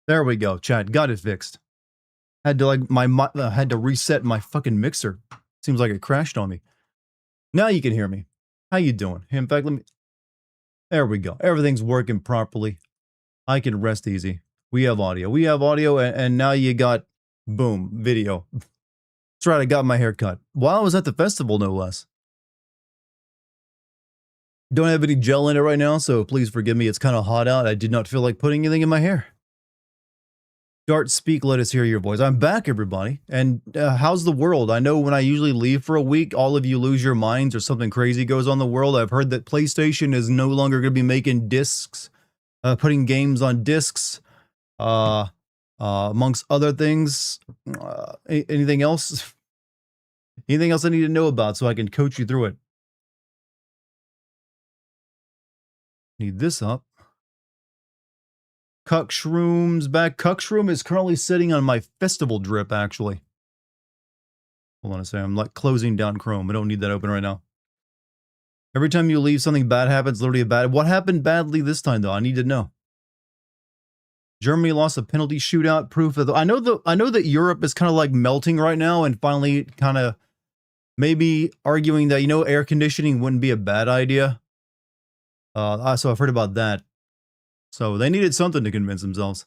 There we go, chat. Got it fixed. Had to like had to reset my fucking mixer. Seems like it crashed on me. Now you can hear me. How you doing? In fact, let me. There we go. Everything's working properly. I can rest easy. We have audio. We have audio, and now you got, boom, video. That's right. I got my hair cut while I was at the festival, no less. Don't have any gel in it right now, so please forgive me. It's kind of hot out. I did not feel like putting anything in my hair. Dart, speak, let us hear your voice. I'm back, everybody. And how's the world? I know when I usually leave for a week, all of you lose your minds or something crazy goes on in the world. I've heard that PlayStation is no longer going to be making discs, putting games on discs, amongst other things. Anything else? Anything else I need to know about so I can coach you through it? Need this up. Cuck Shroom's back. Cuck Shroom is currently sitting on my festival drip, actually. Hold on a second. I'm like closing down Chrome. I don't need that open right now. Every time you leave, something bad happens. Literally a bad. What happened badly this time, though? I need to know. Germany lost a penalty shootout. Proof of the. I know that Europe is kind of like melting right now, and finally kind of maybe arguing that air conditioning wouldn't be a bad idea. So I've heard about that. So they needed something to convince themselves.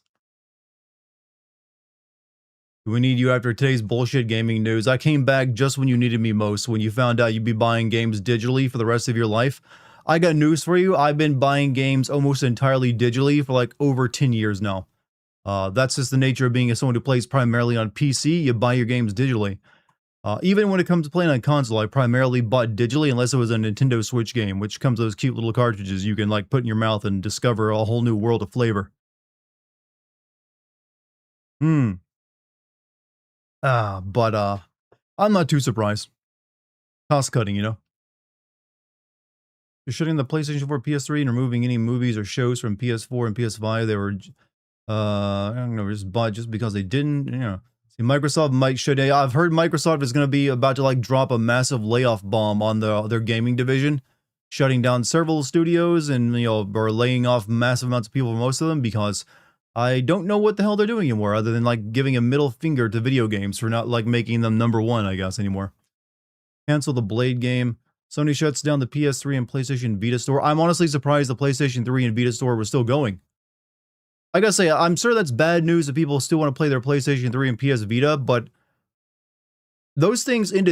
We need you after today's bullshit gaming news. I came back just when you needed me most, when you found out you'd be buying games digitally for the rest of your life. I got news for you. I've been buying games almost entirely digitally for like over 10 years now. That's just the nature of being someone who plays primarily on PC. You buy your games digitally. Even when it comes to playing on console, I primarily bought digitally unless it was a Nintendo Switch game, which comes with those cute little cartridges you can like put in your mouth and discover a whole new world of flavor. But I'm not too surprised. Cost cutting, You're shutting the PlayStation 4, PS3, and removing any movies or shows from PS4 and PS5. They were, I don't know, just bought just because they didn't, Microsoft might shut down. I've heard Microsoft is going to be about to like drop a massive layoff bomb on their gaming division, shutting down several studios and or laying off massive amounts of people, most of them, because I don't know what the hell they're doing anymore, other than like giving a middle finger to video games for not like making them #1, I guess, anymore. Cancel the Blade game. Sony shuts down the PS3 and PlayStation Vita store. I'm honestly surprised the PlayStation 3 and Vita store was still going. I gotta say, I'm sure that's bad news if people still want to play their PlayStation 3 and PS Vita, but those things kind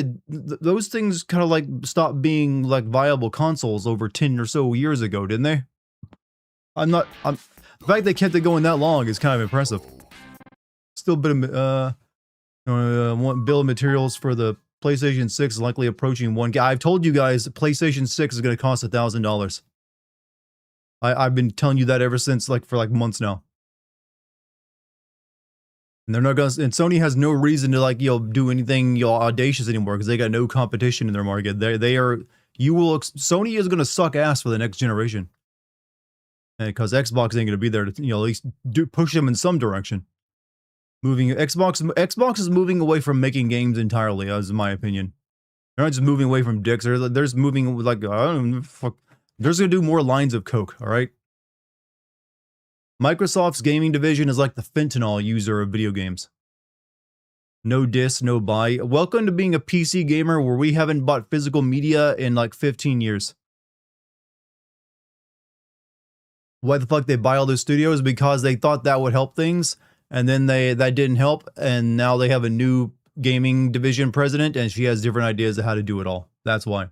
of like stopped being like viable consoles over 10 or so years ago, didn't they? The fact they kept it going that long is kind of impressive. Still a bit of, bill of materials for the PlayStation 6 is likely approaching 1K. I've told you guys PlayStation 6 is going to cost $1,000. I've been telling you that ever since, like, for like months now. And they're not gonna. And Sony has no reason to like do anything audacious anymore because they got no competition in their market. They are. Sony is gonna suck ass for the next generation. Because Xbox ain't gonna be there to at least push them in some direction. Xbox is moving away from making games entirely, as in my opinion. They're not just moving away from dicks. They're just moving like I don't know, fuck. They're just gonna do more lines of coke. All right. Microsoft's gaming division is like the fentanyl user of video games. No disc, no buy. Welcome to being a PC gamer where we haven't bought physical media in like 15 years. Why the fuck they buy all those studios? Because they thought that would help things, and then that didn't help, and now they have a new gaming division president, and she has different ideas of how to do it all. That's why.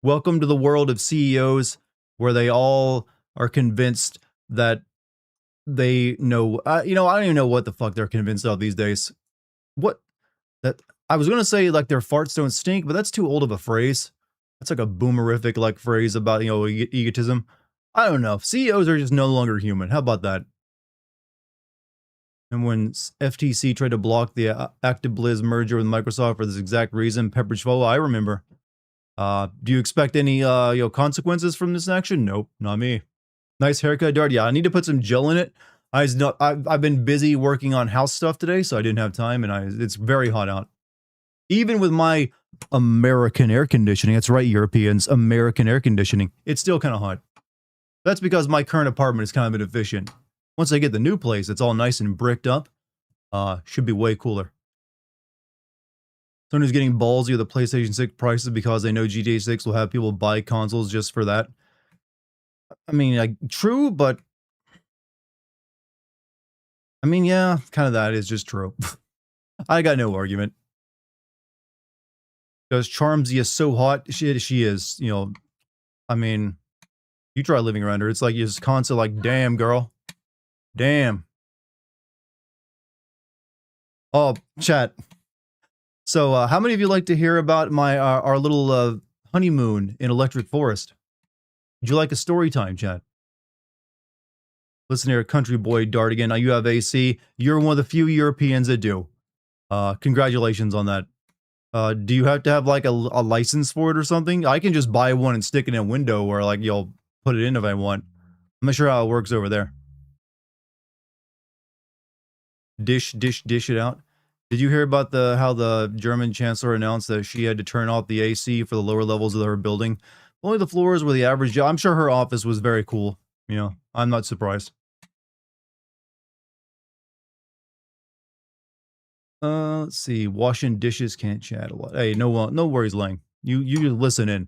Welcome to the world of CEOs where they all are convinced that they know, I don't even know what the fuck they're convinced of these days. I was going to say like their farts don't stink, but that's too old of a phrase. That's like a boomerific like phrase about, egotism. I don't know. CEOs are just no longer human. How about that? And when FTC tried to block the ActiveBliz merger with Microsoft for this exact reason, Pepperidge Farm, I remember. Do you expect any consequences from this action? Nope, not me. Nice haircut, Dart. Yeah, I need to put some gel in it. I've been busy working on house stuff today, so I didn't have time, and it's very hot out. Even with my American air conditioning, that's right, Europeans, American air conditioning, it's still kind of hot. That's because my current apartment is kind of inefficient. Once I get the new place, it's all nice and bricked up. Should be way cooler. Sony's getting ballsy with the PlayStation 6 prices because they know GTA 6 will have people buy consoles just for that. I mean, like, true, but I mean, yeah, kind of that is just true. I got no argument. Because Charmsy is so hot, she is, you know, I mean, you try living around her, it's like you're just constantly like, damn, girl. Damn. Oh, chat. So, how many of you like to hear about my our little honeymoon in Electric Forest? Would you like a story time, chat? Listen here, country boy Dartigan. Now you have AC. You're one of the few Europeans that do. Congratulations on that. Do you have to have like a license for it or something? I can just buy one and stick it in a window, or like you'll put it in if I want. I'm not sure how it works over there. Dish it out. Did you hear about how the German chancellor announced that she had to turn off the AC for the lower levels of her building? Only the floors were the average. I'm sure her office was very cool. You know, I'm not surprised. Let's see. Washing dishes, can't chat a lot. Hey, no worries, Lang. You just listen in.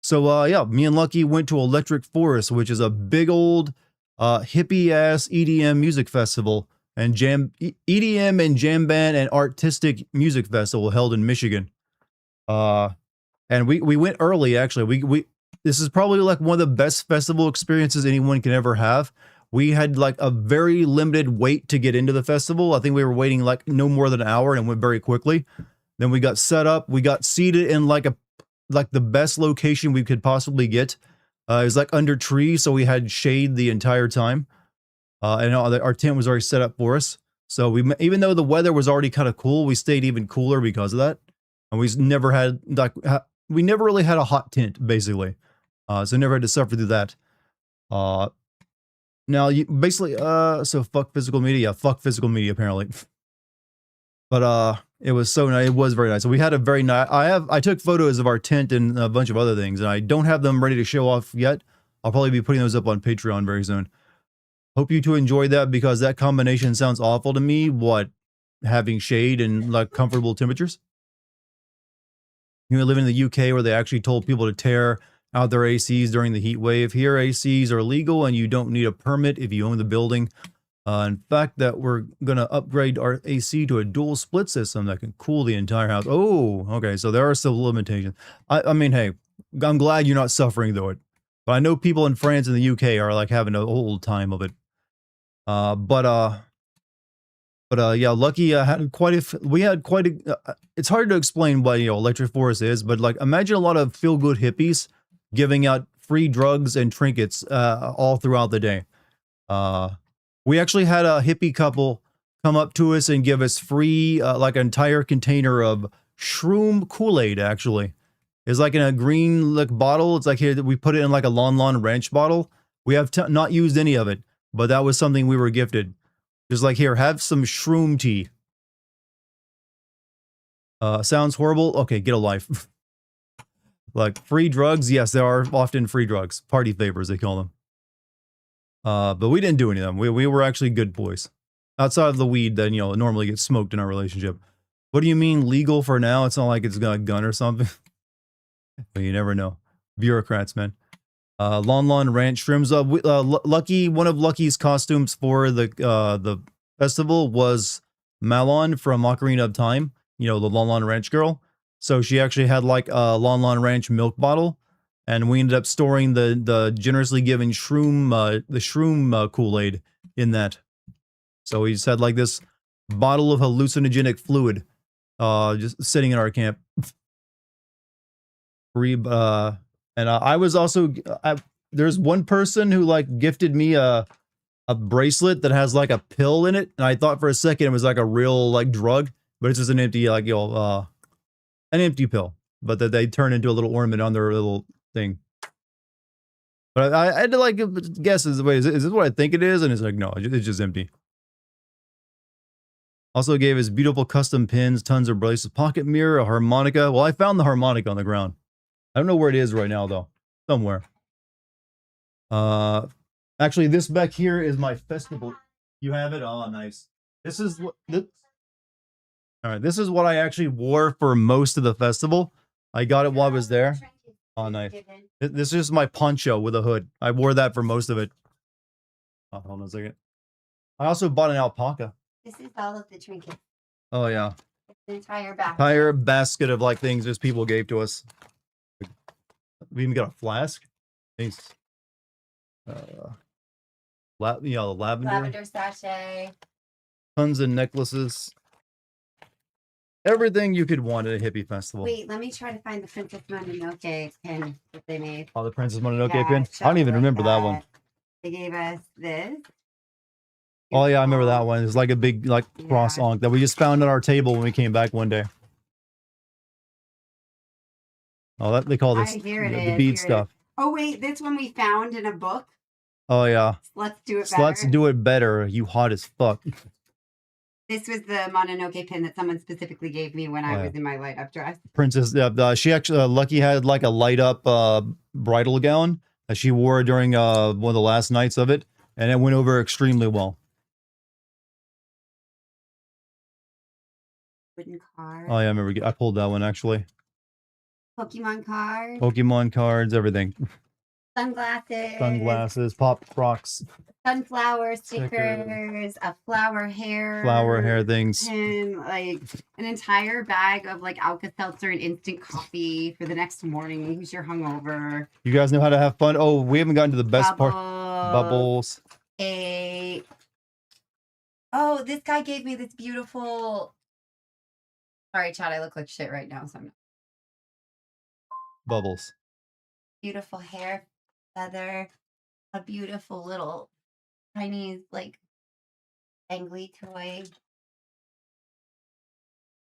So, yeah, me and Lucky went to Electric Forest, which is a big old, hippie-ass EDM music festival and EDM and jam band and artistic music festival held in Michigan. And we went early, actually. This is probably like one of the best festival experiences anyone can ever have. We had like a very limited wait to get into the festival. I think we were waiting like no more than an hour, and it went very quickly. Then we got set up. We got seated in like the best location we could possibly get. It was like under trees, so we had shade the entire time. And our tent was already set up for us. So even though the weather was already kind of cool, we stayed even cooler because of that. And we never really had a hot tent, basically. So never had to suffer through that. Now, so fuck physical media. Yeah, fuck physical media, apparently. But, it was so nice. It was very nice. So we had a very nice, I took photos of our tent and a bunch of other things, and I don't have them ready to show off yet. I'll probably be putting those up on Patreon very soon. Hope you two enjoyed that, because that combination sounds awful to me. What? Having shade and, like, comfortable temperatures? You live in the UK, where they actually told people to tear out their ACs during the heat wave. Here, ACs are legal, and you don't need a permit if you own the building. In fact, that we're going to upgrade our AC to a dual split system that can cool the entire house. Oh, okay, so there are still limitations. I mean, hey, I'm glad you're not suffering through it. But I know people in France and the UK are, like, having a whole time of it. Yeah, Lucky had it's hard to explain what, Electric Forest is, but, like, imagine a lot of feel-good hippies giving out free drugs and trinkets all throughout the day. We actually had a hippie couple come up to us and give us free, like, an entire container of shroom Kool-Aid, actually. It's like in a green, like, bottle. It's like here that we put it in like a Lon Ranch bottle. We have not used any of it, but that was something we were gifted. Just like, here, have some shroom tea. Sounds horrible? Okay, get a life. Like, free drugs? Yes, there are often free drugs. Party favors, they call them. But we didn't do any of them. We were actually good boys. Outside of the weed that, normally gets smoked in our relationship. What do you mean legal for now? It's not like it's got a gun or something. But you never know. Bureaucrats, man. Lon Ranch Shrimps. Lucky, one of Lucky's costumes for the festival was Malon from Ocarina of Time. The Lon Ranch girl. So she actually had like a Lon Ranch milk bottle. And we ended up storing the generously given shroom Kool-Aid in that. So we just had like this bottle of hallucinogenic fluid, just sitting in our camp. And I was also there's one person who like gifted me a bracelet that has like a pill in it, and I thought for a second it was like a real like drug, but it's just an empty like an empty pill, but that they turn into a little ornament on their little thing. But I had to like guess, wait, is this what I think it is? And it's like, no, it's just empty. Also gave us beautiful custom pins, tons of bracelets, pocket mirror, a harmonica. Well, I found the harmonica on the ground. I don't know where it is right now though. Somewhere. Actually, this back here is my festival. You have it? Oh, nice. This is what. All right, this is what I actually wore for most of the festival. I got it while I was there. Oh, nice. This is my poncho with a hood. I wore that for most of it. Oh, hold on a second. I also bought an alpaca. This is all of the trinkets. Oh, yeah. An entire basket. Entire basket of like things just people gave to us. We even got a flask. Thanks. The lavender. Lavender sachet. Tons of necklaces. Everything you could want at a hippie festival. Wait, let me try to find the Princess Mononoke pin that they made. Oh, the Princess Mononoke pin? I don't even remember that one. They gave us this. Oh, yeah, I remember that one. It's like a big like cross onk that we just found on our table when we came back one day. Oh, that they call this the bead stuff. Oh, wait, this one we found in a book. Oh, yeah. Let's do it better. Let's do it better. You hot as fuck. This was the Mononoke pin that someone specifically gave me when I was in my light up dress. Princess, she actually, Lucky had like a light up bridal gown that she wore during one of the last nights of it, and it went over extremely well. Wooden card. Oh, yeah, I remember. I pulled that one actually. Pokemon cards. Pokemon cards, everything. Sunglasses. Sunglasses, pop rocks. Sunflower stickers, a flower hair things, and like an entire bag of like Alka-Seltzer and instant coffee for the next morning because you're hungover. You guys know how to have fun. Oh, we haven't gotten to the best part. Bubbles. Oh, this guy gave me this beautiful. Sorry, Chad, I look like shit right now. So I'm not. Bubbles. Beautiful hair feather, a beautiful little Chinese like angly toy.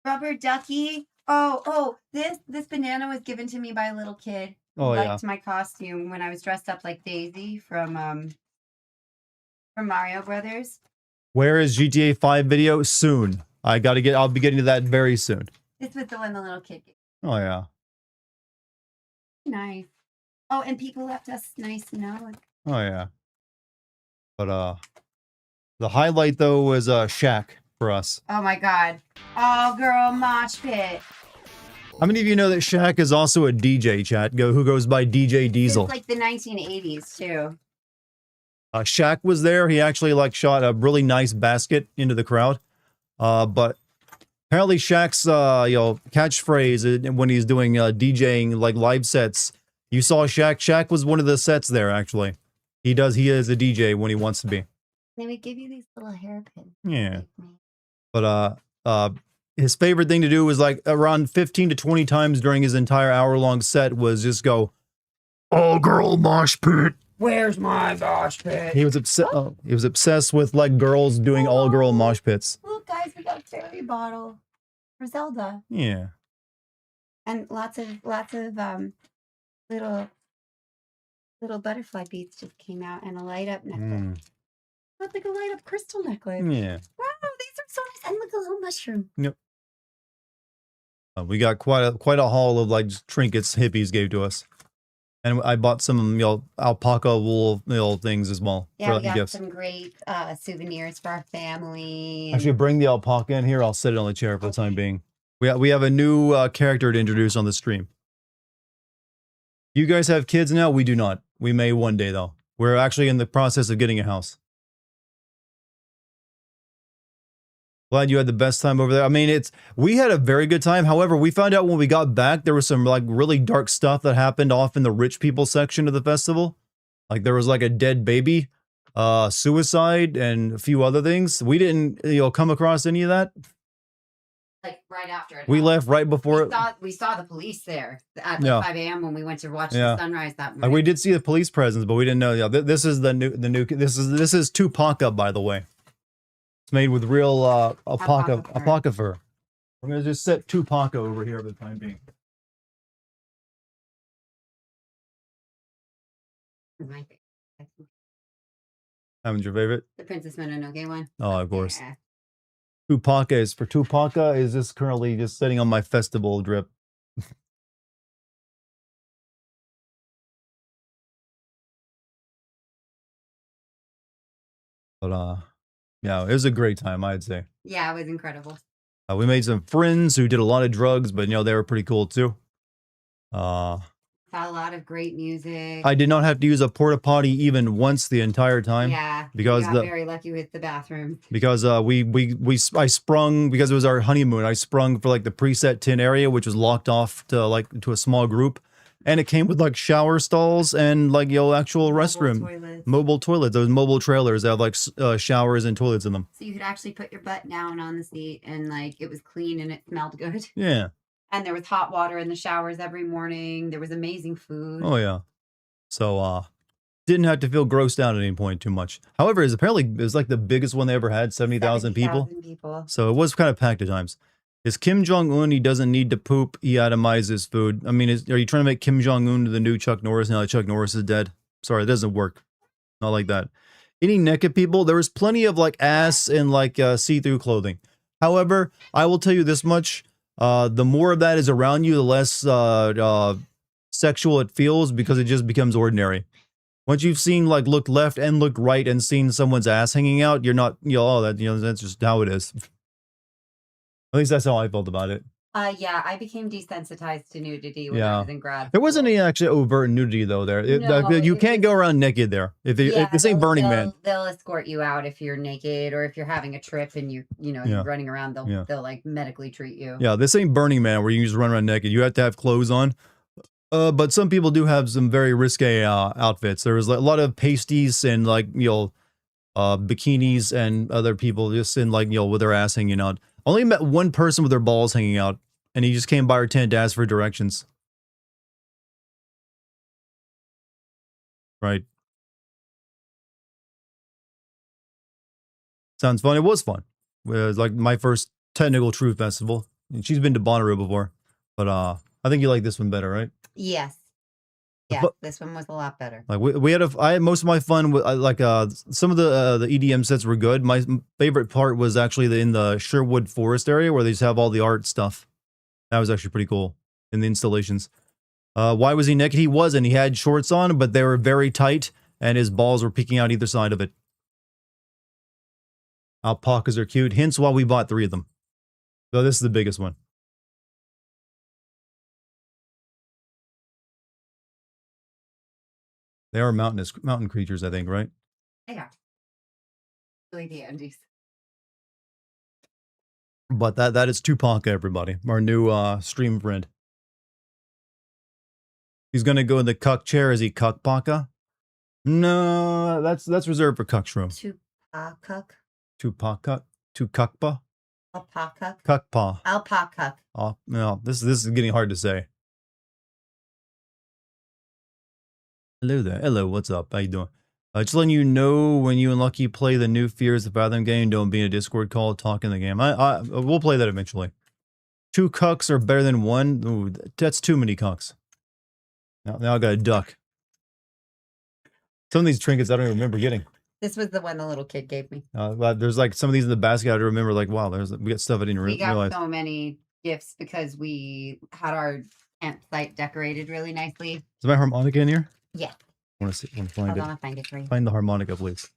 Rubber ducky. Oh, this banana was given to me by a little kid who liked my costume when I was dressed up like Daisy from Mario Brothers. Where is GTA 5 video? Soon. I'll be getting to that very soon. This was the one the little kid gave. Oh yeah. Nice. Oh, and people left us nice notes. Oh yeah. But the highlight though was Shaq for us. Oh my god. All girl mosh pit. How many of you know that Shaq is also a DJ, chat? Who goes by DJ Diesel? It's like the 1980s too. Shaq was there. He actually like shot a really nice basket into the crowd. But apparently Shaq's catchphrase when he's doing DJing like live sets. You saw Shaq. Shaq was one of the sets there actually. He is a DJ when he wants to be. They would give you these little hairpins. Yeah. But his favorite thing to do was like around 15 to 20 times during his entire hour-long set was just go, all girl mosh pit. Where's my mosh pit? He was obsessed with like girls doing all girl mosh pits. Look guys, we got a fairy bottle for Zelda. Yeah. And lots of little butterfly beads just came out and a light up necklace. Look like a light up crystal necklace. Yeah. Wow, these are so nice. And look, a little mushroom. Yep. We got quite a haul of like trinkets hippies gave to us. And I bought some, alpaca wool, things as well. Yeah, we got some great souvenirs for our family. Actually, bring the alpaca in here. I'll set it on the chair for the time being. We have a new character to introduce on the stream. You guys have kids now? We do not. We may one day, though. We're actually in the process of getting a house. Glad you had the best time over there. I mean, we had a very good time. However, we found out when we got back, there was some like really dark stuff that happened off in the rich people section of the festival. Like there was like a dead baby, suicide, and a few other things. We didn't, come across any of that. like right after it. We left right before. We saw the police there at like 5 a.m. when we went to watch the sunrise that morning. We did see the police presence, but we didn't know. Yeah, this is the new. This is Tupaca, by the way. It's made with real alpaca fur. I'm gonna just set Tupaca over here for the time being. Haven't your favorite? The Princess Mononoke one. Oh, of course. Yeah. Tupaca is just currently just sitting on my festival drip. But yeah, it was a great time, I'd say. Yeah, it was incredible. We made some friends who did a lot of drugs, but they were pretty cool too. A lot of great music. I did not have to use a porta potty even once the entire time. Yeah, because we got very lucky with the bathroom. Because I sprung because it was our honeymoon. I sprung for like the preset tin area, which was locked off to a small group, and it came with like shower stalls and like actual restroom, mobile toilets. Those mobile trailers that have like showers and toilets in them. So you could actually put your butt down on the seat, and like it was clean and it smelled good. Yeah. And there was hot water in the showers every morning. There was amazing food. Oh, yeah. So, didn't have to feel grossed out at any point too much. However, it was like the biggest one they ever had, 70,000 people. So it was kind of packed at times. Is Kim Jong-un, he doesn't need to poop, he itemizes food. I mean, are you trying to make Kim Jong-un the new Chuck Norris now that Chuck Norris is dead? Sorry, it doesn't work. Not like that. Any naked people? There was plenty of like ass and like see-through clothing. However, I will tell you this much. The more of that is around you, the less sexual it feels because it just becomes ordinary. Once you've seen like looked left and looked right and seen someone's ass hanging out, you're not that's just how it is. At least that's how I felt about it. Yeah, I became desensitized to nudity when I was in grad school. There wasn't any actually overt nudity though there. You can't go around naked there. If this ain't Burning Man. They'll escort you out if you're naked, or if you're having a trip and you're running around, they'll like medically treat you. Yeah, this ain't Burning Man where you can just run around naked. You have to have clothes on. But some people do have some very risque outfits. There was a lot of pasties and like bikinis and other people just in like with their ass hanging out. Only met one person with their balls hanging out, and he just came by our tent to ask for directions. Right. Sounds fun. It was fun. It was like my first technical Truth Festival. And she's been to Bonnaroo before, but I think you like this one better, right? Yes. Yeah, this one was a lot better. Like I had most of my fun with some of the EDM sets were good. My favorite part was actually in the Sherwood Forest area where they just have all the art stuff. That was actually pretty cool in the installations. Why was he naked? He wasn't. He had shorts on, but they were very tight, and his balls were peeking out either side of it. Alpacas are cute. Hence why we bought 3 of them. So this is the biggest one. They are mountain creatures, I think, right? They are. Really the Andes. But that is Tupaca, everybody. Our new stream friend. He's gonna go in the cuck chair. Is he Cuckpaca? No, that's reserved for Cuckshroom. Tupaca? Tucuckpa? Alpaca. Cuckpa. Alpaca. Oh no, this is getting hard to say. Hello there. Hello, what's up? How you doing? Just letting you know when you and Lucky play the new Fears of Fathom game, don't be in a Discord call, talk in the game. We'll play that eventually. 2 cucks are better than 1. Ooh, that's too many cucks. Now I got a duck. Some of these trinkets I don't even remember getting. This was the one the little kid gave me. There's like some of these in the basket I remember like, wow, we got stuff I didn't realize. We got so many gifts because we had our campsite decorated really nicely. Is my harmonica in here? Yeah. I want to find it. I'll find it for you. Find the harmonica, please.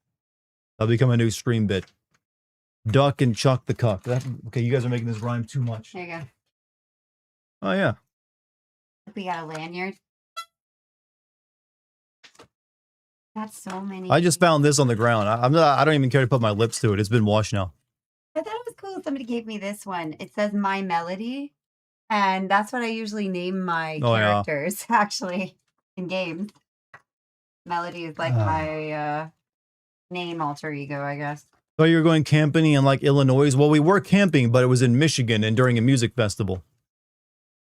That'll become a new stream bit. Duck and Chuck the Cuck. Okay, you guys are making this rhyme too much. There you go. Oh, yeah. We got a lanyard. That's so many. I just found this on the ground. I don't even care to put my lips to it. It's been washed now. I thought it was cool. Somebody gave me this one. It says My Melody. And that's what I usually name my characters, actually, in games. Melody is like my name alter ego, I guess. So you're going camping in like Illinois? Well, we were camping, but it was in Michigan and during a music festival.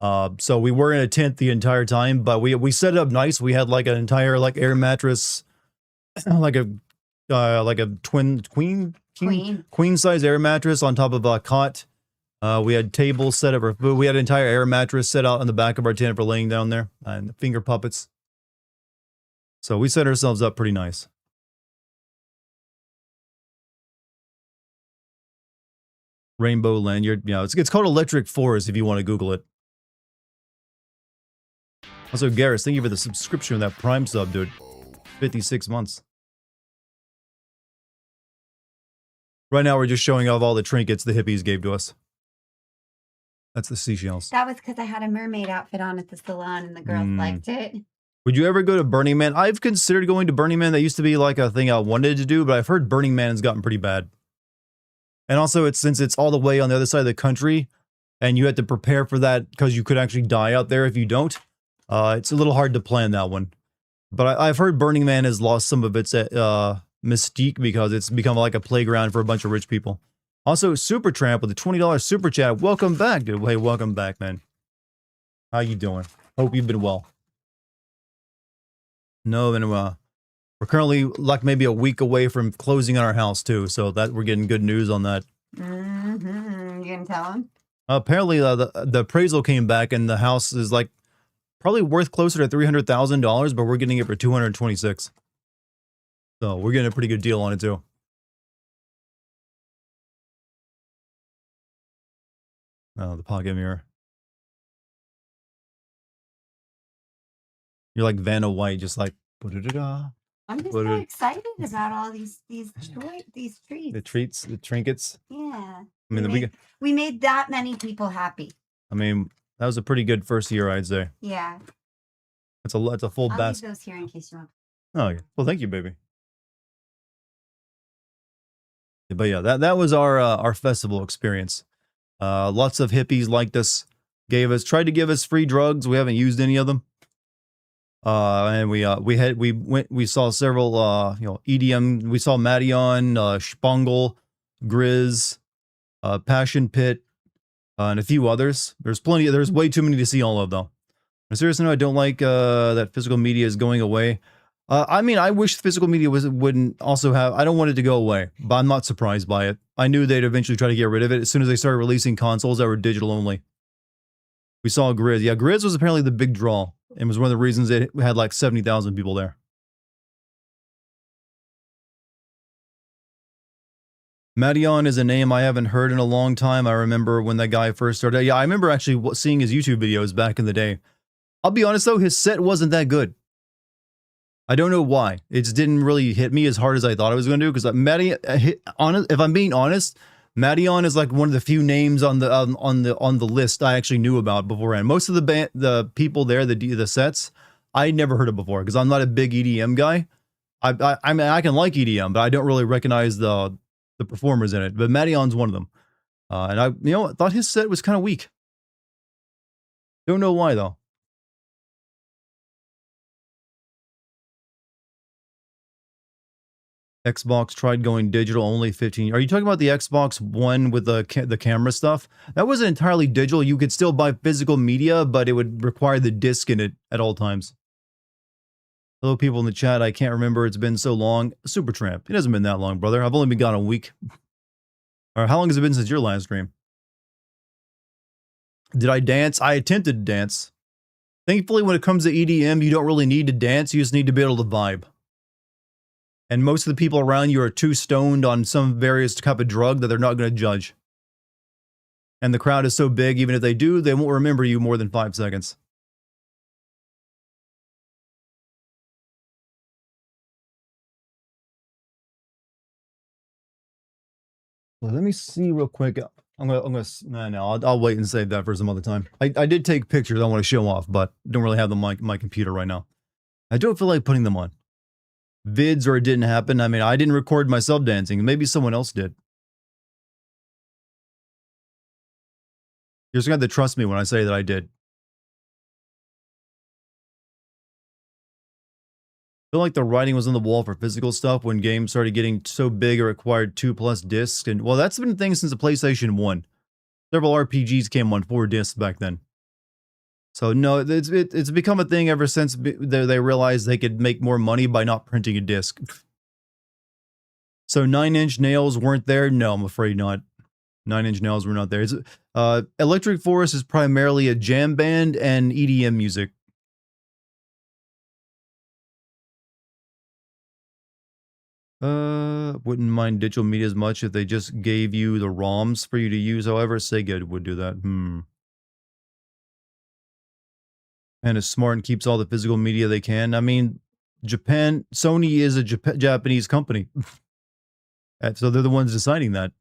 So we were in a tent the entire time, but we set it up nice. We had like an entire like air mattress, like a queen size air mattress on top of a cot. We had tables set up for food. We had an entire air mattress set out on the back of our tent for laying down there, and finger puppets. So we set ourselves up pretty nice. Rainbow Land, it's called Electric Forest if you want to Google it. Also, Garrus, thank you for the subscription of that Prime sub, dude. 56 months. Right now, we're just showing off all the trinkets the hippies gave to us. That's the seashells. That was because I had a mermaid outfit on at the salon and the girls liked it. Would you ever go to Burning Man? I've considered going to Burning Man. That used to be like a thing I wanted to do, but I've heard Burning Man has gotten pretty bad. And also, since it's all the way on the other side of the country, and you had to prepare for that because you could actually die out there if you don't, it's a little hard to plan that one. But I've heard Burning Man has lost some of its mystique because it's become like a playground for a bunch of rich people. Also, Supertramp with a $20 super chat. Welcome back, dude. Hey, welcome back, man. How you doing? Hope you've been well. No, and we're currently like maybe a week away from closing on our house too, so that we're getting good news on that. You gonna tell him? Apparently, the appraisal came back and the house is like probably worth closer to $300,000, but we're getting it for $226,000. So we're getting a pretty good deal on it too. Oh, the pocket mirror. You're like Vanna White, just like. I'm just so excited about all these treats. The treats, the trinkets. Yeah. I mean, we made that many people happy. I mean, that was a pretty good first year, I'd say. Yeah. It's a full basket. I'll leave those here in case you want. Oh, yeah. Well, thank you, baby. But yeah, that was our festival experience. Lots of hippies liked us, tried to give us free drugs. We haven't used any of them. And we saw several EDM. We saw Madion, Spangle, Grizz, Passion Pit, and a few others. There's way too many to see all of though. Seriously, no, I don't like that physical media is going away. I mean, I wish physical media wouldn't also have. I don't want it to go away, but I'm not surprised by it. I knew they'd eventually try to get rid of it as soon as they started releasing consoles that were digital only. We saw Grizz. Yeah, Grizz was apparently the big draw. It was one of the reasons it had like 70,000 people there. Madion is a name I haven't heard in a long time. I remember when that guy first started. Yeah, I remember actually seeing his YouTube videos back in the day. I'll be honest though, his set wasn't that good. I don't know why. It just didn't really hit me as hard as I thought it was going to do. Because if I'm being honest, Madion is like one of the few names on the list I actually knew about beforehand. Most of the people there, the sets, I never heard of before because I'm not a big EDM guy. I mean I can like EDM, but I don't really recognize the performers in it. But Madion's one of them, and I thought his set was kind of weak. Don't know why though. Xbox tried going digital only 15. Are you talking about the Xbox One with the camera stuff? That wasn't entirely digital. You could still buy physical media, but it would require the disc in it at all times. Hello, people in the chat. I can't remember. It's been so long. Supertramp. It hasn't been that long, brother. I've only been gone a week. Or how long has it been since your last stream? Did I dance? I attempted to dance. Thankfully, when it comes to EDM, you don't really need to dance. You just need to be able to vibe. And most of the people around you are too stoned on some various type of drug that they're not going to judge. And the crowd is so big, even if they do, they won't remember you more than 5 seconds. Well, let me see real quick. I'll wait and save that for some other time. I did take pictures I want to show off, but don't really have them on my computer right now. I don't feel like putting them on. Vids or it didn't happen. I mean, I didn't record myself dancing. Maybe someone else did. You're just going to have to trust me when I say that I did. feel like the writing was on the wall for physical stuff when games started getting so big it required 2+ discs. And well, that's been a thing since the PlayStation 1. Several RPGs came on 4 discs back then. So no, it's become a thing ever since they realized they could make more money by not printing a disc. So 9-inch nails weren't there? No, I'm afraid not. 9-inch nails were not there. Electric Forest is primarily a jam band and EDM music. Wouldn't mind digital media as much if they just gave you the ROMs for you to use. However, Sega would do that. And is smart and keeps all the physical media they can. I mean, Sony is a Japanese company. So they're the ones deciding that.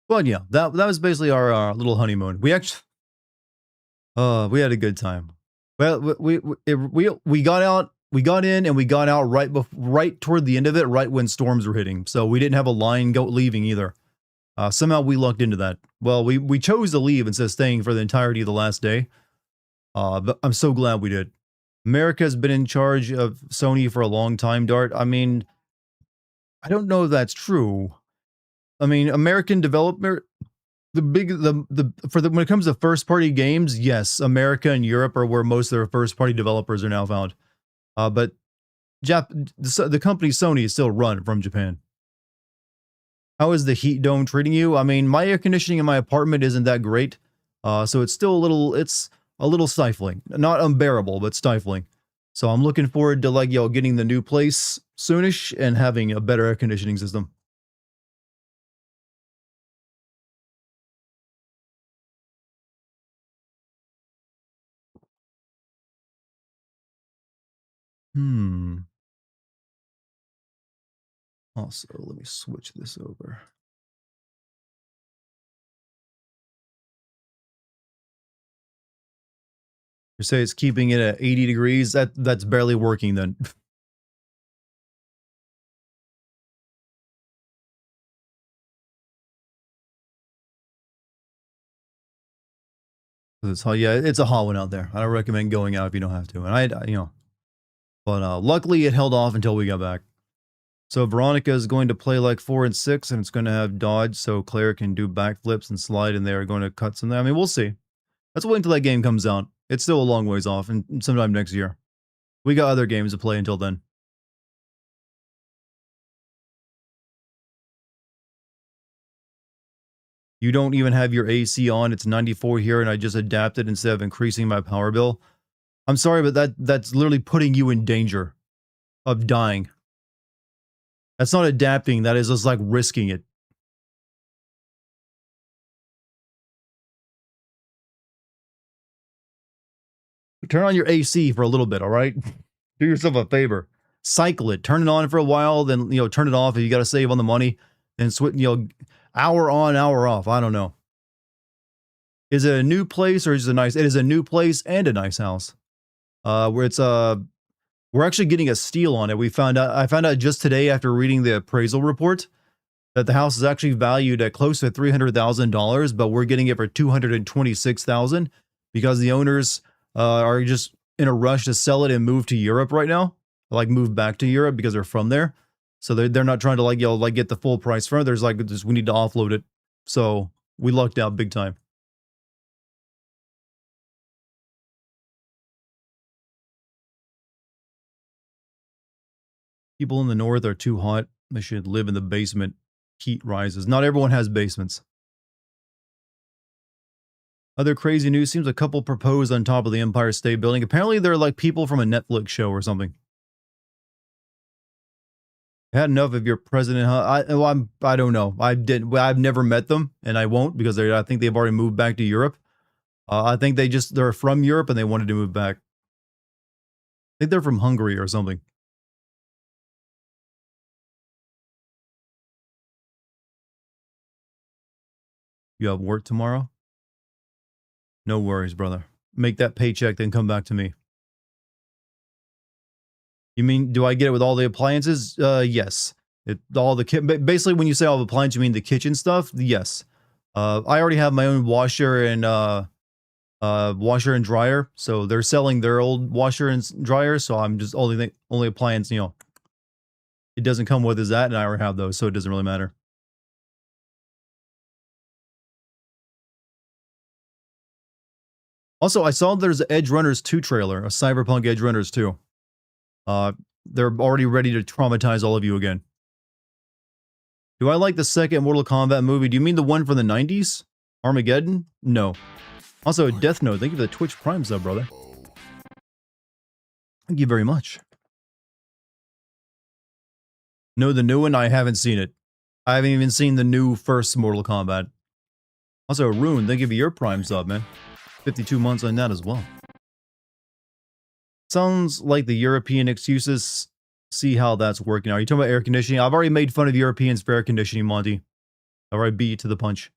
But yeah, that was basically our little honeymoon. We actually, we had a good time. Well, we got out, we got in, and we got out right toward the end of it, right when storms were hitting. So we didn't have a line leaving either. Somehow we lucked into that. Well, we chose to leave instead of staying for the entirety of the last day. But I'm so glad we did. America has been in charge of Sony for a long time, Dart. I mean, I don't know if that's true. I mean, American developer, when it comes to first party games, yes, America and Europe are where most of their first party developers are now found. But the company Sony is still run from Japan. How is the heat dome treating you? I mean, my air conditioning in my apartment isn't that great. So it's still a little stifling. Not unbearable, but stifling. So I'm looking forward to getting the new place soonish and having a better air conditioning system. Also, let me switch this over. You say it's keeping it at 80 degrees? That's barely working then. It's a hot one out there. I don't recommend going out if you don't have to. And but luckily it held off until we got back. So Veronica is going to play like 4 and 6, and it's going to have dodge, so Claire can do backflips and slide, and they're going to cut some. I mean, we'll see. Let's wait until that game comes out. It's still a long ways off, and sometime next year. We got other games to play until then. You don't even have your AC on. It's 94 here, and I just adapted instead of increasing my power bill. I'm sorry, but that's literally putting you in danger of dying. That's not adapting. That is just like risking it. Turn on your AC for a little bit, all right? Do yourself a favor. Cycle it. Turn it on for a while, then turn it off if you got to save on the money. And switch, hour on, hour off. I don't know. Is it a new place or is it nice? It is a new place and a nice house. Where it's we're actually getting a steal on it. I found out just today after reading the appraisal report that the house is actually valued at close to $300,000, but we're getting it for $226,000 because the owners are just in a rush to sell it and move to Europe right now. Like move back to Europe because they're from there. So they're not trying to get the full price for it. There's we need to offload it. So we lucked out big time. People in the north are too hot. They should live in the basement. Heat rises. Not everyone has basements. Other crazy news, seems a couple proposed on top of the Empire State Building. Apparently they're like people from a Netflix show or something. I had enough of your president. I don't know. I've never met them, and I won't because I think they've already moved back to Europe. I think they're from Europe and they wanted to move back. I think they're from Hungary or something. You have work tomorrow? No worries, brother. Make that paycheck, then come back to me. You mean, do I get it with all the appliances? Yes. Basically, when you say all the appliances, you mean the kitchen stuff? Yes. I already have my own washer and dryer, so they're selling their old washer and dryer. So I'm just only appliance, it doesn't come with is that, and I already have those, so it doesn't really matter. Also, I saw there's an Edge Runners 2 trailer, a Cyberpunk Edge Runners 2. They're already ready to traumatize all of you again. Do I like the second Mortal Kombat movie? Do you mean the one from the 90s? Armageddon? No. Also, Death Note, thank you for the Twitch Prime sub, brother. Thank you very much. No, the new one, I haven't seen it. I haven't even seen the new first Mortal Kombat. Also, Rune, thank you for your Prime sub, man. 52 months on that as well. Sounds like the European excuses. See how that's working. Are you talking about air conditioning? I've already made fun of Europeans for air conditioning, Monty. I've already beat you to the punch.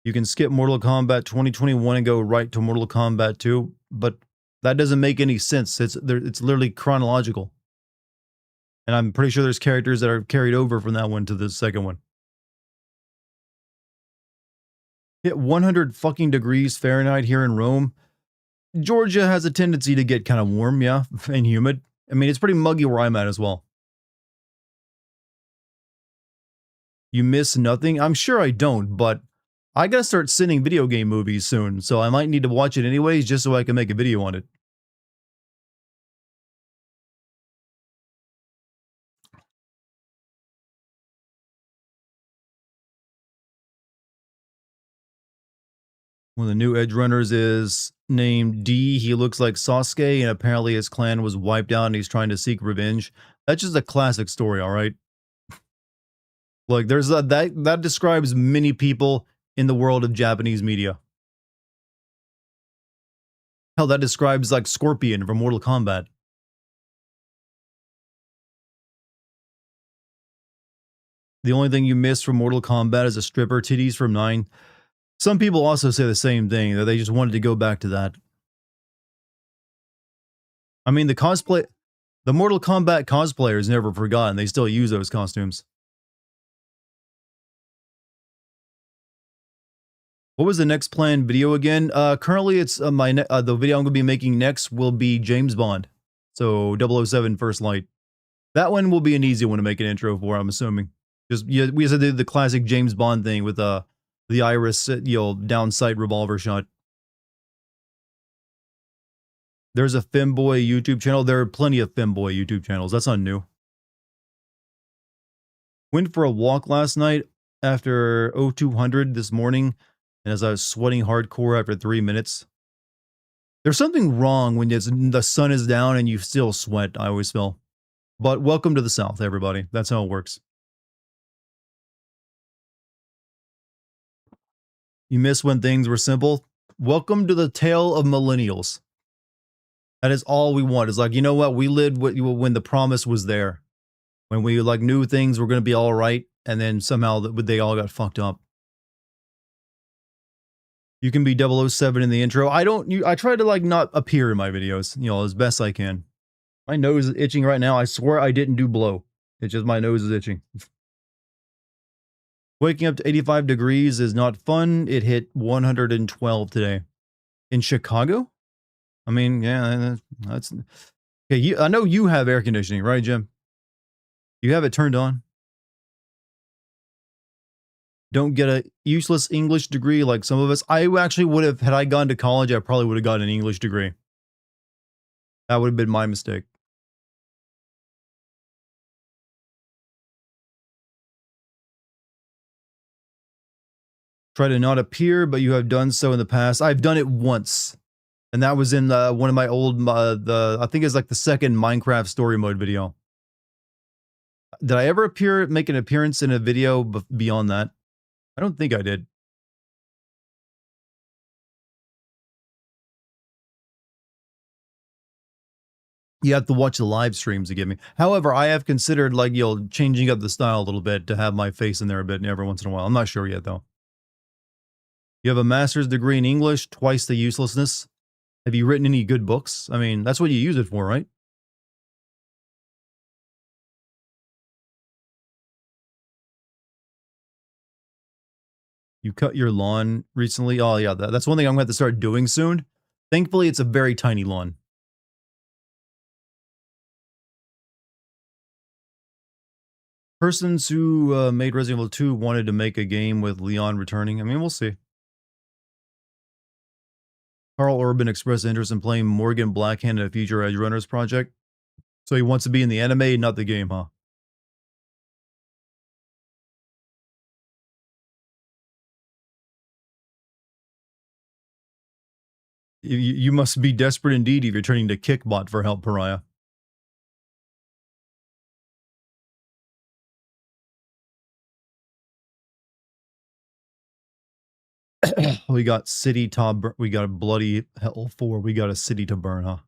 You can skip Mortal Kombat 2021 and go right to Mortal Kombat 2, but that doesn't make any sense. It's literally chronological. And I'm pretty sure there's characters that are carried over from that one to the second one. Hit 100 fucking degrees Fahrenheit here in Rome. Georgia has a tendency to get kind of warm, yeah, and humid. I mean, it's pretty muggy where I'm at as well. You miss nothing? I'm sure I don't, but I gotta start sending video game movies soon, so I might need to watch it anyways just so I can make a video on it. One of the new Edge Runners is named D. He looks like Sasuke, and apparently his clan was wiped out and he's trying to seek revenge. That's just a classic story, all right? Like, there's that describes many people in the world of Japanese media. Hell, that describes like Scorpion from Mortal Kombat. The only thing you miss from Mortal Kombat is a stripper titties from 9. Some people also say the same thing, that they just wanted to go back to that. I mean, the Mortal Kombat cosplayers never forgotten. They still use those costumes. What was the next planned video again? Currently, it's the video I'm going to be making next will be James Bond. So 007 First Light. That one will be an easy one to make an intro for, I'm assuming. Just we just did the classic James Bond thing with the iris, down sight revolver shot. There's a femboy YouTube channel. There are plenty of femboy YouTube channels. That's not new. Went for a walk last night after 0200 this morning, and as I was sweating hardcore after 3 minutes. There's something wrong when the sun is down and you still sweat, I always feel. But welcome to the South, everybody. That's how it works. You miss when things were simple? Welcome to the tale of millennials. That is all we want. It's like, you know what? We lived when the promise was there. When we like knew things were going to be all right, and then somehow they all got fucked up. You can be 007 in the intro. I try to like not appear in my videos, as best I can. My nose is itching right now. I swear I didn't do blow. It's just my nose is itching. Waking up to 85 degrees is not fun. It hit 112 today. In Chicago? I mean, yeah, that's... Okay, I know you have air conditioning, right, Jim? You have it turned on? Don't get a useless English degree like some of us. I actually would have, had I gone to college, I probably would have gotten an English degree. That would have been my mistake. Try to not appear, but you have done so in the past. I've done it once. And that was in one of my old, I think it's like the second Minecraft story mode video. Did I ever make an appearance in a video beyond that? I don't think I did. You have to watch the live streams to get me. However, I have considered like, changing up the style a little bit to have my face in there a bit every once in a while. I'm not sure yet though. You have a master's degree in English, twice the uselessness. Have you written any good books? I mean, that's what you use it for, right? You cut your lawn recently? Oh, yeah, that's one thing I'm going to have to start doing soon. Thankfully, it's a very tiny lawn. Persons who made Resident Evil 2 wanted to make a game with Leon returning. I mean, we'll see. Carl Urban expressed interest in playing Morgan Blackhand in a future Edge Runners project. So he wants to be in the anime, not the game, huh? You must be desperate indeed if you're turning to Kickbot for help, Pariah. We got City to we got a Bloody Hell 4. We got a City to burn, huh?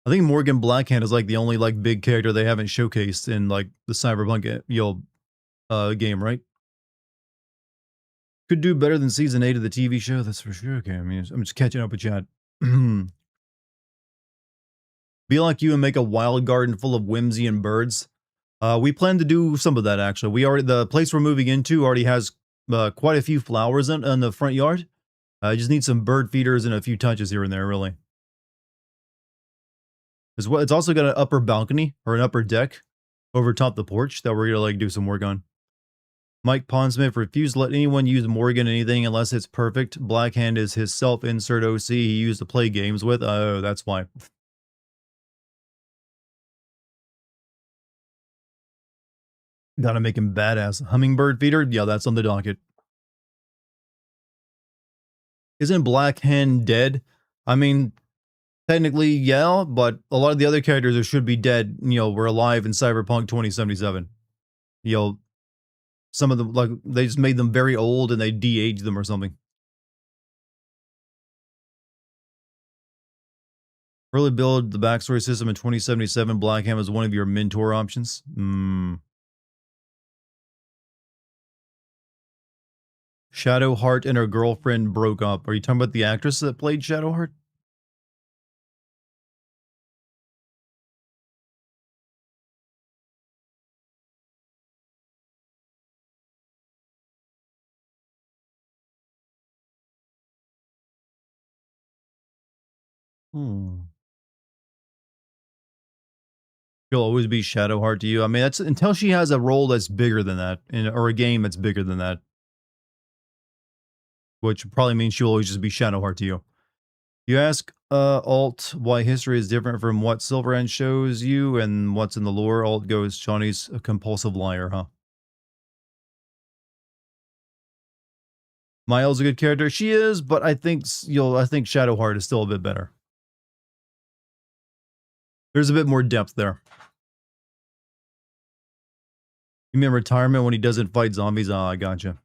I think Morgan Blackhand is like the only like big character they haven't showcased in like the Cyberpunk game, right? Could do better than season 8 of the TV show, that's for sure. Okay, I mean, I'm just catching up with chat. Be like you and make a wild garden full of whimsy and birds. We plan to do some of that actually. The place we're moving into already has quite a few flowers in the front yard. I just need some bird feeders and a few touches here and there, really. It's also got an upper balcony or an upper deck over top the porch that we're gonna like do some work on. Mike Pondsmith refused to let anyone use Morgan anything unless it's perfect. Blackhand is his self-insert OC he used to play games with. Oh, that's why. Gotta make him badass. Hummingbird feeder? Yeah, that's on the docket. Isn't Blackhand dead? I mean, technically, yeah, but a lot of the other characters that should be dead, were alive in Cyberpunk 2077. Some of them, like, they just made them very old and they de-aged them or something. Early build the backstory system in 2077. Blackhand was one of your mentor options. Shadowheart and her girlfriend broke up. Are you talking about the actress that played Shadowheart? She'll always be Shadowheart to you. I mean, that's until she has a role that's bigger than that, or a game that's bigger than that. Which probably means she'll always just be Shadowheart to you. You ask Alt why history is different from what Silverhand shows you and what's in the lore. Alt goes, Johnny's a compulsive liar, huh? Miles a good character. She is, but I think Shadowheart is still a bit better. There's a bit more depth there. You mean retirement when he doesn't fight zombies? Ah, I gotcha.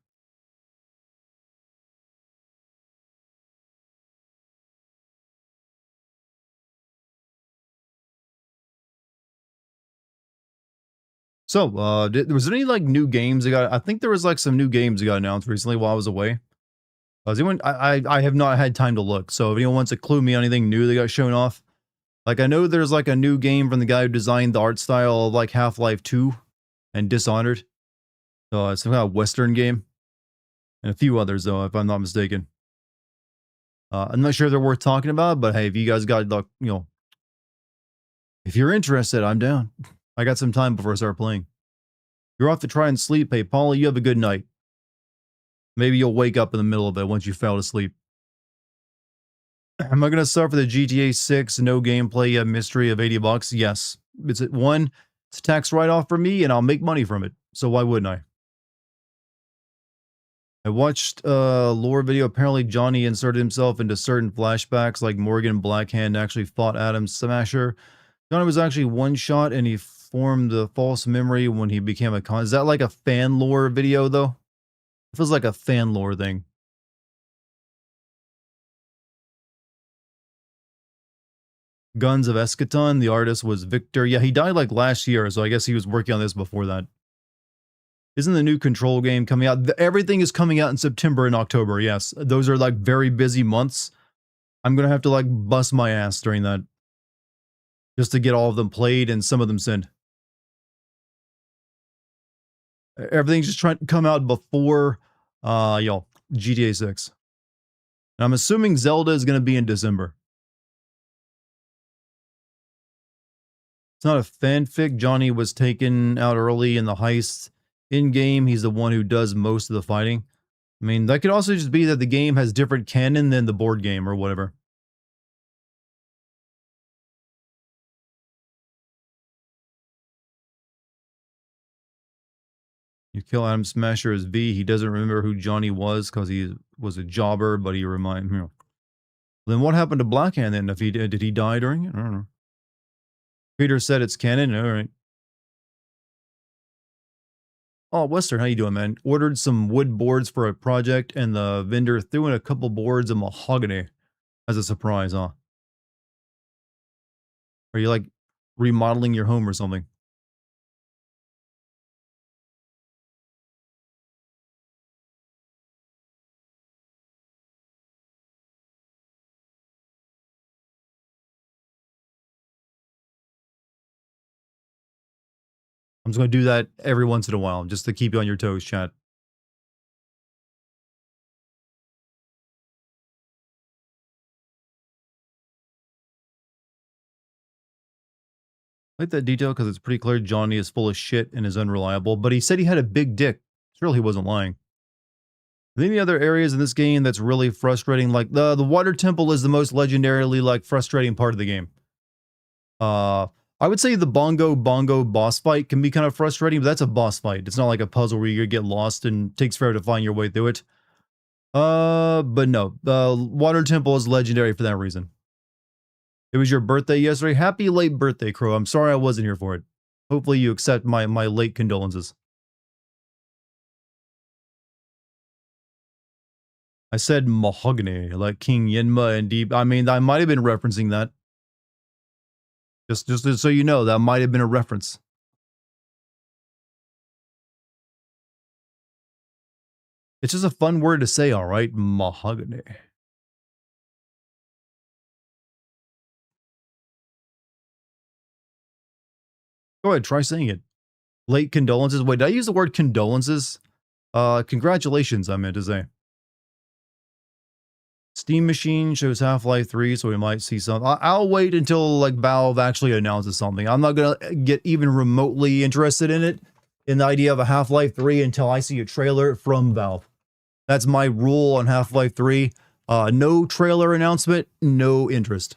So, was there any like new games that got? I think there was like some new games that got announced recently while I was away. I have not had time to look. So if anyone wants to clue me on anything new that got shown off, like I know there's like a new game from the guy who designed the art style of like Half-Life 2 and Dishonored. So it's some kind of Western game, and a few others though, if I'm not mistaken. I'm not sure if they're worth talking about, but hey, if you guys got like, if you're interested, I'm down. I got some time before I start playing. You're off to try and sleep. Hey, Paula, you have a good night. Maybe you'll wake up in the middle of it once you fell asleep. Am I going to suffer the GTA 6 no gameplay mystery of $80? Yes. It's a tax write-off for me, and I'll make money from it. So why wouldn't I? I watched a lore video. Apparently, Johnny inserted himself into certain flashbacks, like Morgan Blackhand actually fought Adam Smasher. Johnny was actually one shot, and he formed the false memory when he became a con. Is that like a fan lore video, though? It feels like a fan lore thing. Guns of Eschaton, the artist was Victor. Yeah, he died like last year, so I guess he was working on this before that. Isn't the new Control game coming out? Everything is coming out in September and October, yes. Those are like very busy months. I'm going to have to like bust my ass during that. just to get all of them played, and some of them send. Everything's just trying to come out before, GTA 6. And I'm assuming Zelda is going to be in December. It's not a fanfic. Johnny was taken out early in the heist. In game, he's the one who does most of the fighting. I mean, that could also just be that the game has different canon than the board game or whatever. You kill Adam Smasher as V. He doesn't remember who Johnny was because he was a jobber, but he reminds me. Then what happened to Blackhand then? If he did he die during it? I don't know. Peter said it's canon. All right. Oh, Western, how you doing, man? Ordered some wood boards for a project, and the vendor threw in a couple boards of mahogany as a surprise, huh? Are you like remodeling your home or something? I'm just going to do that every once in a while, just to keep you on your toes, chat. I like that detail because it's pretty clear Johnny is full of shit and is unreliable, but he said he had a big dick. Surely he wasn't lying. Any other areas in this game that's really frustrating? Like the water temple is the most legendarily like frustrating part of the game. I would say the bongo boss fight can be kind of frustrating, but that's a boss fight. It's not like a puzzle where you get lost and takes forever to find your way through it. But no, the water temple is legendary for that reason. It was your birthday yesterday. Happy late birthday, Crow. I'm sorry I wasn't here for it. Hopefully you accept my late condolences. I said mahogany, like King Yenma and Deep. I mean, I might have been referencing that. Just so you know, that might have been a reference. It's just a fun word to say, all right? Mahogany. Go ahead, try saying it. Late condolences. Wait, did I use the word condolences? Congratulations, I meant to say. Steam Machine shows Half-Life 3, so we might see some. I'll wait until like Valve actually announces something. I'm not gonna get even remotely interested in it, in the idea of a Half-Life 3 until I see a trailer from Valve. That's my rule on Half-Life 3. No trailer announcement, no interest.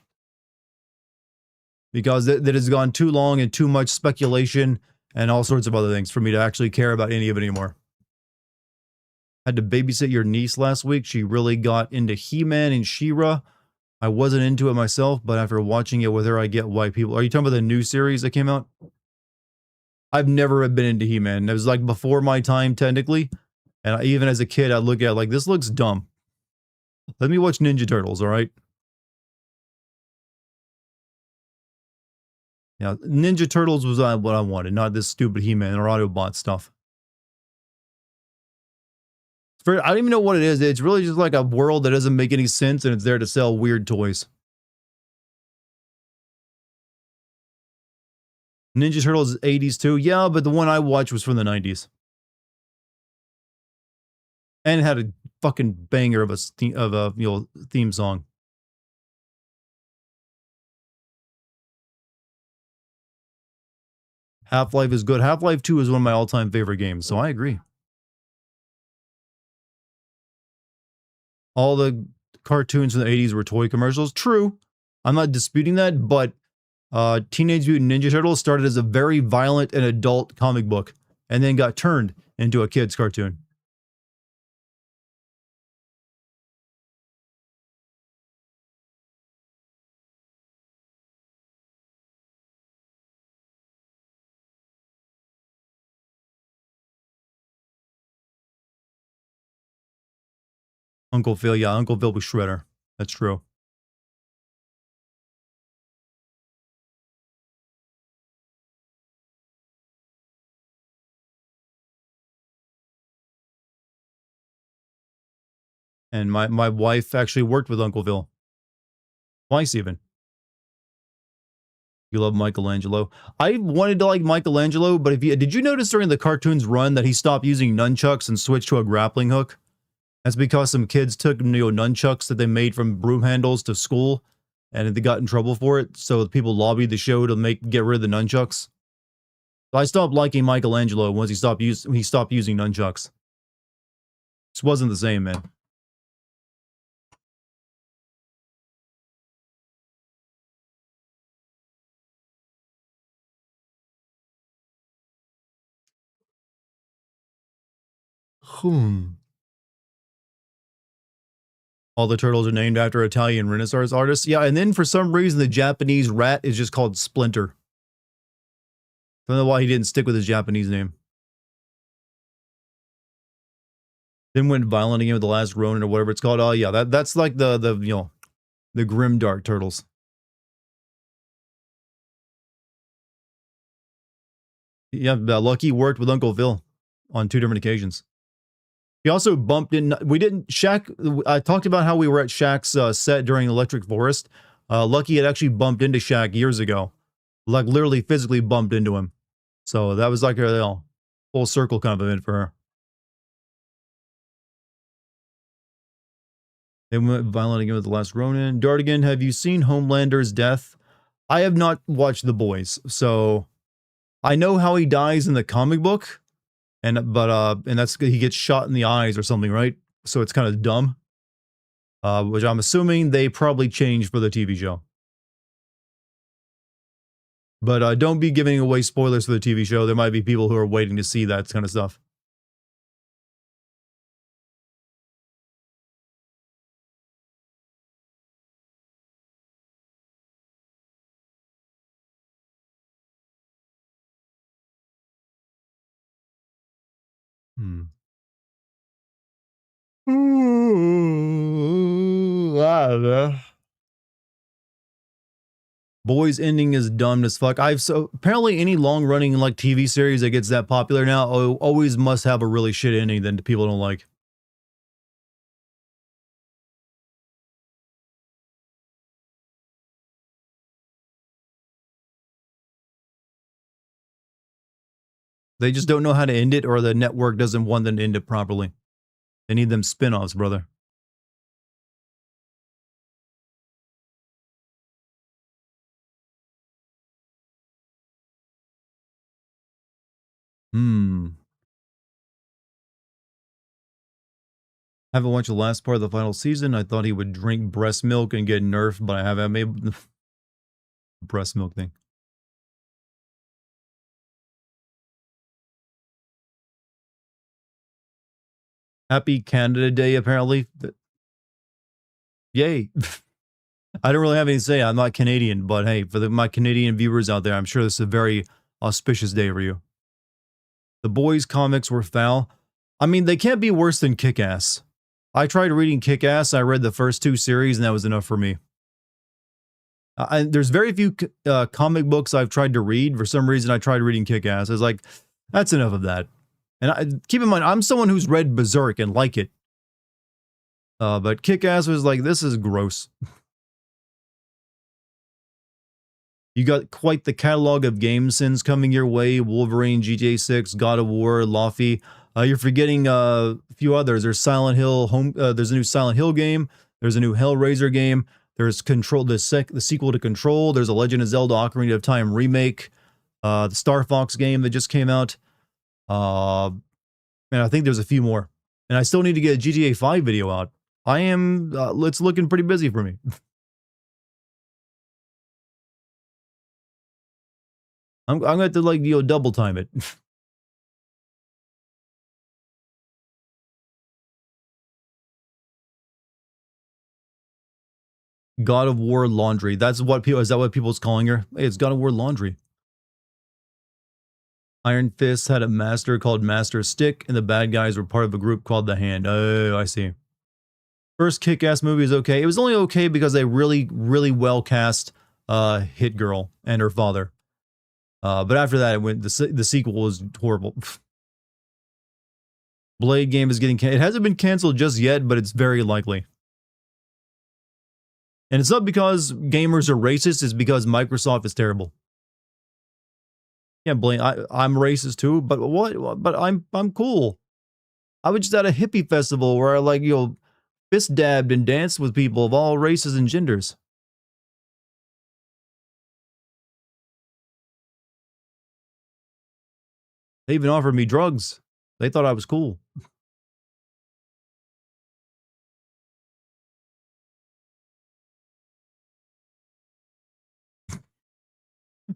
Because that has gone too long and too much speculation and all sorts of other things for me to actually care about any of it anymore. Had to babysit your niece last week. She really got into He-Man and She-Ra. I wasn't into it myself, but after watching it with her, I get why people... Are you talking about the new series that came out? I've never been into He-Man. It was like before my time, technically. And even as a kid, I look at it like, this looks dumb. Let me watch Ninja Turtles, all right? Yeah, Ninja Turtles was what I wanted, not this stupid He-Man or Autobot stuff. I don't even know what it is. It's really just like a world that doesn't make any sense, and it's there to sell weird toys. Ninja Turtles 80s too. Yeah, but the one I watched was from the 90s. And it had a fucking banger of a theme song. Half-Life is good. Half-Life 2 is one of my all-time favorite games, so I agree. All the cartoons from the 80s were toy commercials. True. I'm not disputing that, but Teenage Mutant Ninja Turtles started as a very violent and adult comic book and then got turned into a kid's cartoon. Uncle Phil, yeah, Uncle Phil was Shredder. That's true. And my wife actually worked with Uncle Phil. Twice even. You love Michelangelo. I wanted to like Michelangelo, but did you notice during the cartoon's run that he stopped using nunchucks and switched to a grappling hook? That's because some kids took nunchucks that they made from broom handles to school, and they got in trouble for it. So people lobbied the show to get rid of the nunchucks. So I stopped liking Michelangelo once he stopped using nunchucks. This wasn't the same, man. All the turtles are named after Italian Renaissance artists. Yeah, and then for some reason, the Japanese rat is just called Splinter. Don't know why he didn't stick with his Japanese name. Then went violent again with the last Ronin or whatever it's called. Oh yeah, that's like the Grimdark turtles. Yeah, Lucky worked with Uncle Phil on 2 different occasions. He also bumped in. I talked about how we were at Shaq's set during Electric Forest. Lucky had actually bumped into Shaq years ago. Like literally physically bumped into him. So that was like a full circle kind of event for her. They went violent again with the last Ronin. Dartigan, have you seen Homelander's death? I have not watched The Boys, so I know how he dies in the comic book, and that's he gets shot in the eyes or something, right? So it's kind of dumb, which I'm assuming they probably changed for the TV show. But don't be giving away spoilers for the TV show. There might be people who are waiting to see that kind of stuff. Boys ending is dumb as fuck. Apparently any long running like TV series that gets that popular now always must have a really shit ending that people don't like. They just don't know how to end it, or the network doesn't want them to end it properly. They need them spin-offs, brother. Haven't watched the last part of the final season. I thought he would drink breast milk and get nerfed, but I haven't made the breast milk thing. Happy Canada Day, apparently. Yay. I don't really have anything to say. I'm not Canadian, but hey, for my Canadian viewers out there, I'm sure this is a very auspicious day for you. The Boys comics were foul. I mean, they can't be worse than Kick-Ass. I tried reading Kick-Ass. I read the first 2 series, and that was enough for me. There's very few comic books I've tried to read. For some reason, I tried reading Kick-Ass. I was like, that's enough of that. And keep in mind, I'm someone who's read Berserk and like it. But Kick-Ass was like, this is gross. You got quite the catalog of game sins coming your way. Wolverine, GTA 6, God of War, Laffy. You're forgetting a few others. There's Silent Hill there's a new Silent Hill game. There's a new Hellraiser game. There's Control, the sequel to Control. There's a Legend of Zelda Ocarina of Time remake. The Star Fox game that just came out. And I think there's a few more. And I still need to get a GTA 5 video out. It's looking pretty busy for me. I'm going to have to like, double time it. God of War Laundry. Is that what people's calling her? Hey, it's God of War Laundry. Iron Fist had a master called Master Stick, and the bad guys were part of a group called The Hand. Oh, I see. First Kick-Ass movie is okay. It was only okay because they really, really well cast Hit Girl and her father. But after that, the sequel was horrible. Blade game is getting canceled. It hasn't been canceled just yet, but it's very likely. And it's not because gamers are racist, it's because Microsoft is terrible. Can't blame. I'm racist too, but what? But I'm cool. I was just at a hippie festival where I like fist dabbed and danced with people of all races and genders. They even offered me drugs. They thought I was cool.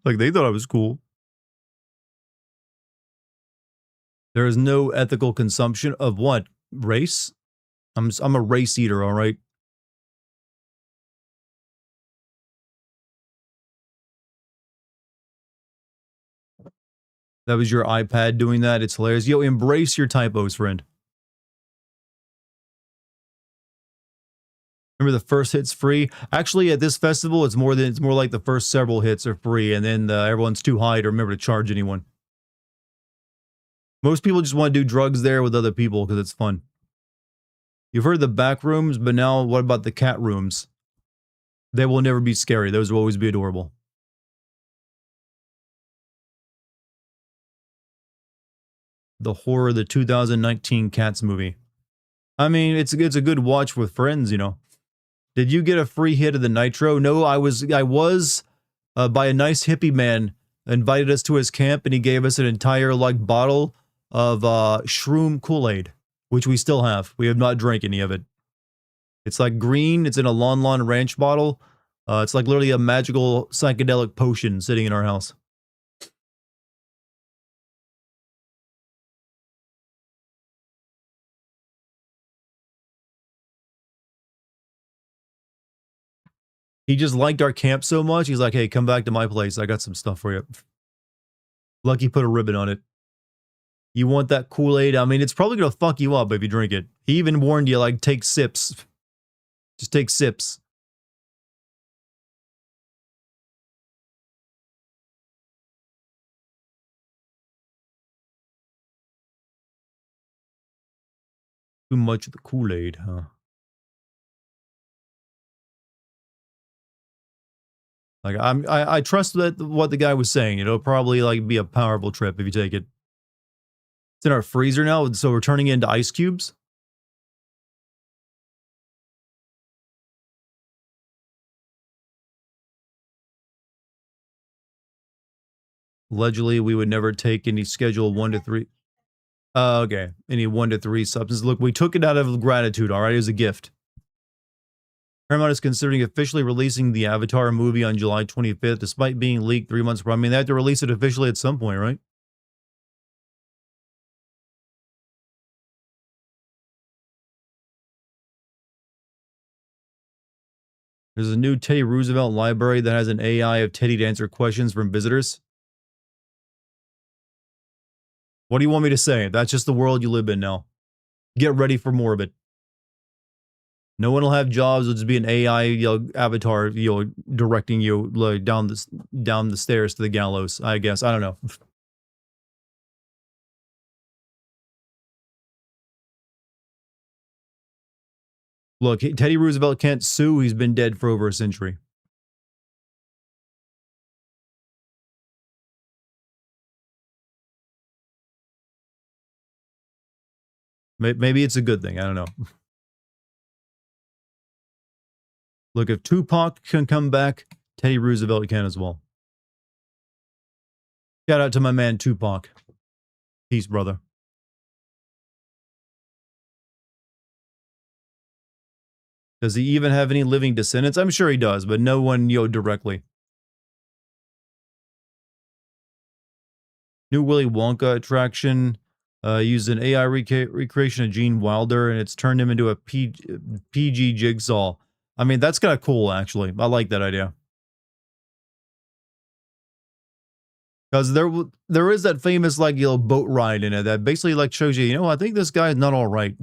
Like they thought I was cool. There is no ethical consumption of what? Race? I'm a race eater, all right? That was your iPad doing that? It's hilarious. Yo, embrace your typos, friend. Remember the first hit's free? Actually, at this festival, it's more like the first several hits are free, and then everyone's too high to remember to charge anyone. Most people just want to do drugs there with other people because it's fun. You've heard the back rooms, but now what about the cat rooms? They will never be scary. Those will always be adorable. The horror of the 2019 Cats movie. I mean, it's a good watch with friends, you know. Did you get a free hit of the nitro? No, I was by a nice hippie man invited us to his camp and he gave us an entire like bottle of shroom Kool-Aid, which we still have. We have not drank any of it. It's like green. It's in a Lon Lon Ranch bottle. It's like literally a magical psychedelic potion sitting in our house. He just liked our camp so much. He's like, hey, come back to my place. I got some stuff for you. Lucky put a ribbon on it. You want that Kool-Aid? I mean, it's probably going to fuck you up if you drink it. He even warned you, like, take sips. Just take sips. Too much of the Kool-Aid, huh? Like, I trust that what the guy was saying. It'll probably, like, be a powerful trip if you take it. It's in our freezer now, so we're turning it into ice cubes. Allegedly, we would never take any Schedule 1 to 3. Okay. Any 1 to 3 substances. Look, we took it out of gratitude, all right? It was a gift. Paramount is considering officially releasing the Avatar movie on July 25th, despite being leaked 3 months. I mean, they have to release it officially at some point, right? There's a new Teddy Roosevelt library that has an AI of Teddy to answer questions from visitors. What do you want me to say? That's just the world you live in now. Get ready for more of it. No one will have jobs. It'll just be an AI avatar, directing you like, down the stairs to the gallows. I guess I don't know. Look, Teddy Roosevelt can't sue. He's been dead for over a century. Maybe it's a good thing. I don't know. Look, if Tupac can come back, Teddy Roosevelt can as well. Shout out to my man Tupac. Peace, brother. Does he even have any living descendants? I'm sure he does, but no one, directly. New Willy Wonka attraction used an AI recreation of Gene Wilder, and it's turned him into a PG jigsaw. I mean, that's kind of cool, actually. I like that idea. Because there is that famous, like, boat ride in it that basically, like, shows you, I think this guy is not all right.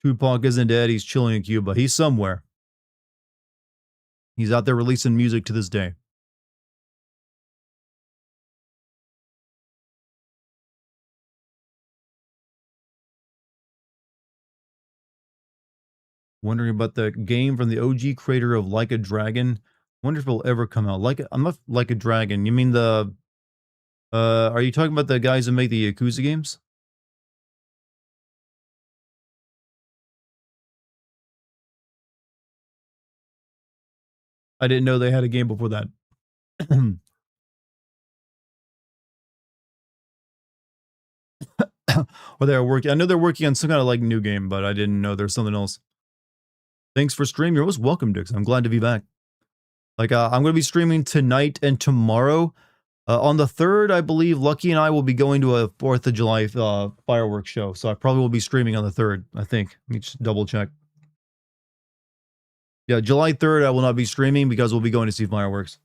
Tupac isn't dead. He's chilling in Cuba. He's somewhere. He's out there releasing music to this day. Wondering about the game from the OG creator of Like a Dragon. Wonder if it'll ever come out. I'm not Like a Dragon. You mean the are you talking about the guys who make the Yakuza games? I didn't know they had a game before that. Or they were working. I know they're working on some kind of like new game, but I didn't know there's something else. Thanks for streaming. You're most welcome, Dix. I'm glad to be back. Like, I'm going to be streaming tonight and tomorrow. On the 3rd, I believe Lucky and I will be going to a 4th of July fireworks show. So I probably will be streaming on the 3rd, I think. Let me just double check. Yeah, July 3rd, I will not be streaming because we'll be going to see fireworks.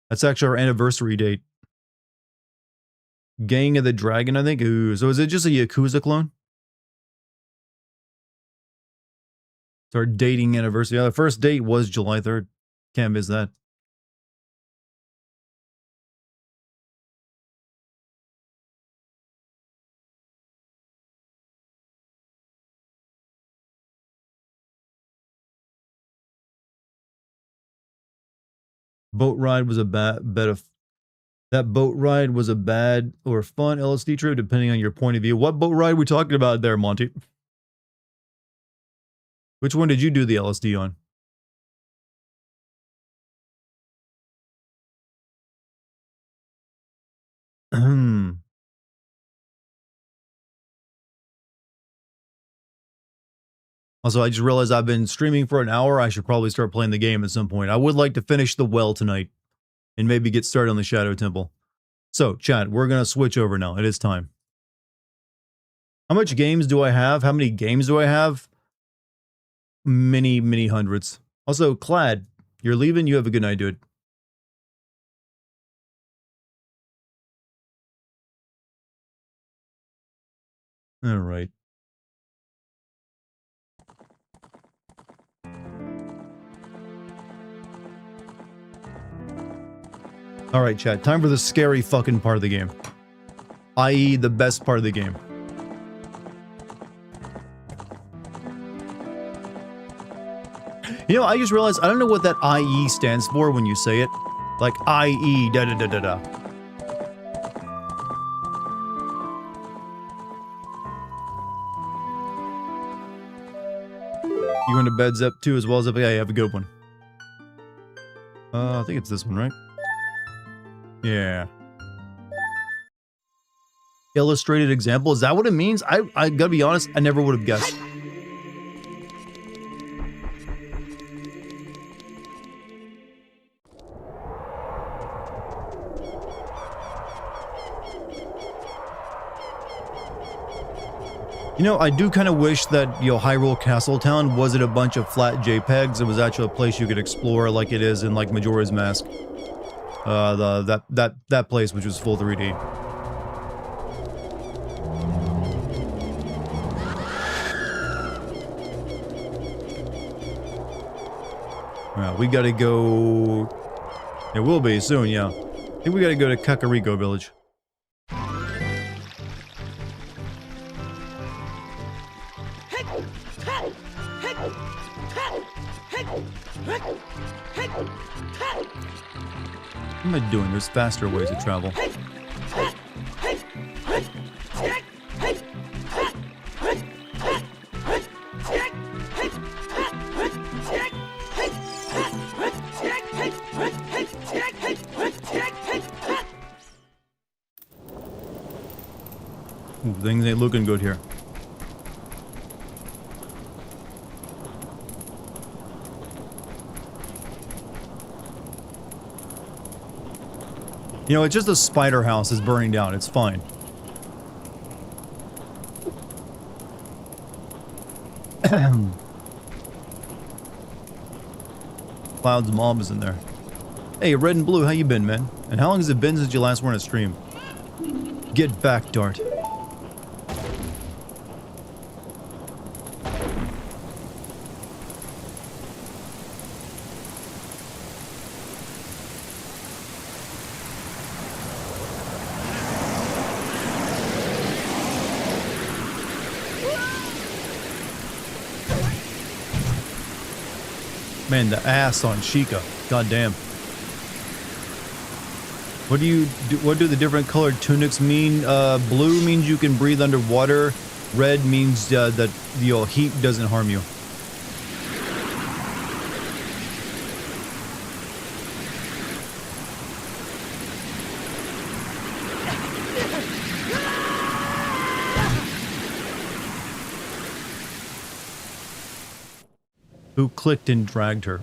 That's actually our anniversary date. Gang of the Dragon, I think. Ooh, so is it just a Yakuza clone? It's our dating anniversary. Yeah, the first date was July 3rd. Can't miss that. Boat ride was a that boat ride was a bad or fun LSD trip, depending on your point of view. What boat ride are we talking about there, Monty? Which one did you do the LSD on? Also, I just realized I've been streaming for an hour. I should probably start playing the game at some point. I would like to finish the well tonight and maybe get started on the Shadow Temple. So, chat, we're going to switch over now. It is time. How much games do I have? How many games do I have? Many, many hundreds. Also, Clad, you're leaving. You have a good night, dude. All right. All right, chat. Time for the scary fucking part of the game. I.e. the best part of the game. You know, I just realized I don't know what that IE stands for when you say it. Like, IE, da-da-da-da-da. You going to bed, Zep, too, as well as Zep? Yeah, you have a good one. I think it's this one, right? Yeah. Illustrated example, is that what it means? I gotta be honest, I never would have guessed. You know, I do kind of wish that, you know, Hyrule Castletown wasn't a bunch of flat JPEGs. It was actually a place you could explore like it is in, like, Majora's Mask. That place, which was full 3D. Yeah, we gotta go... It will be soon, yeah. I think we gotta go to Kakariko Village. What am I doing? There's faster ways to travel. Ooh, things ain't looking good here. You know, it's just a spider house is burning down. It's fine. Cloud's mom is in there. Hey, Red and Blue, how you been, man? And how long has it been since you last were on a stream? Get back, Dart. Man, the ass on Sheikah. God damn. What do the different colored tunics mean? Blue means you can breathe underwater. Red means that the heat doesn't harm you. Who clicked and dragged her?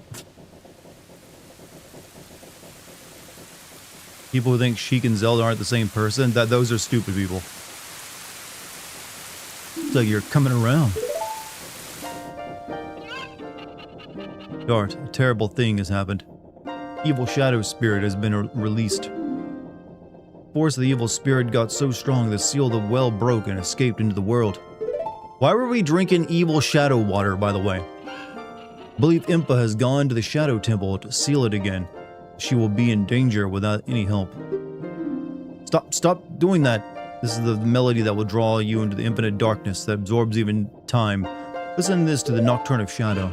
People who think Sheik and Zelda aren't the same person, those are stupid people. It's like you're coming around. Dart, a terrible thing has happened. Evil shadow spirit has been released. Force of the evil spirit got so strong the seal of the well broke and escaped into the world. Why were we drinking evil shadow water, by the way? I believe Impa has gone to the Shadow Temple to seal it again. She will be in danger without any help. Stop doing that. This is the melody that will draw you into the infinite darkness that absorbs even time. Listen to this to the Nocturne of Shadow.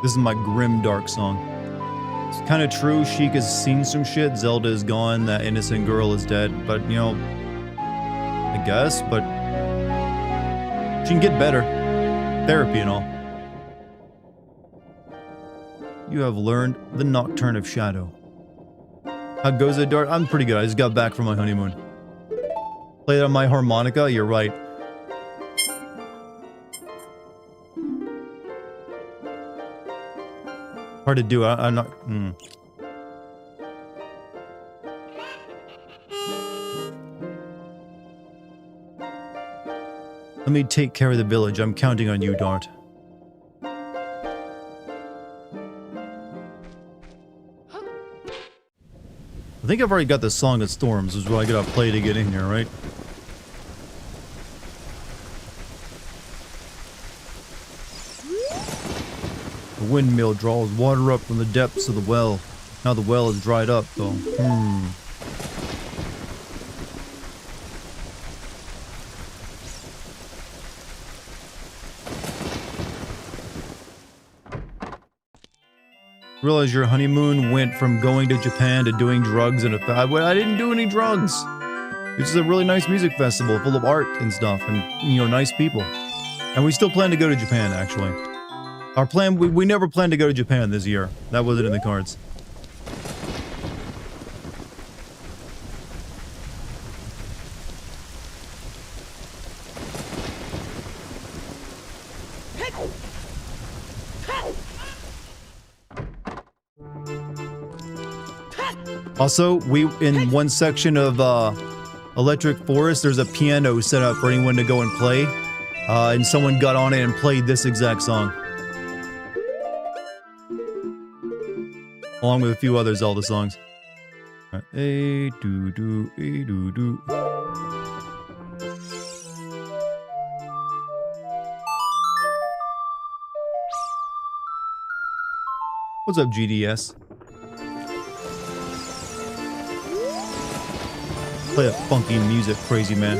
This is my grim, dark song. It's kind of true, Sheik has seen some shit, Zelda is gone, that innocent girl is dead, but, you know, I guess, but she can get better. Therapy and all. You have learned the Nocturne of Shadow. How goes it, Dart? I'm pretty good, I just got back from my honeymoon. Play it on my harmonica? You're right. Hard to do. I'm not. Let me take care of the village. I'm counting on you, Dart. I think I've already got the Song of Storms, is what I gotta play to get in here, right? The windmill draws water up from the depths of the well. Now the well is dried up, though. Realize your honeymoon went from going to Japan to doing drugs and I didn't do any drugs. It's just a really nice music festival full of art and stuff and, you know, nice people. And we still plan to go to Japan, actually. Our plan, we never planned to go to Japan this year. That wasn't in the cards. Also, in one section of Electric Forest, there's a piano set up for anyone to go and play. And someone got on it and played this exact song. Along with a few other Zelda songs. Right. A doo doo, a doo doo. What's up, GDS? Play that funky music, crazy man.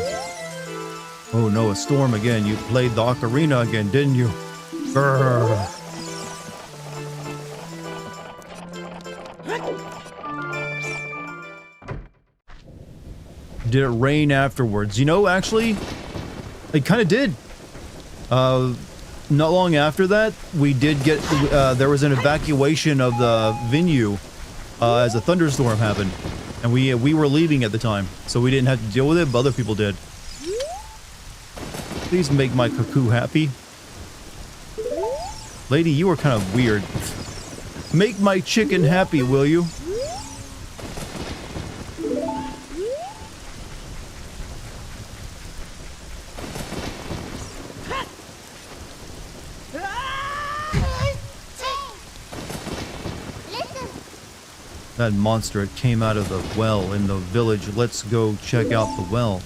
Oh no, a storm again. You played the Ocarina again, didn't you? Grrr. Did it rain afterwards? You know, actually, it kind of did. Not long after that, we did get, there was an evacuation of the venue as a thunderstorm happened. And we were leaving at the time, so we didn't have to deal with it, but other people did. Please make my cuckoo happy. Lady, you are kind of weird. Make my chicken happy, will you? That monster, it came out of the well in the village. Let's go check out the well.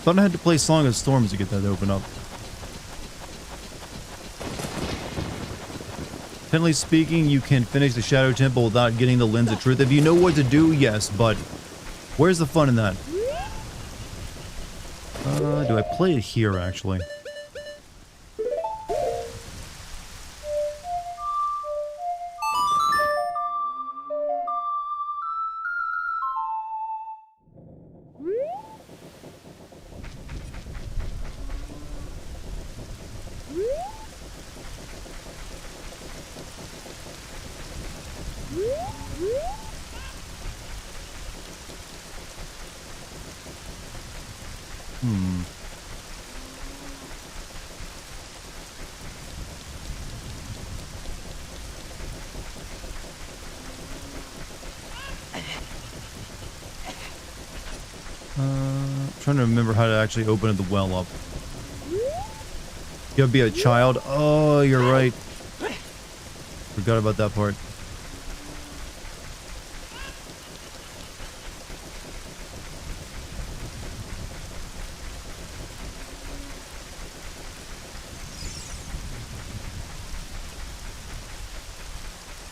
Thought I had to play Song of Storms to get that to open up. Technically speaking, you can finish the Shadow Temple without getting the Lens of Truth. If you know what to do, yes, but where's the fun in that? Do I play it here, actually? Trying to remember how to actually open the well up. You gotta be a child. Oh, you're right. Forgot about that part.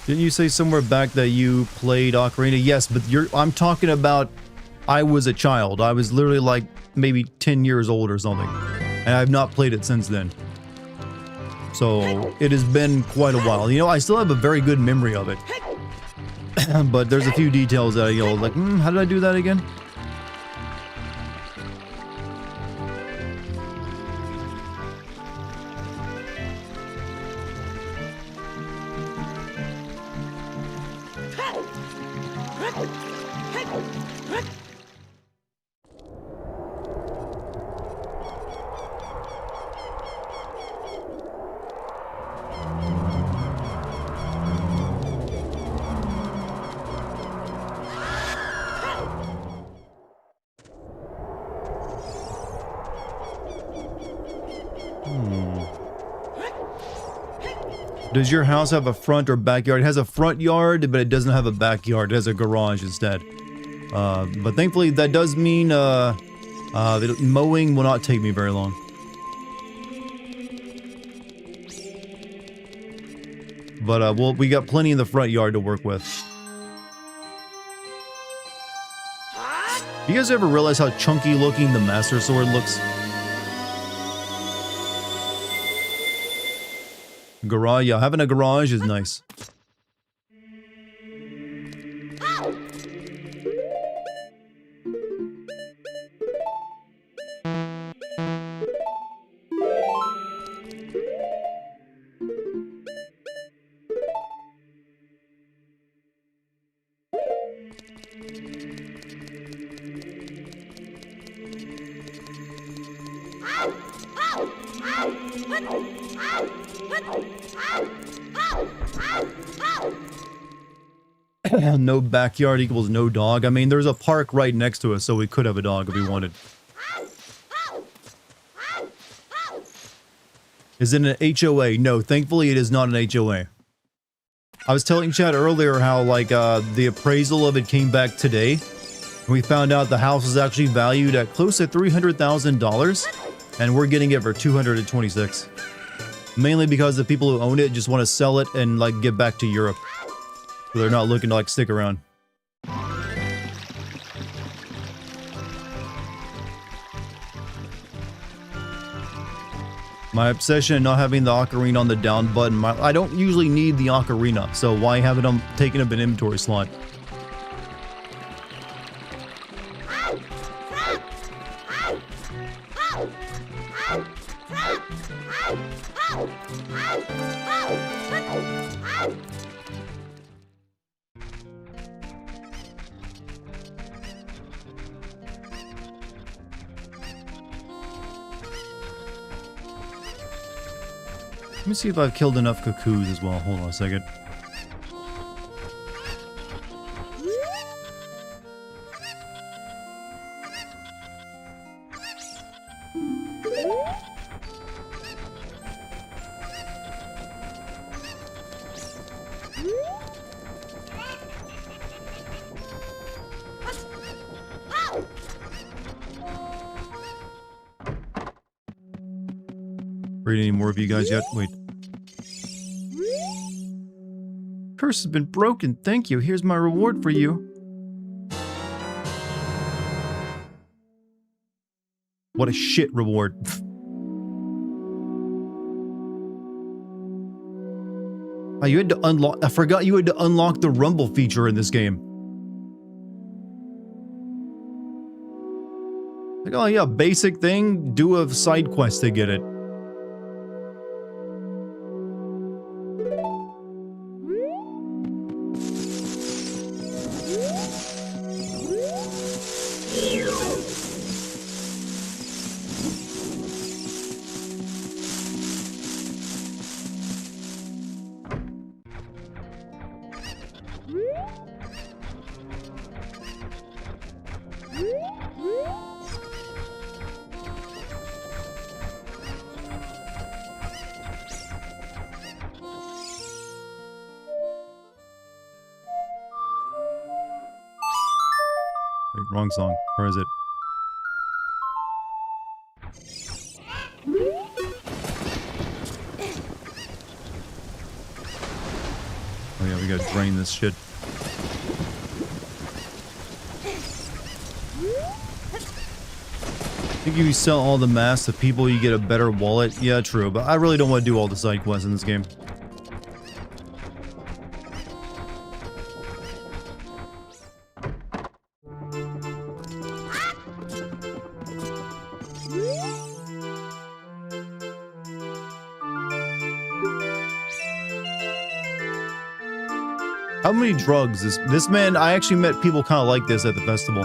Didn't you say somewhere back that you played Ocarina? Yes, but I'm talking about I was a child. I was literally like maybe 10 years old or something. And I've not played it since then. So it has been quite a while. You know, I still have a very good memory of it. But there's a few details that I go like, how did I do that again? Does your house have a front or backyard? It has a front yard, but it doesn't have a backyard. It has a garage instead. But thankfully, that does mean mowing will not take me very long. But we got plenty in the front yard to work with. You guys ever realize how chunky looking the Master Sword looks? Garage, yeah, having a garage is nice. No backyard equals no dog. I mean, there's a park right next to us, so we could have a dog if we wanted. Is it an HOA? No, thankfully it is not an HOA. I was telling Chad earlier how, like, the appraisal of it came back today. And we found out the house is actually valued at close to $300,000. And we're getting it for $226,000. Mainly because the people who own it just want to sell it and, like, get back to Europe. So they're not looking to, like, stick around. My obsession not having the Ocarina on the down button. I don't usually need the Ocarina, so why have it taking up an inventory slot? Let me see if I've killed enough cuckoos as well. Hold on a second. Read any more of you guys yet? Wait. Curse has been broken. Thank you. Here's my reward for you. What a shit reward. Oh, you had to unlock. I forgot you had to unlock the rumble feature in this game. Like, oh yeah, basic thing. Do a side quest to get it. Wait, wrong song. Where is it? Oh yeah, we gotta drain this shit. I think if you sell all the masks to people, you get a better wallet. Yeah, true, but I really don't want to do all the side quests in this game. How many drugs is this man? I actually met people kind of like this at the festival.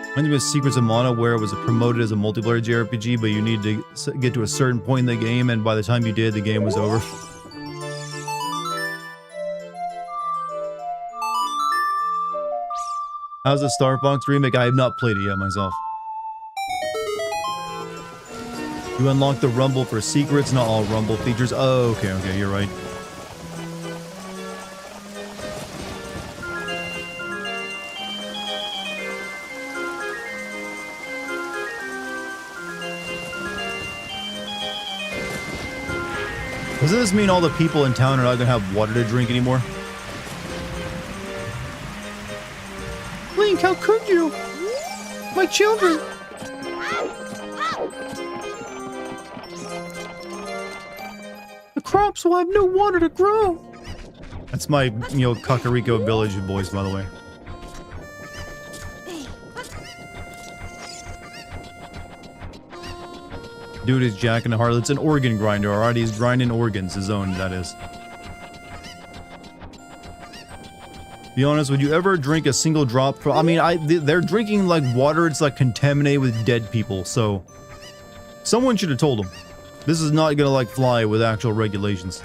Reminds me of Secrets of Mana, where it was promoted as a multiplayer JRPG, but you need to get to a certain point in the game, and by the time you did, the game was over. How's the Star Fox remake? I have not played it yet myself. You unlock the Rumble for secrets, not all Rumble features. Oh, okay, you're right. Doesn't this mean all the people in town are not gonna have water to drink anymore? Link, how could you? My children! The crops will have no water to grow! That's my, Kakariko Village voice, by the way. Dude is jacking a heart. It's an organ grinder, alright? He's grinding organs, his own, that is. Be honest, would you ever drink a single drop from... I mean, they're drinking, like, water. It's, like, contaminated with dead people, so... Someone should have told them. This is not gonna, like, fly with actual regulations.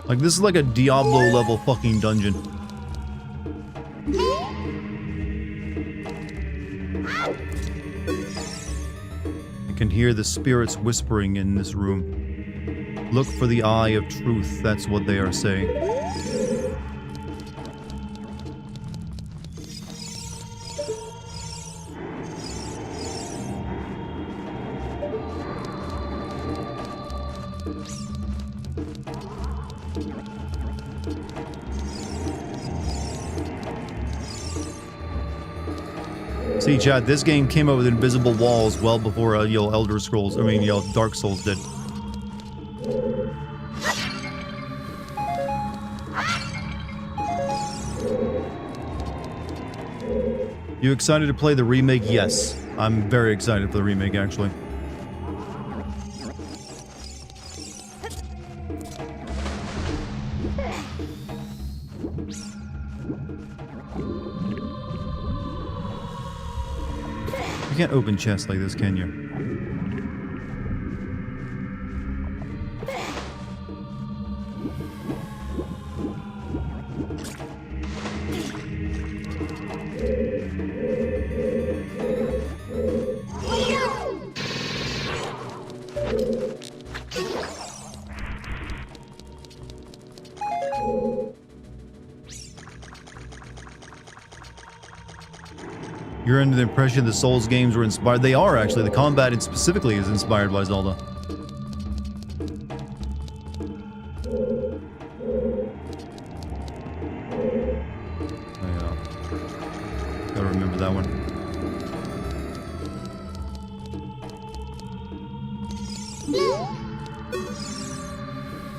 Like, this is like a Diablo level fucking dungeon. I can hear the spirits whispering in this room. Look for the eye of truth, that's what they are saying. See, chat, this game came out with invisible walls well before, Elder Scrolls, Dark Souls did. You excited to play the remake? Yes. I'm very excited for the remake, actually. You can't open chests like this, can you? You're under the impression the Souls games were inspired. They are, actually. The combat specifically is inspired by Zelda. Gotta remember that one.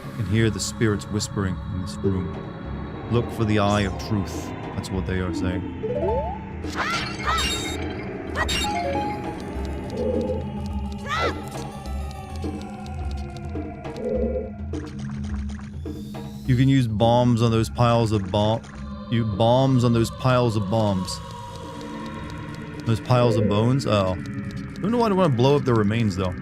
You can hear the spirits whispering in this room. Look for the eye of truth. That's what they are saying. You can use bombs on those piles of bombs on those piles of bombs. Those piles of bones? Oh. I don't know why I want to blow up their remains, though.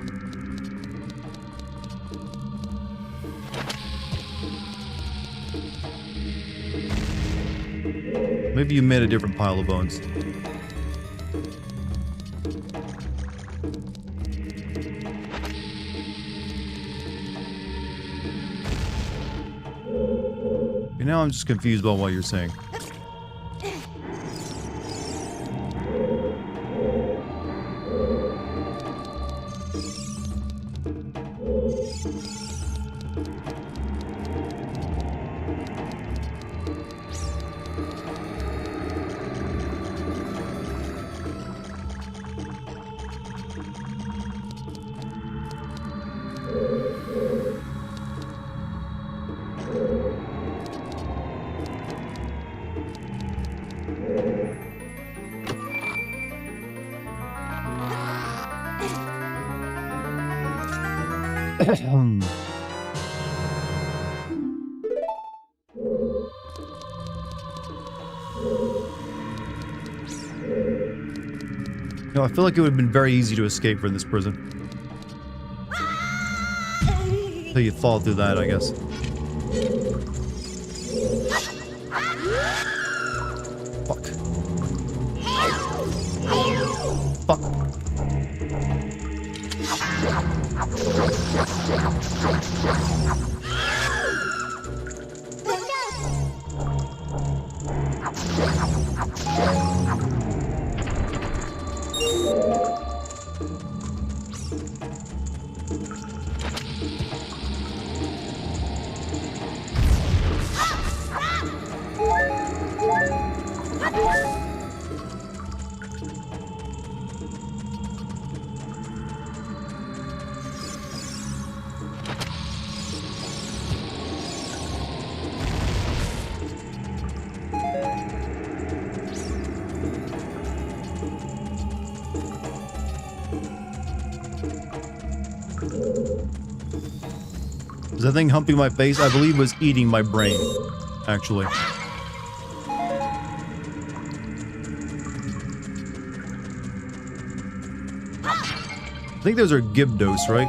Maybe you made a different pile of bones. Okay, now I'm just confused about what you're saying. No, I feel like it would have been very easy to escape from this prison. Until you fall through that, I guess. Fuck. Fuck. That thing humping my face, I believe, was eating my brain, actually. I think those are Gibdos, right?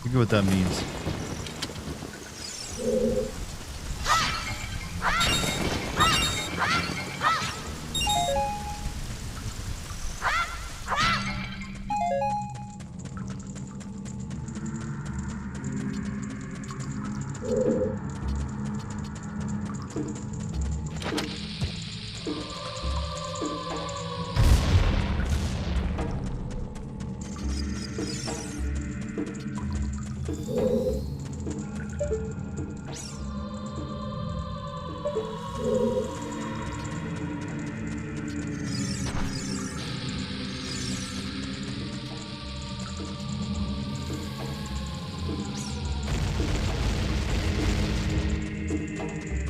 Look at what that means.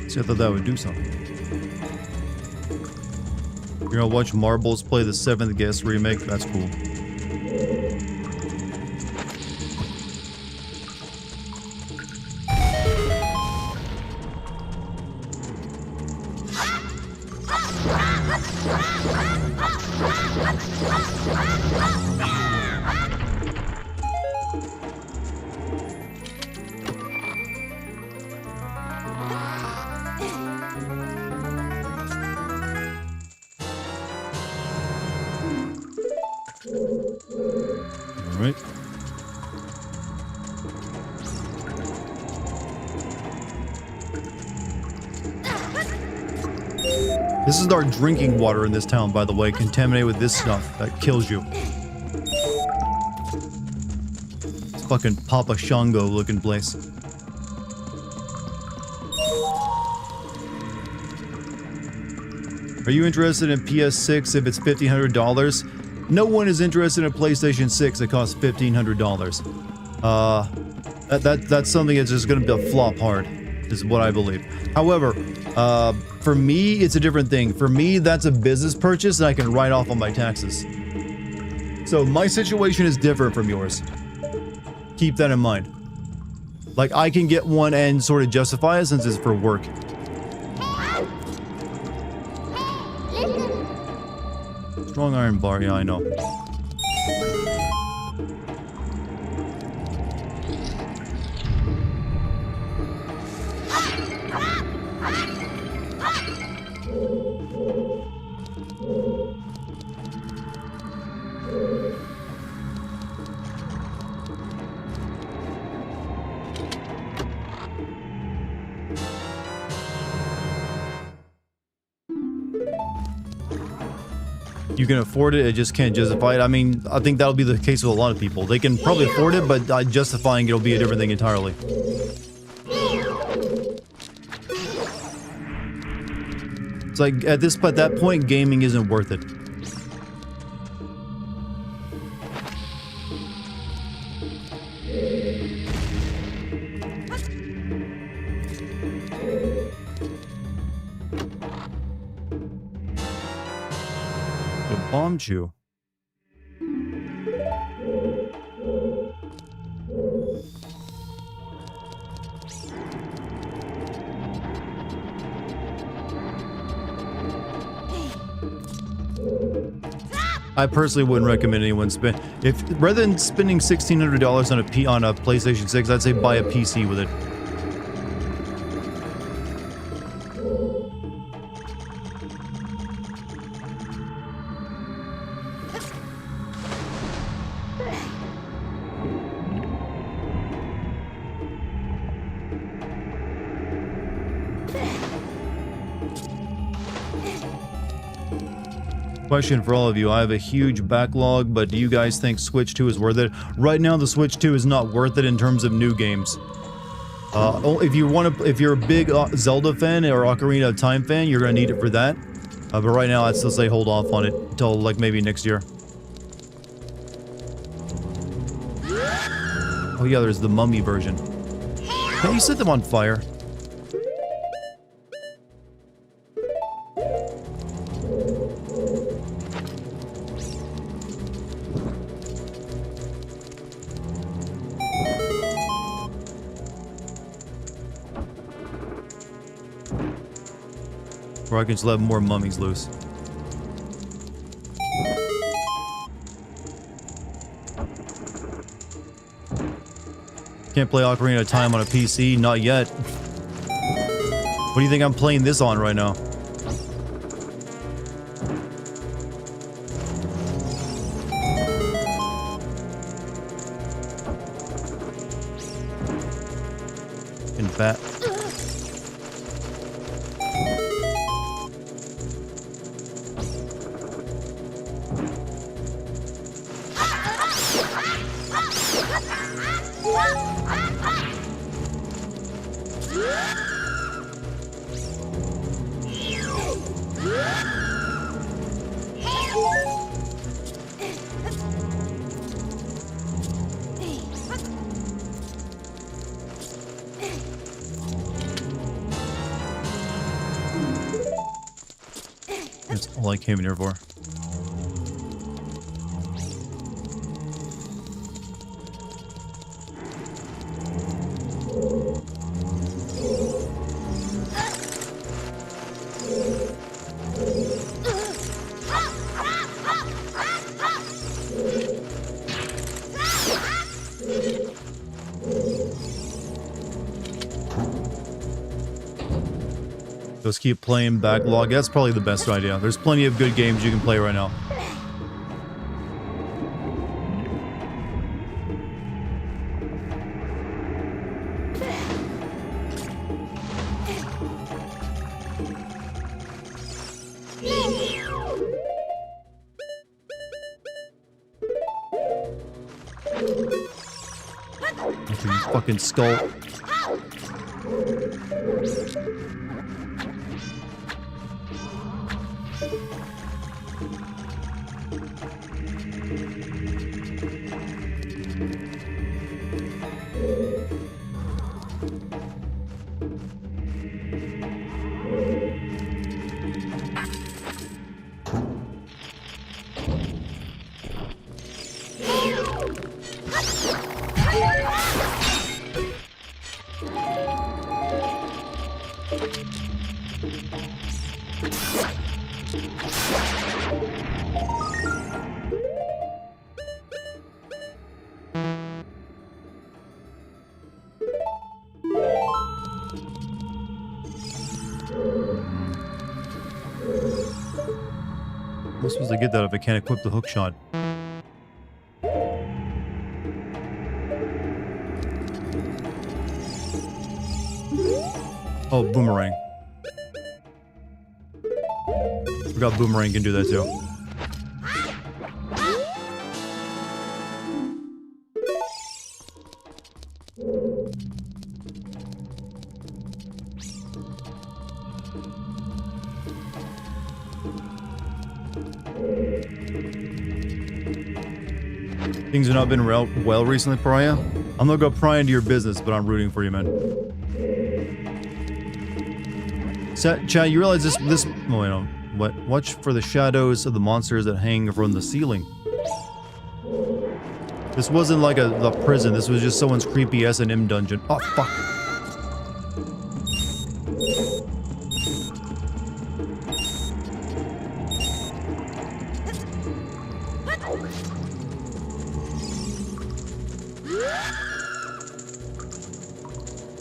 See, I thought that would do something. You're gonna watch Marbles play the 7th Guest remake? That's cool. Right. This is our drinking water in this town, by the way, contaminated with this stuff that kills you. It's fucking Papa Shango looking place. Are you interested in PS6 if it's $1,500? No one is interested in a PlayStation 6 that costs $1,500. That's something that's just going to be a flop hard, is what I believe. However, for me, it's a different thing. For me, that's a business purchase that I can write off on my taxes. So my situation is different from yours. Keep that in mind. Like, I can get one and sort of justify it since it's for work. Strong iron bar, yeah, I know. You can afford it, it just can't justify it. I mean, I think that'll be the case with a lot of people. They can probably afford it, but justifying it'll be a different thing entirely. It's like, at that point, gaming isn't worth it. Bombed you. I personally wouldn't recommend anyone spend rather than spending $1,600 on a PlayStation 6, I'd say buy a PC with it. Question for all of you. I have a huge backlog, but do you guys think Switch 2 is worth it? Right now, the Switch 2 is not worth it in terms of new games. If you're a big Zelda fan or Ocarina of Time fan, you're gonna need it for that. But right now, I'd still say hold off on it until like maybe next year. Oh yeah, there's the mummy version. Can't you set them on fire? Or I can just let more mummies loose. Can't play Ocarina of Time on a PC? Not yet. What do you think I'm playing this on right now? In fact. That's all I came in here for. Just keep playing backlog. That's probably the best idea. There's plenty of good games you can play right now. Fucking skull. I'm supposed to get that if I can't equip the hook shot. Oh, boomerang. Forgot boomerang can do that too. Things have not been well recently, Pariah. I'm gonna go pry into your business, but I'm rooting for you, man. Chad, you realize this? Oh, wait, no. What? Watch for the shadows of the monsters that hang from the ceiling. This wasn't like a prison. This was just someone's creepy S&M dungeon. Oh, fuck.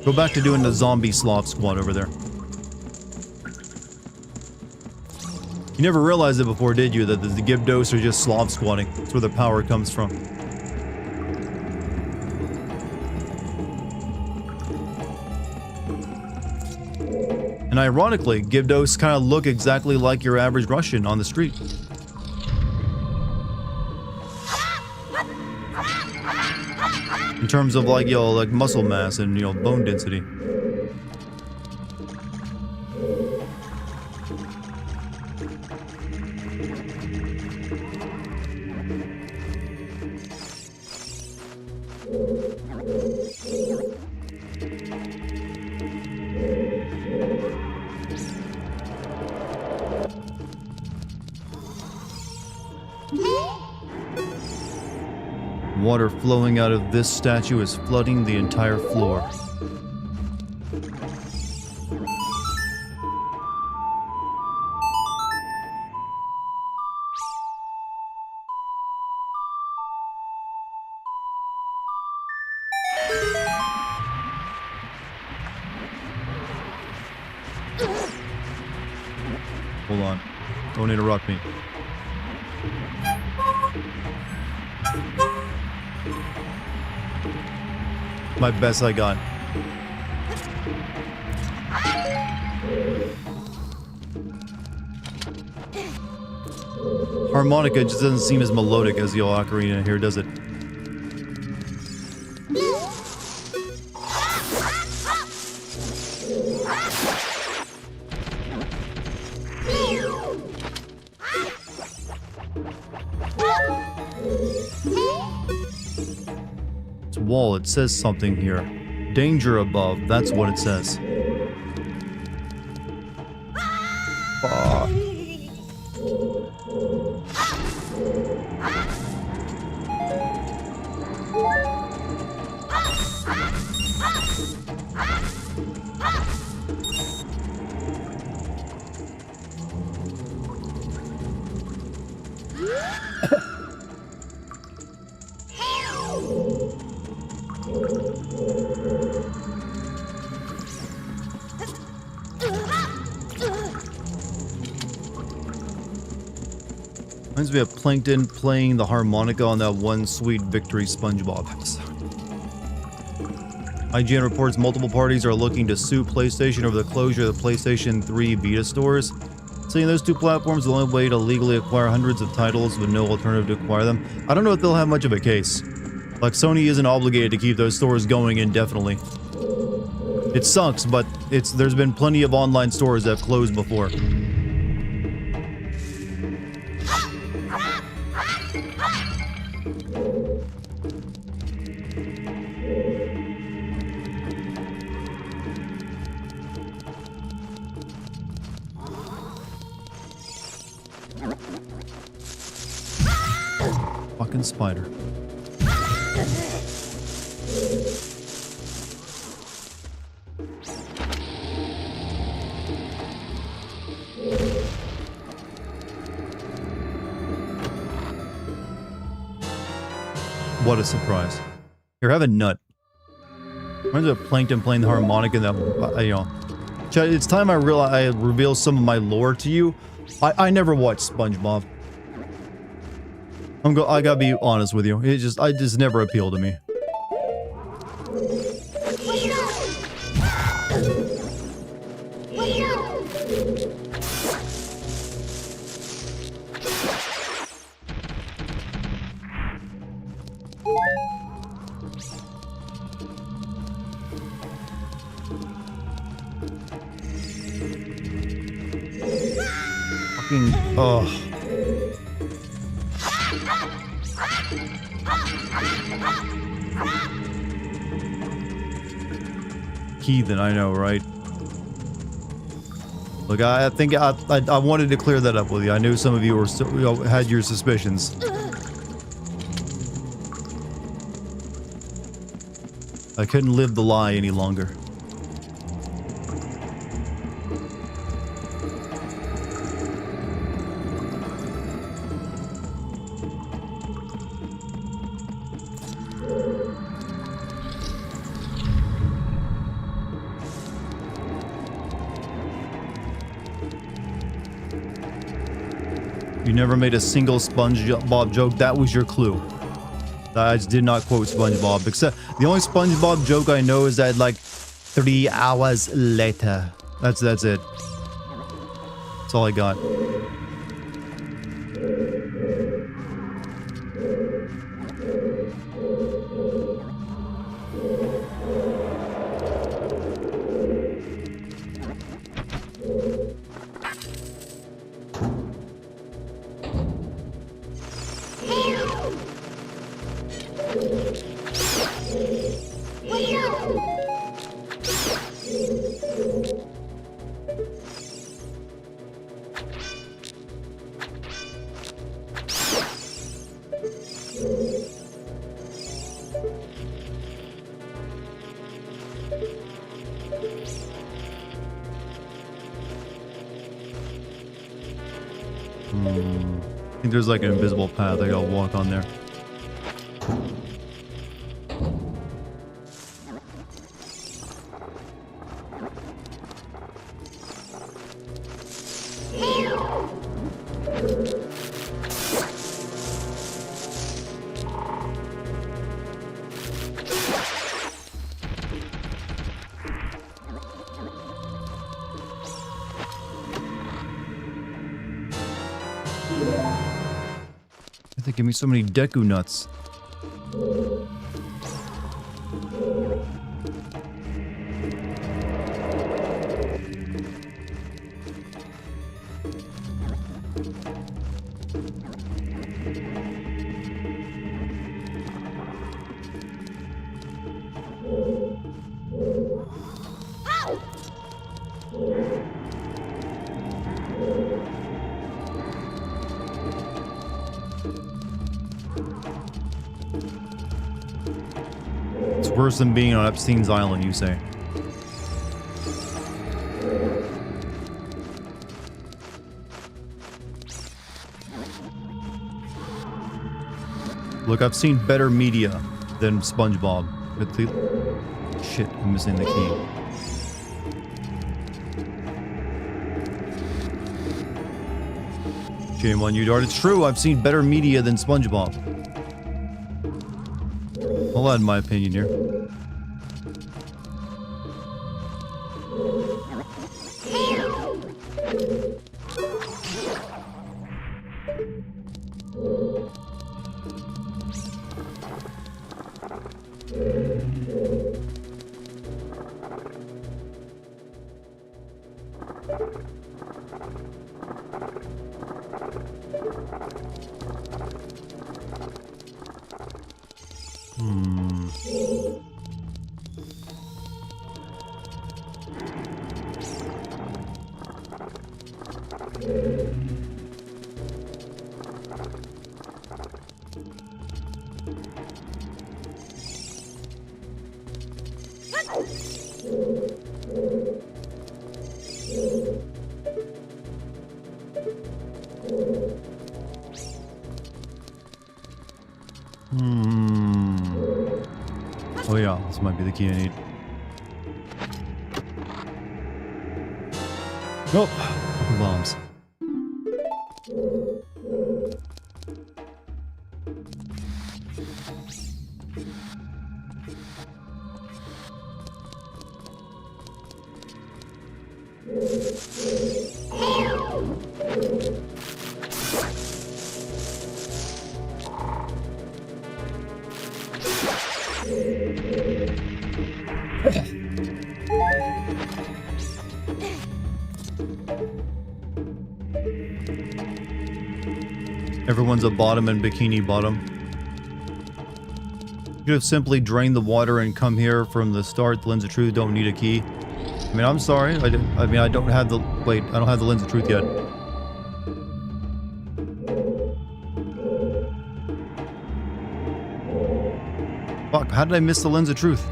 Go back to doing the zombie sloth squad over there. You never realized it before, did you? That the Gibdos are just sloth squatting. That's where the power comes from. And ironically, Gibdos kind of look exactly like your average Russian on the street. In terms of like, like muscle mass and, bone density. Water flowing out of this statue is flooding the entire floor. Hold on. Don't interrupt me. My best I got. Harmonica just doesn't seem as melodic as the old Ocarina here, does it? wall. It says something here. Danger above. That's what it says. Fuck. Reminds me of Plankton playing the harmonica on that one Sweet Victory SpongeBob episode. IGN reports multiple parties are looking to sue PlayStation over the closure of the PlayStation 3 Vita stores. Saying those two platforms are the only way to legally acquire hundreds of titles with no alternative to acquire them. I don't know if they'll have much of a case. Like, Sony isn't obligated to keep those stores going indefinitely. It sucks, but there's been plenty of online stores that have closed before. Fucking spider. What a surprise. Here, have a nut. Reminds me of Plankton playing the harmonica in that, you know. It's time I reveal some of my lore to you. I never watched SpongeBob. I gotta be honest with you. It just never appealed to me. Fucking, ugh. Heathen, I know, right? Look, I think I wanted to clear that up with you. I knew some of you were still, you know, had your suspicions. I couldn't live the lie any longer. You never made a single SpongeBob joke. That was your clue. I just did not quote SpongeBob. Except the only SpongeBob joke I know is that, like, 3 hours later. That's it. That's all I got. I think there's like an invisible path I gotta walk on there. They give me so many Deku nuts. worse than being on Epstein's Island, you say? Look, I've seen better media than SpongeBob. Shit, I'm missing the key. Shame on you, Dart. It's true, I've seen better media than SpongeBob. I'll add my opinion here. Oh yeah, this might be the key I need. Nope. Bombs. Everyone's a bottom and Bikini Bottom. You could have simply drained the water and come here from the start. The Lens of Truth don't need a key. I mean, I'm sorry. I don't have the... Wait, I don't have the Lens of Truth yet. Fuck, how did I miss the Lens of Truth?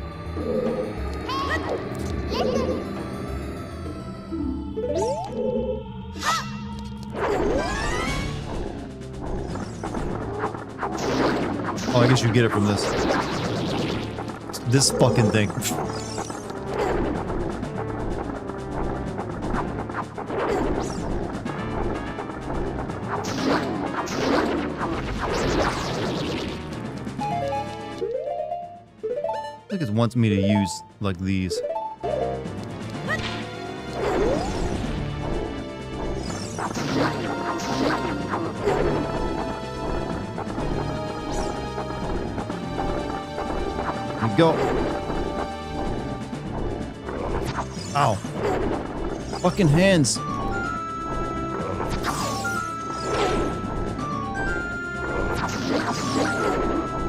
Oh, I guess you get it from this. This fucking thing. I think it wants me to use, like, these. Go. Ow. Fucking hands.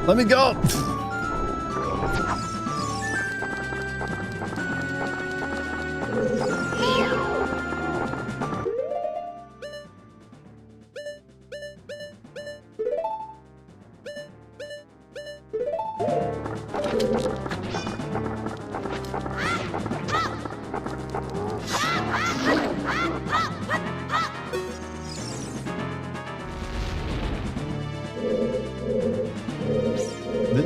Let me go.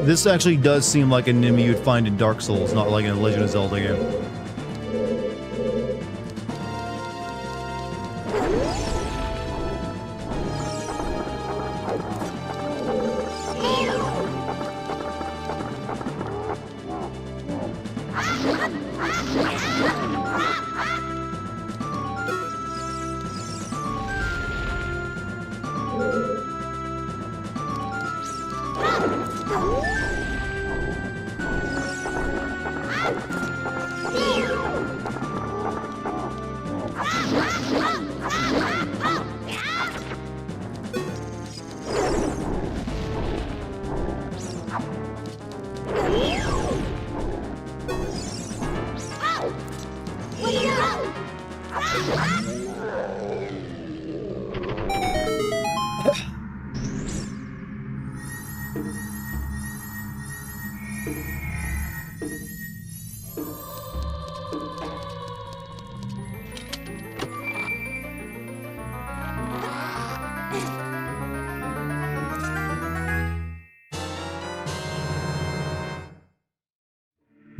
This actually does seem like an enemy you'd find in Dark Souls, not like in a Legend of Zelda game.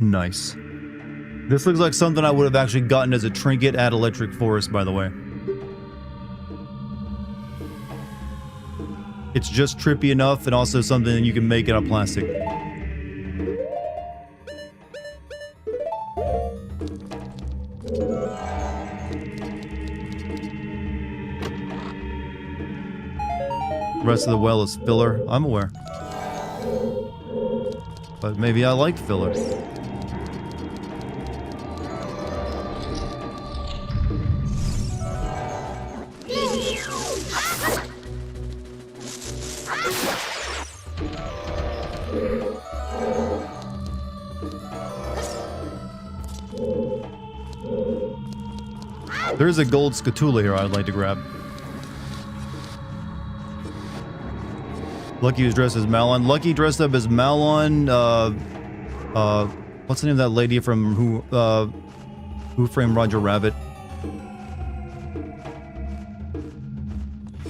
Nice. This looks like something I would have actually gotten as a trinket at Electric Forest, by the way. It's just trippy enough and also something that you can make out of plastic. The rest of the well is filler. I'm aware. But maybe I like filler. There's a gold scatula here I'd like to grab. Lucky was dressed as Malon. Lucky dressed up as Malon. What's the name of that lady from Who Framed Roger Rabbit?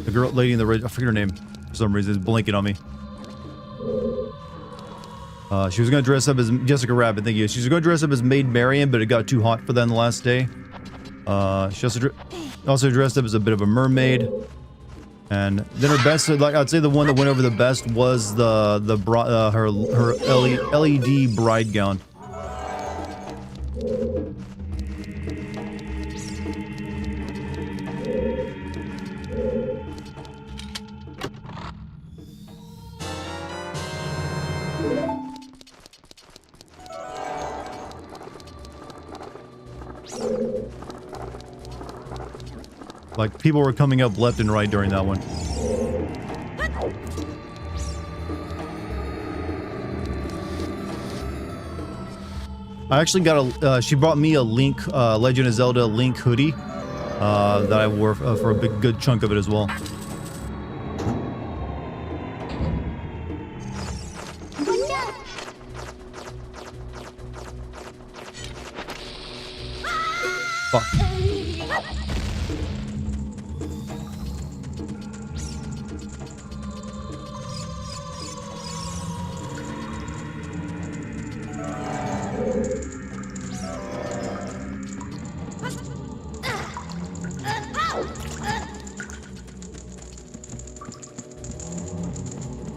The girl, lady in the red. I forget her name for some reason. It's blinking on me. She was gonna dress up as Jessica Rabbit. Thank you. She was gonna dress up as Maid Marian, but it got too hot for that on the last day. She also dressed up as a bit of a mermaid. And then her best, like I'd say, the one that went over the best was her LED bride gown. Like, people were coming up left and right during that one. I actually got a, she brought me a Link, Legend of Zelda Link hoodie, that I wore for a good chunk of it as well. Fuck.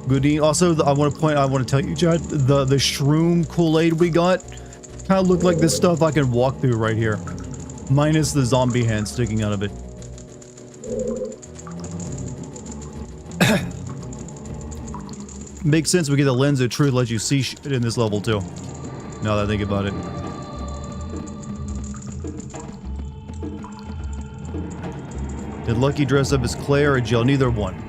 Goodie. Also, I want to tell you, Chad, the shroom Kool-Aid we got kind of looked like this stuff I can walk through right here. Minus the zombie hand sticking out of it. Makes sense we get the lens of truth, let you see shit in this level too. Now that I think about it. Did Lucky dress up as Claire or Jill? Neither one.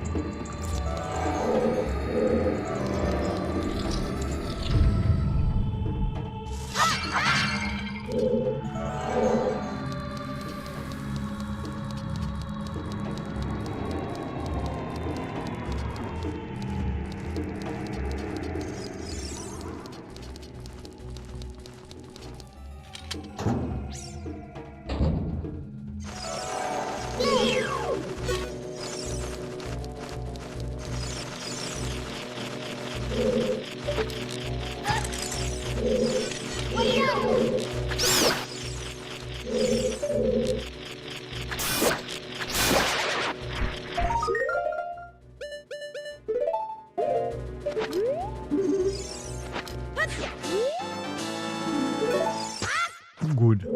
Good.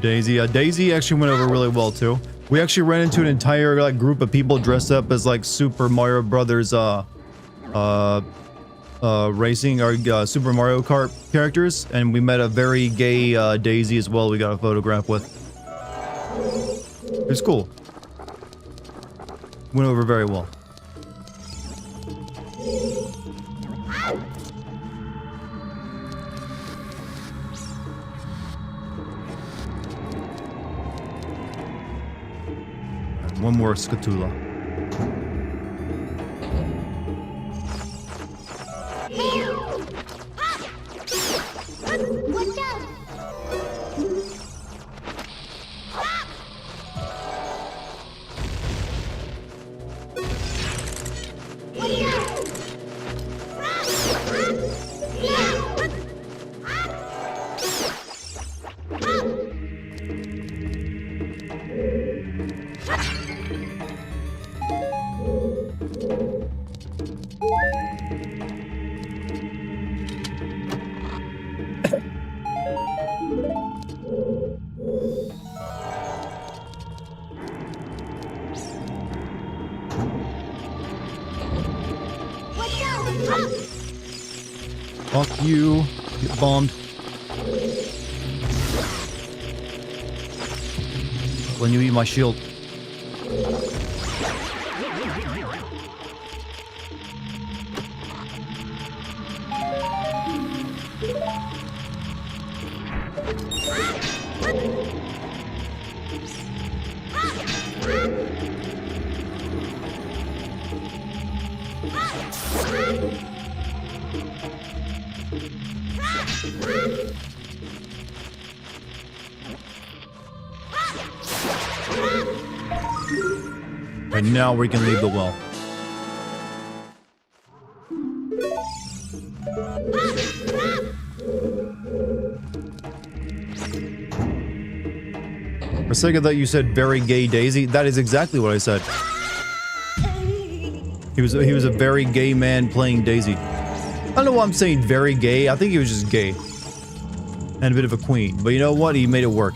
Daisy. Daisy actually went over really well too. We actually ran into an entire like group of people dressed up as like Super Mario Brothers racing or Super Mario Kart characters, and we met a very gay Daisy as well. We got a photograph with. It was cool. Went over very well. One more scatula. Fuck you. Get bombed. When you eat my shield. And now we can leave the well. For a second that you said very gay Daisy, that is exactly what I said. He was a very gay man playing Daisy. I don't know why I'm saying very gay. I think he was just gay. And a bit of a queen. But you know what? He made it work.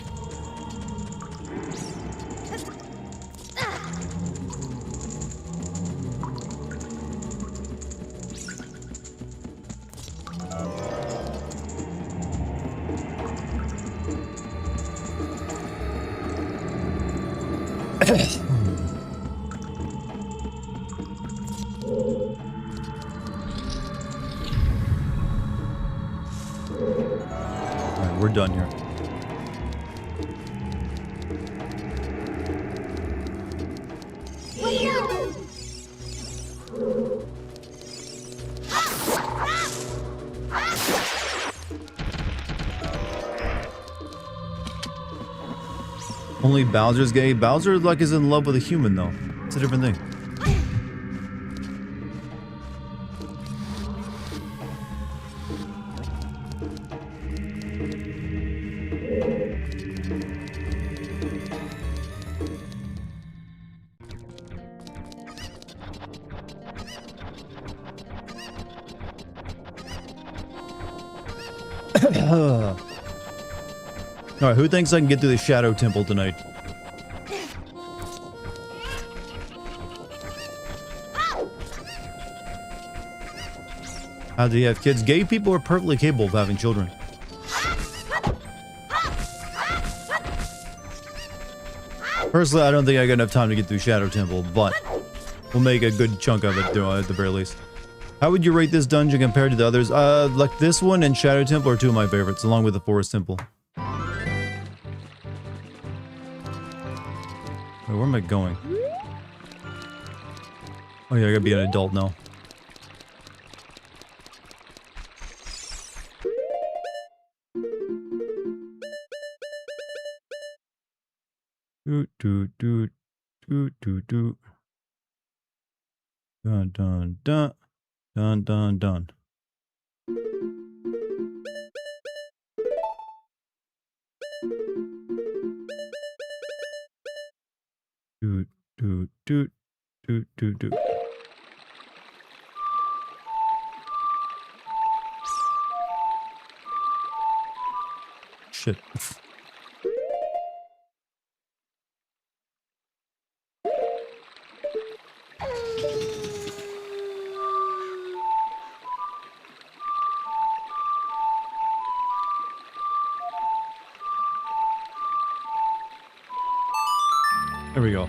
Alright, we're done here. Only Bowser's gay? Bowser, like, is in love with a human, though. It's a different thing. Alright, who thinks I can get through the Shadow Temple tonight? How do you have kids? Gay people are perfectly capable of having children. Personally, I don't think I got enough time to get through Shadow Temple, but we'll make a good chunk of it at the very least. How would you rate this dungeon compared to the others? Like this one and Shadow Temple are two of my favorites, along with the Forest Temple. Wait, where am I going? Oh yeah, I gotta be an adult now. Doot doot doot doot doot doot. Dun dun dun dun dun dun. Doot doot doot doot doot doot. Shit. There we go.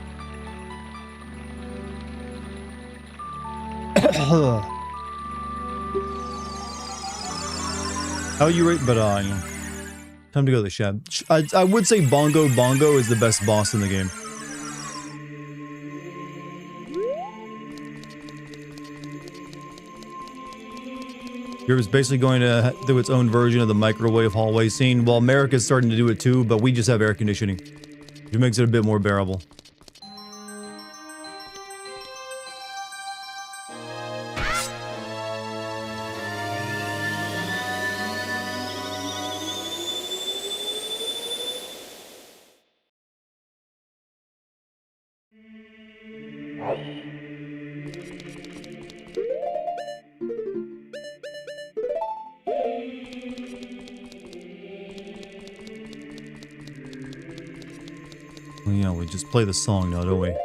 How you rate? But you know, time to go to the shed. I would say Bongo Bongo is the best boss in the game. Europe's basically going to do its own version of the microwave hallway scene. Well, America's starting to do it too, but we just have air conditioning, which makes it a bit more bearable. Well, yeah, we just play the song now, don't we?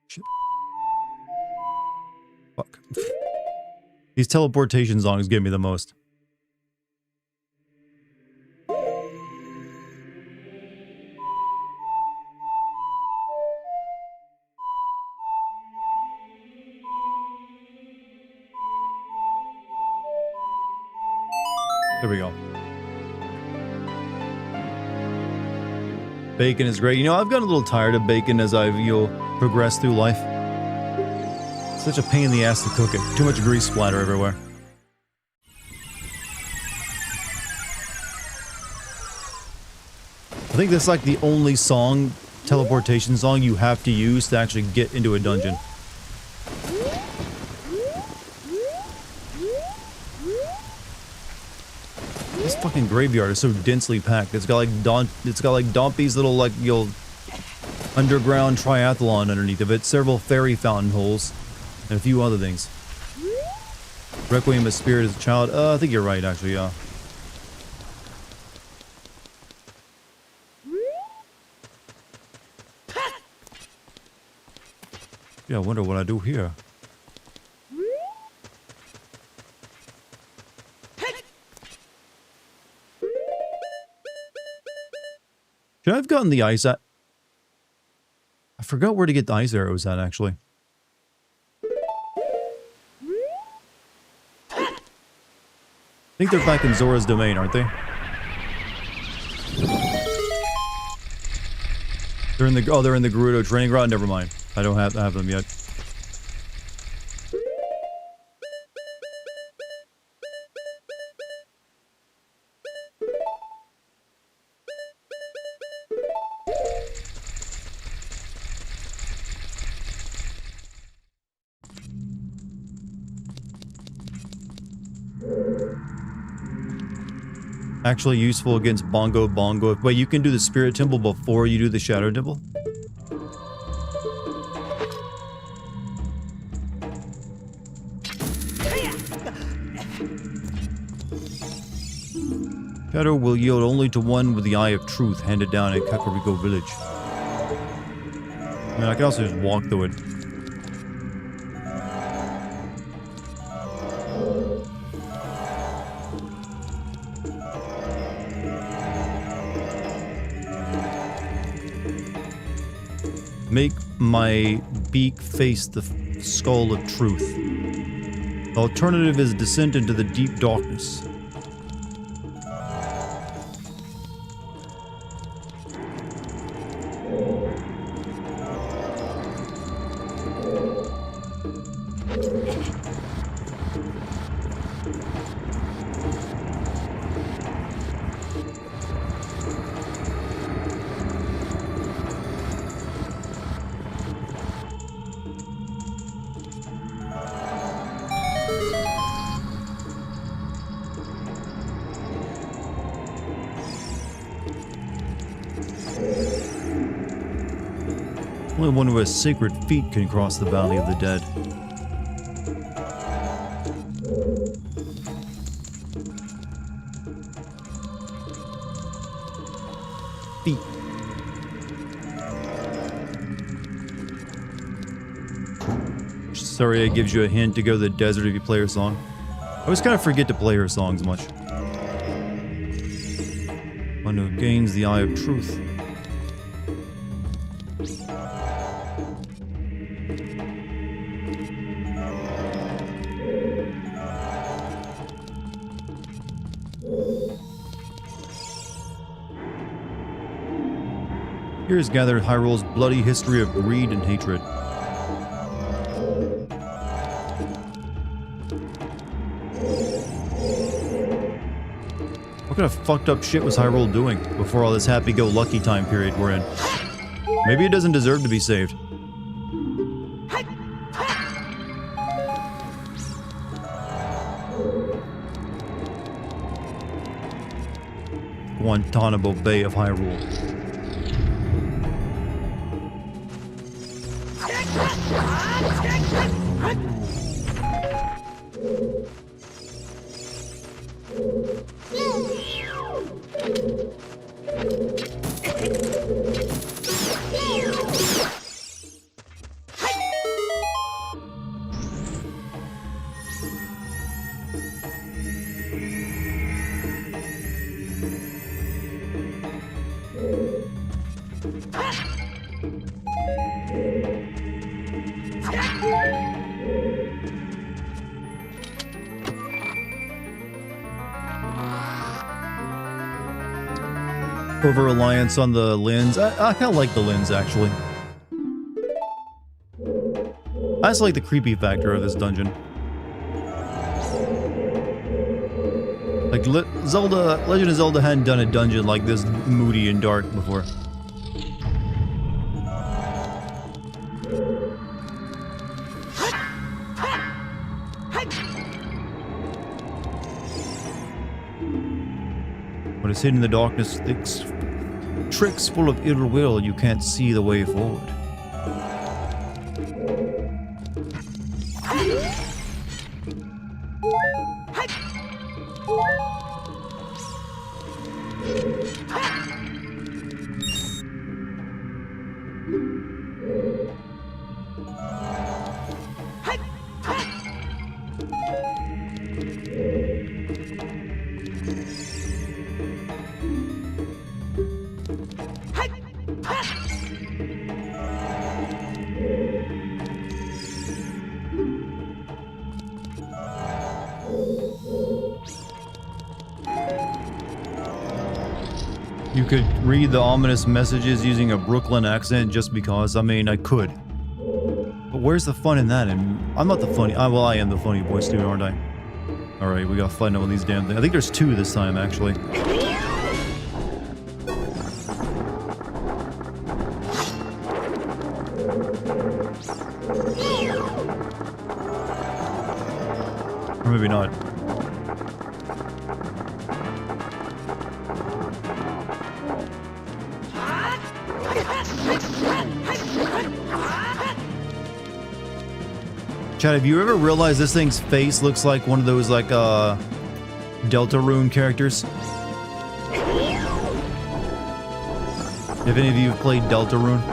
Shit. Fuck. These teleportation songs give me the most. There we go. Bacon is great. You know, I've gotten a little tired of bacon as I've, progressed through life. Such a pain in the ass to cook it. Too much grease splatter everywhere. I think that's like the only song, teleportation song, you have to use to actually get into a dungeon. This fucking graveyard is so densely packed. It's got like Dompey's little underground triathlon underneath of it, several fairy fountain holes, and a few other things. Requiem of Spirit as a child. I think you're right, actually, yeah. Yeah, I wonder what I do here. Should I have gotten the ice at? I forgot where to get the ice arrows at, actually. I think they're back in Zora's domain, aren't they? They're in the Gerudo training ground. Never mind. I don't have them yet. Actually useful against Bongo. Wait, you can do the Spirit Temple before you do the Shadow Temple? Shadow will yield only to one with the Eye of Truth handed down in Kakariko Village. I mean, I can also just walk through it. Make my beak face the skull of truth. The alternative is descent into the deep darkness. Only one with sacred feet can cross the Valley of the Dead. Feet. Saria gives you a hint to go to the desert if you play her song. I always kind of forget to play her songs much. One who gains the Eye of Truth. Here is gathered Hyrule's bloody history of greed and hatred. What kind of fucked up shit was Hyrule doing before all this happy-go-lucky time period we're in? Maybe it doesn't deserve to be saved. Guantanamo Bay of Hyrule. Over-reliance on the lens. I kind of like the lens, actually. I just like the creepy factor of this dungeon. Like, Legend of Zelda hadn't done a dungeon like this moody and dark before. What is hidden in the darkness, tricks full of ill will, you can't see the way forward. You could read the ominous messages using a Brooklyn accent just because. I mean, I could. But where's the fun in that? And I'm not the funny. Well, I am the funny voice too, aren't I? Alright, we gotta find out with these damn things. I think there's two this time, actually. Or maybe not. Chad, have you ever realized this thing's face looks like one of those, like, Deltarune characters? If any of you have played Deltarune?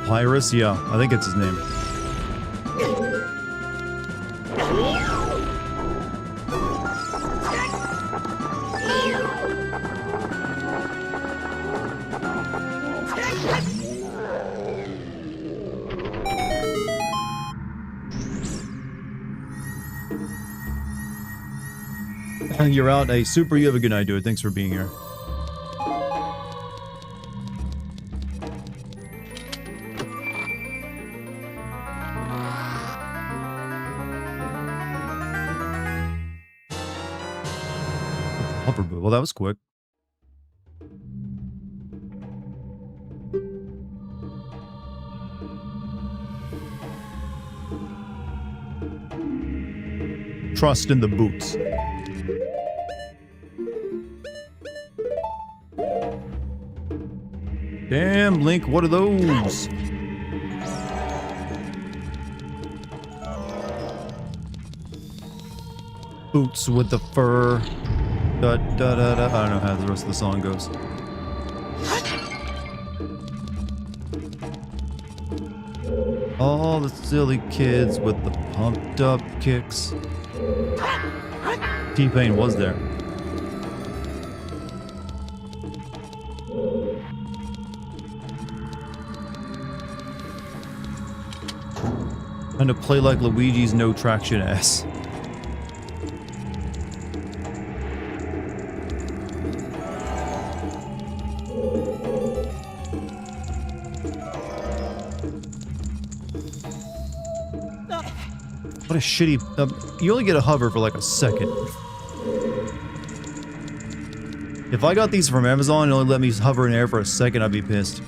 Papyrus? Yeah, I think it's his name. You're out. Hey, Super, you have a good night, dude. Thanks for being here. Hoverboard. Well, that was quick. Trust in the boots. Damn, Link, what are those? Boots with the fur. Da, da, da, da. I don't know how the rest of the song goes. All the silly kids with the pumped up kicks. T-Pain was there. Trying to play like Luigi's no traction ass. What a shitty... you only get a hover for like a second. If I got these from Amazon and only let me hover in air for a second, I'd be pissed.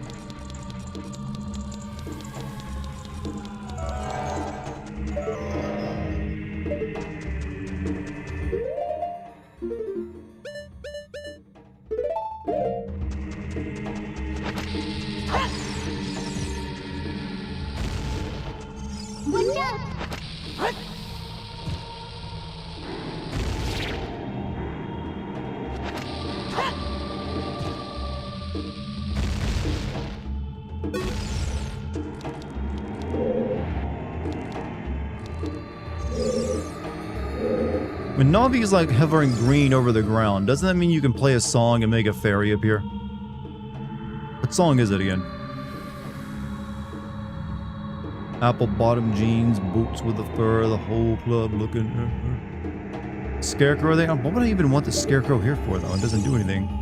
When Navi is like hovering green over the ground, doesn't that mean you can play a song and make a fairy appear? What song is it again? Apple bottom jeans, boots with the fur, the whole club looking at her. Scarecrow there? What would I even want the Scarecrow here for though? It doesn't do anything.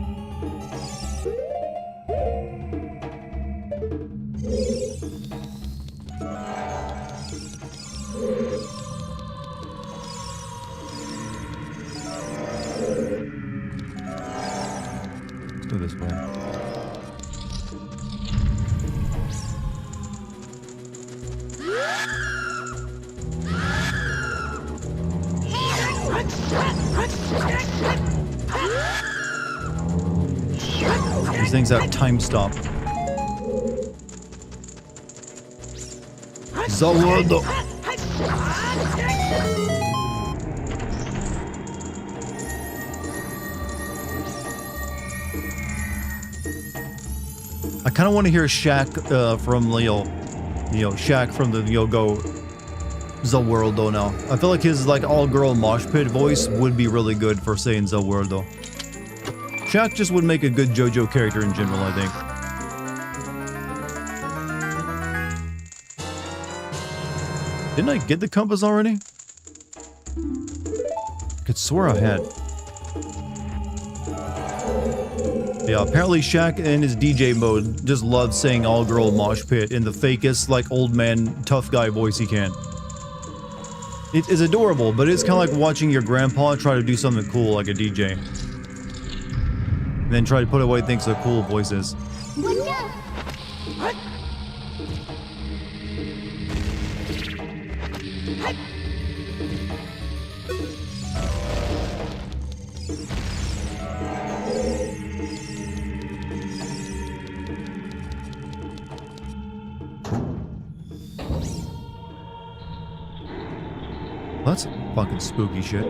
Let's go this way. These things have time stop. Zelda. I kind of want to hear Shaq from Leo. Shaq from the Go Zelda now. I feel like his like all-girl mosh pit voice would be really good for saying Zelda. Shaq just would make a good JoJo character in general, I think. Didn't I get the compass already? I could swear I had. Yeah, apparently Shaq in his DJ mode just loves saying all-girl mosh pit in the fakest, like, old man, tough guy voice he can. It is adorable, but it's kind of like watching your grandpa try to do something cool like a DJ. And then try to put away things so cool voice is. That's fucking spooky shit.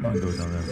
I'll go down there.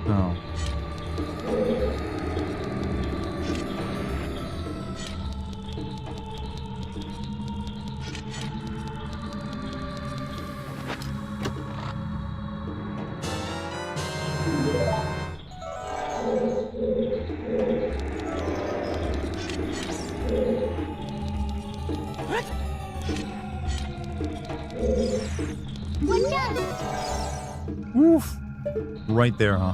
Oh. Woof. Right there, huh?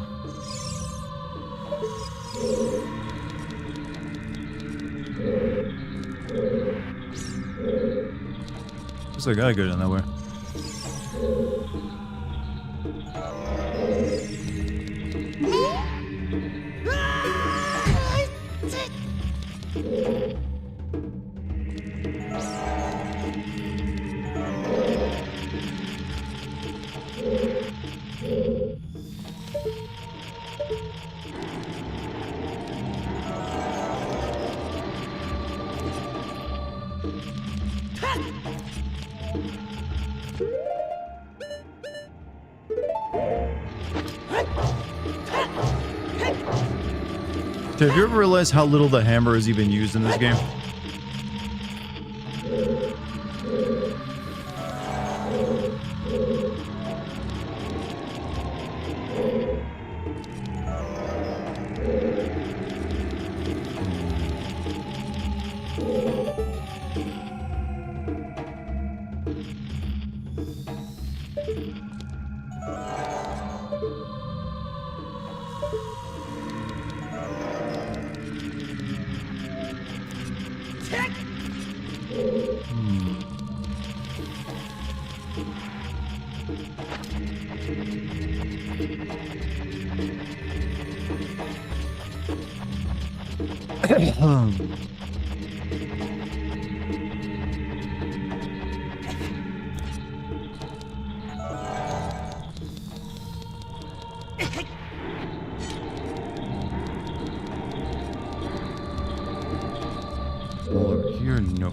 Looks like I go down that way. Have you ever realized how little the hammer is even used in this game? Over here, no.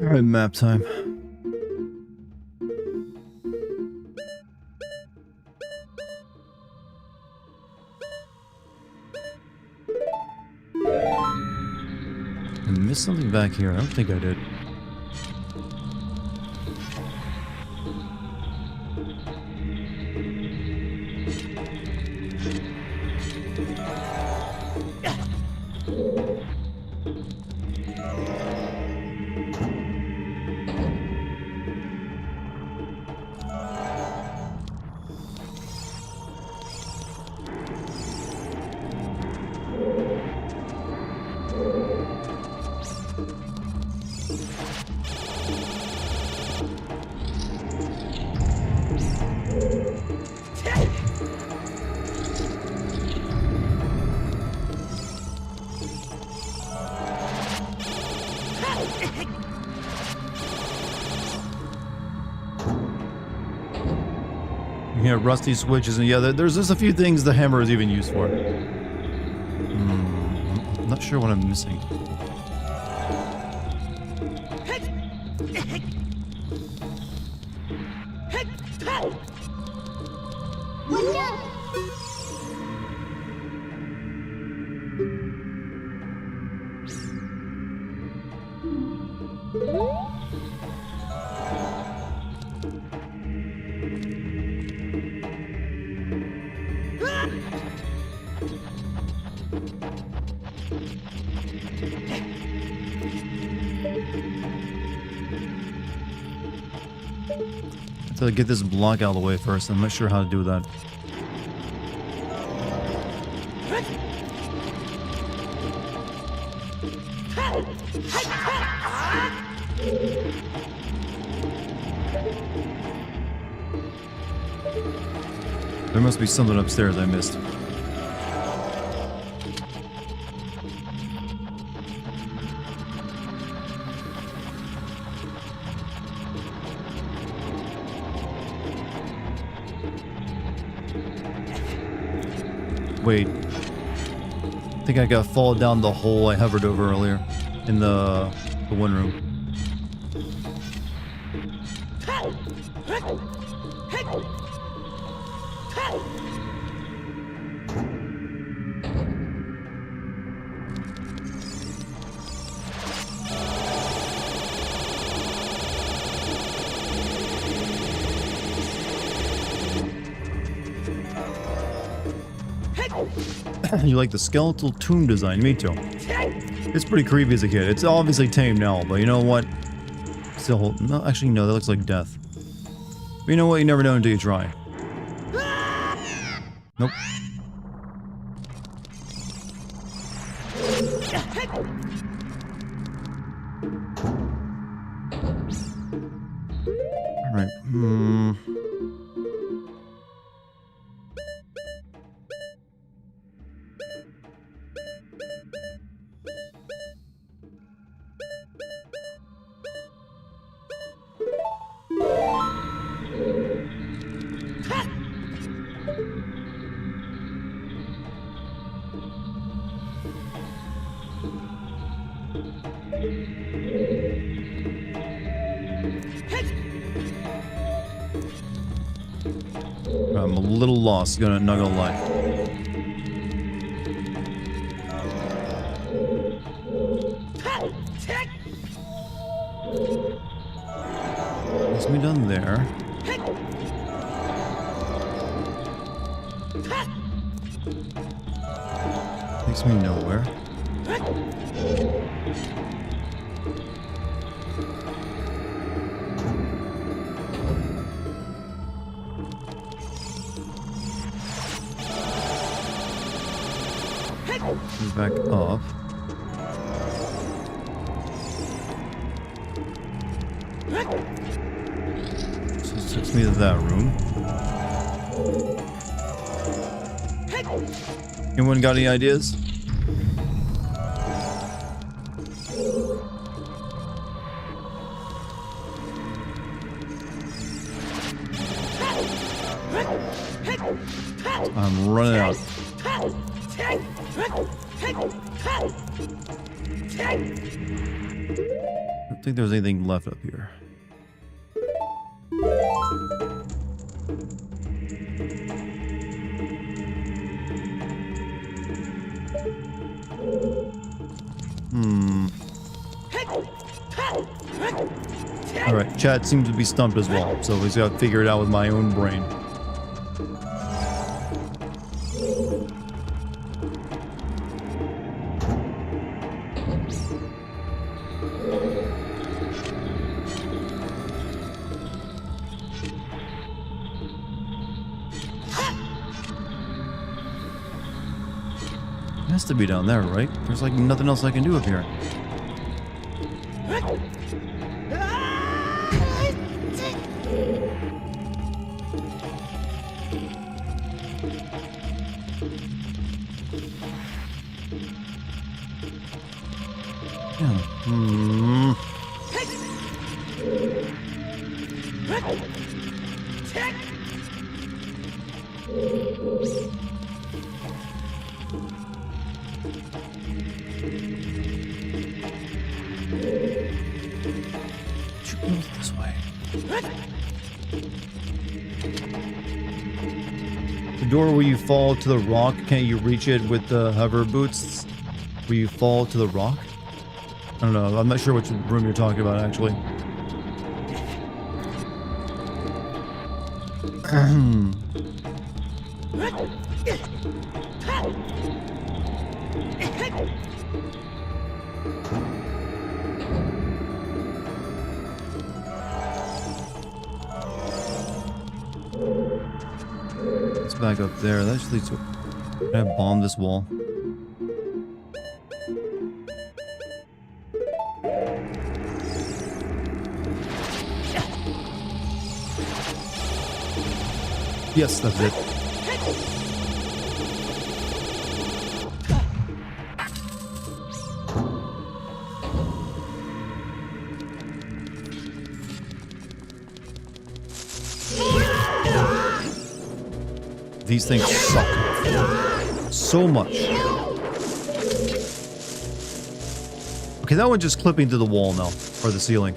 Alright, map time. I missed something back here. I don't think I did. Yeah, rusty switches, and yeah, there's just a few things the hammer is even used for. I'm not sure what I'm missing. To get this block out of the way first. I'm not sure how to do that. There must be something upstairs I missed. Wait. I think I got to fall down the hole I hovered over earlier in the one room. You like the skeletal tomb design? Me too. It's pretty creepy as a kid. It's obviously tame now, but you know what? Still, no, actually, no, that looks like death. But you know what? You never know until you try. Nope. Alright, I'm a little lost, not gonna lie. What's me done there? Takes me nowhere. Back up. So it takes me to that room. Anyone got any ideas? I'm running out. I don't think there's anything left up here. Alright, chat seems to be stumped as well, so he's got to figure it out with my own brain. It has to be down there, right? There's like nothing else I can do up here. This way. The door where you fall to the rock, can't you reach it with the hover boots? Where you fall to the rock? I don't know, I'm not sure which room you're talking about actually. It's back up there. That just leads to... Can I bomb this wall? Yes, that's it. These things suck so much. Okay, that one just clipping to the wall now, or the ceiling.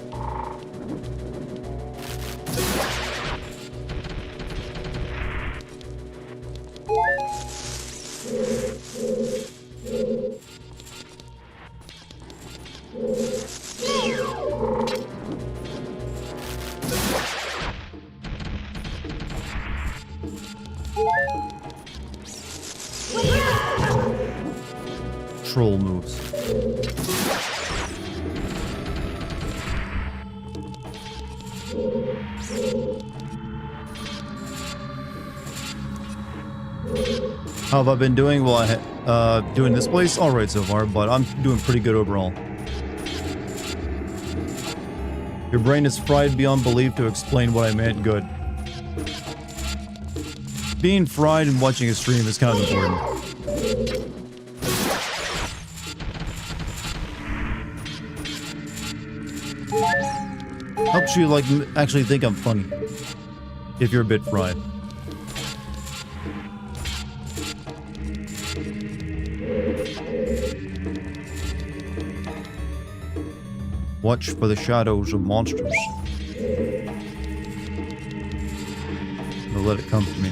How have I been doing? Well, doing this place all right so far, but I'm doing pretty good overall. Your brain is fried beyond belief to explain what I meant. Good. Being fried and watching a stream is kind of important. Helps you, like, actually think I'm funny. If you're a bit fried. Watch for the shadows of monsters. They'll let it come to me.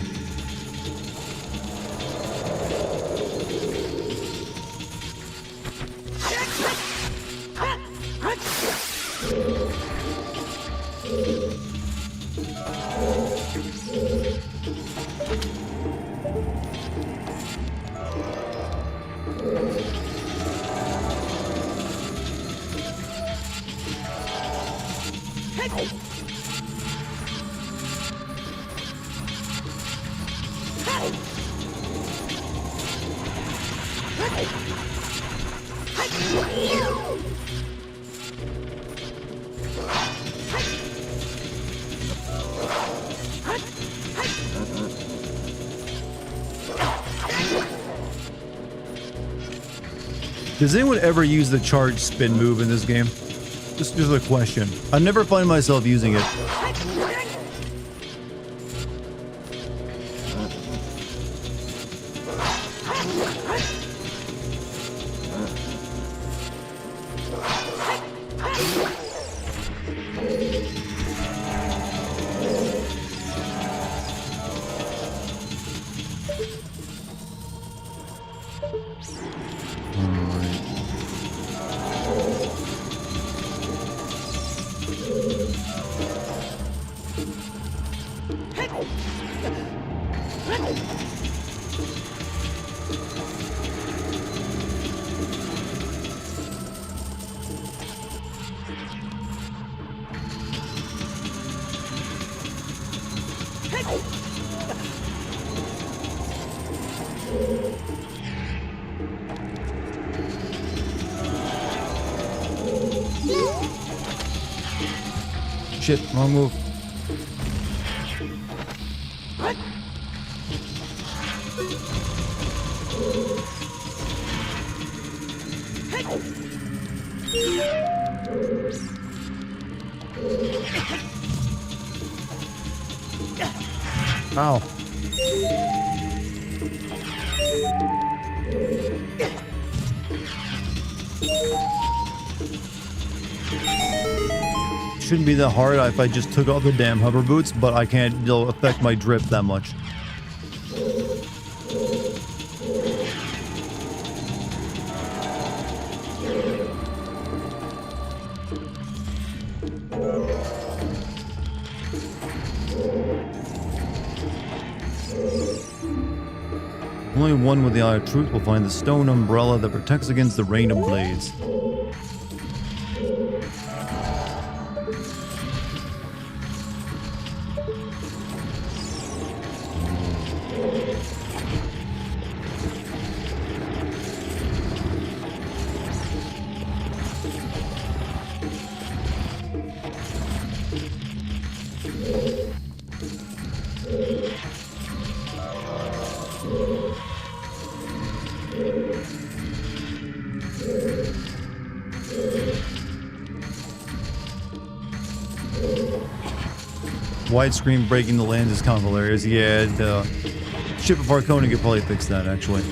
Does anyone ever use the charge spin move in this game? Just a question. I never find myself using it. Shit, wrong move. Ow. Shouldn't be that hard if I just took off the damn hover boots, but I can't, it'll affect my drip that much. Only one with the Eye of Truth will find the stone umbrella that protects against the rain of blades. Widescreen breaking the lens is kind of hilarious. Yeah, the Ship of Arcona could probably fix that, actually.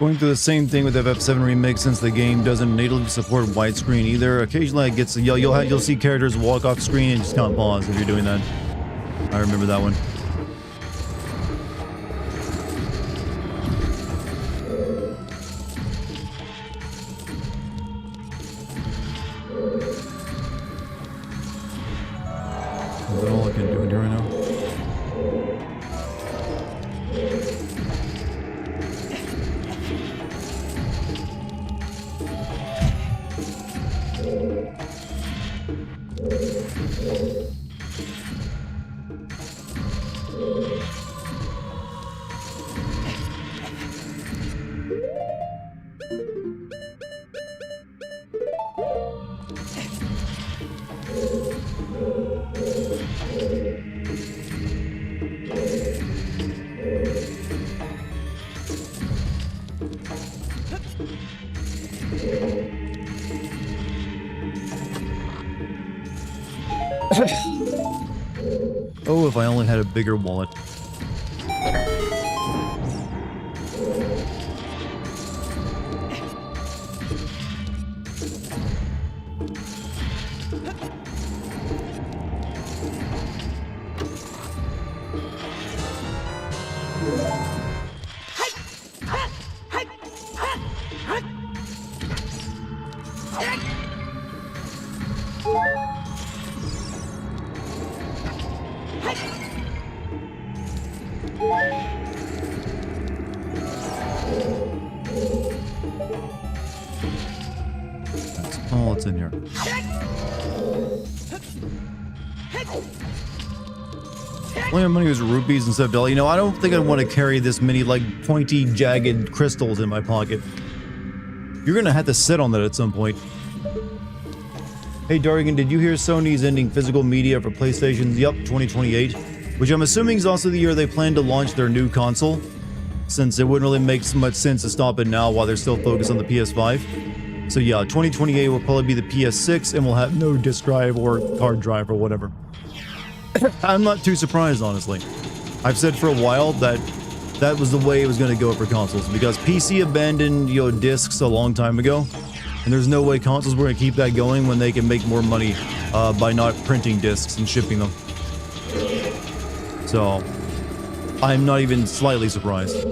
Going through the same thing with FF7 Remake since the game doesn't natively support widescreen either. Occasionally it gets you'll see characters walk off screen and just can't pause if you're doing that. I remember that one. Is that all I can do in here right now? Oh, if I only had a bigger wallet. That's all that's in here. Only money was rupees instead of dollar. You know, I don't think I want to carry this many, like, pointy, jagged crystals in my pocket. You're gonna have to sit on that at some point. Hey, Dartigan, did you hear Sony's ending physical media for PlayStation? Yup, 2028. Which I'm assuming is also the year they plan to launch their new console, since it wouldn't really make so much sense to stop it now while they're still focused on the PS5. So yeah, 2028 will probably be the PS6 and will have no disk drive or hard drive or whatever. I'm not too surprised, honestly. I've said for a while that that was the way it was going to go for consoles, because PC abandoned, you know, discs a long time ago, and there's no way consoles were going to keep that going when they can make more money by not printing discs and shipping them. So, I'm not even slightly surprised.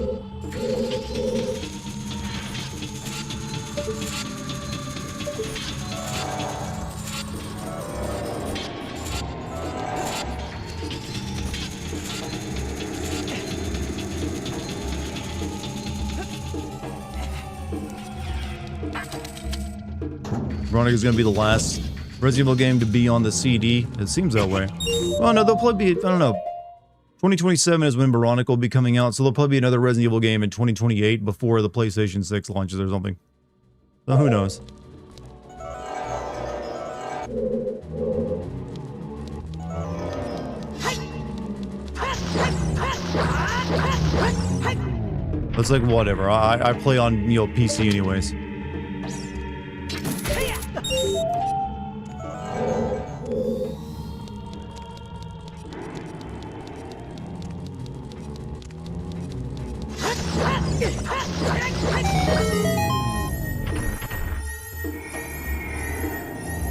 Veronica is going to be the last Resident Evil game to be on the CD. It seems that way. Oh no, they'll probably be, I don't know. 2027 is when Veronica will be coming out, so there'll probably be another Resident Evil game in 2028 before the PlayStation 6 launches or something. So who knows? It's like whatever. I play on, you know, PC anyways.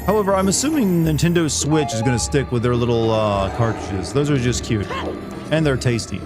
However, I'm assuming Nintendo Switch is going to stick with their little cartridges. Those are just cute. And they're tasty.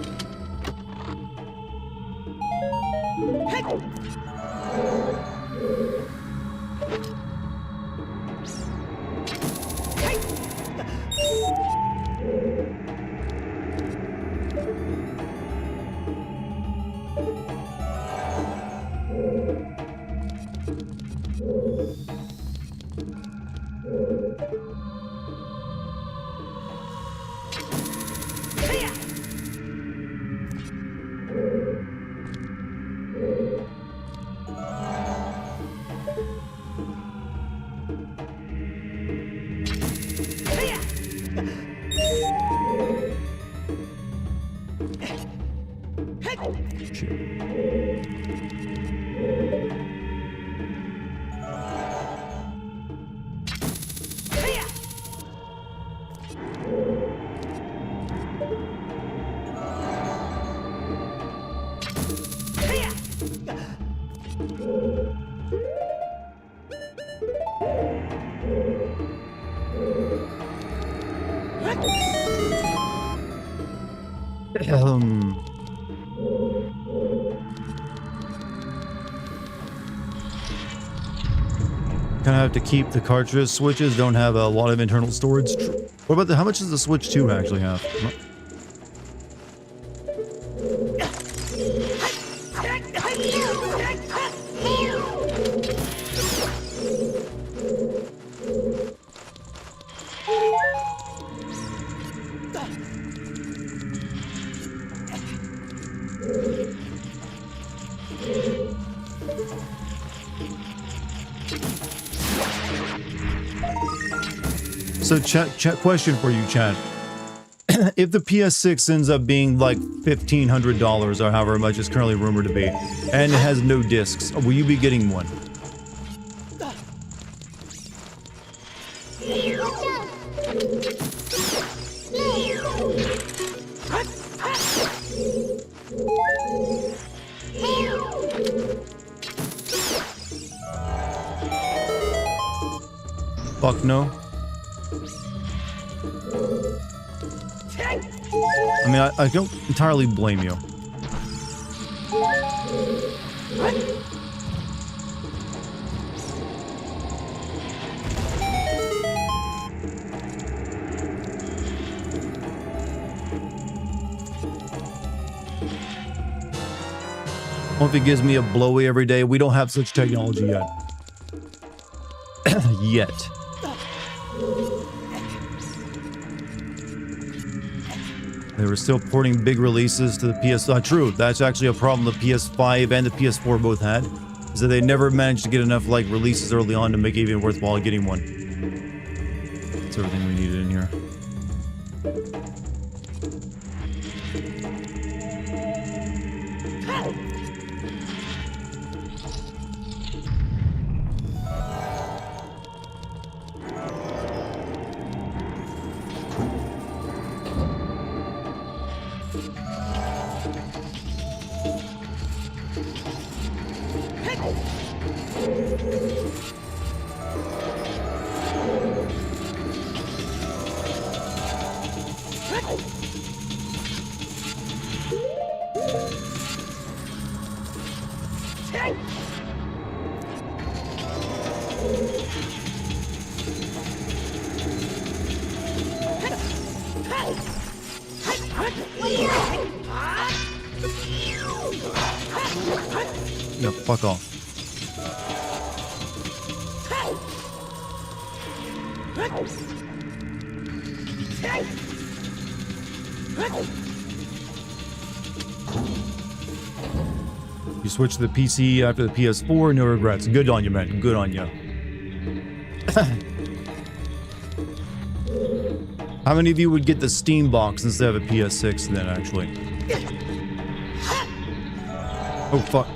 Kind of have to keep the cartridge switches. Don't have a lot of internal storage. What about how much does the Switch 2 actually have? So, chat question for you, chat. If the PS6 ends up being like $1,500 or however much it's currently rumored to be, and it has no discs, will you be getting one? Fuck no. I mean, I don't entirely blame you. Well, if it gives me a blowy every day, we don't have such technology yet. Yet. They were still porting big releases to the PS. True, that's actually a problem the PS5 and the PS4 both had, is that they never managed to get enough like releases early on to make it even worthwhile getting one. That's everything we needed in here. No, fuck off. You switched to the PC after the PS4, no regrets. Good on you, man. Good on you. How many of you would get the Steam box instead of a PS6 then, actually? Oh, fuck.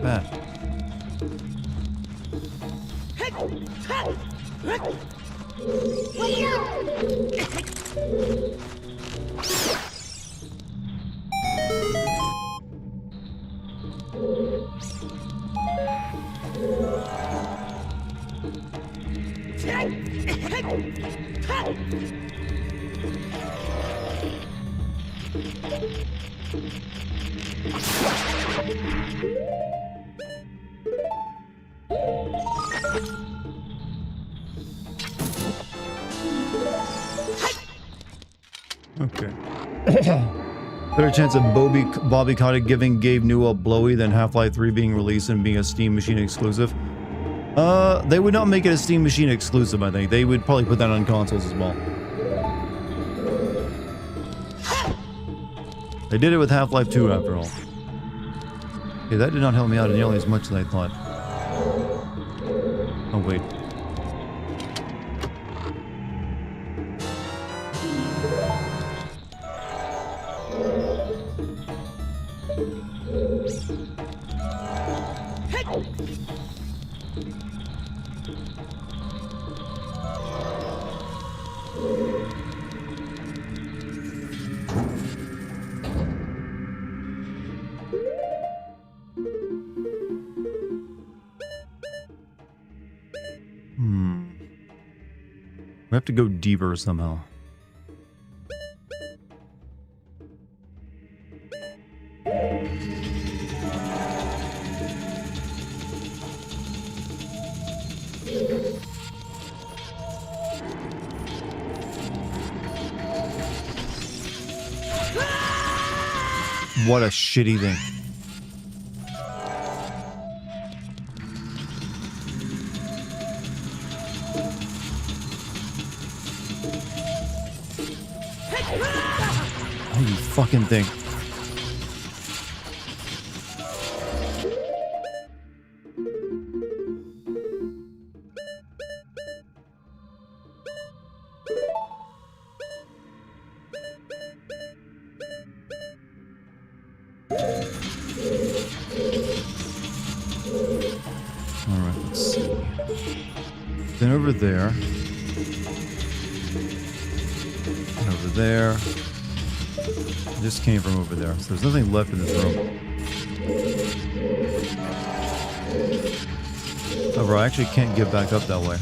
bad. Okay. Better chance of Bobby Kotick giving Gabe Newell blowy than Half-Life 3 being released and being a Steam Machine exclusive. They would not make it a Steam Machine exclusive, I think. They would probably put that on consoles as well. They did it with Half-Life 2 after all. Okay, that did not help me out nearly as much as I thought. Oh, wait. We have to go deeper somehow. What a shitty thing. Oh, you fucking thing. Alright, let's see. Then over there. And over there. This came from over there, so there's nothing left in this room. However, I actually can't get back up that way.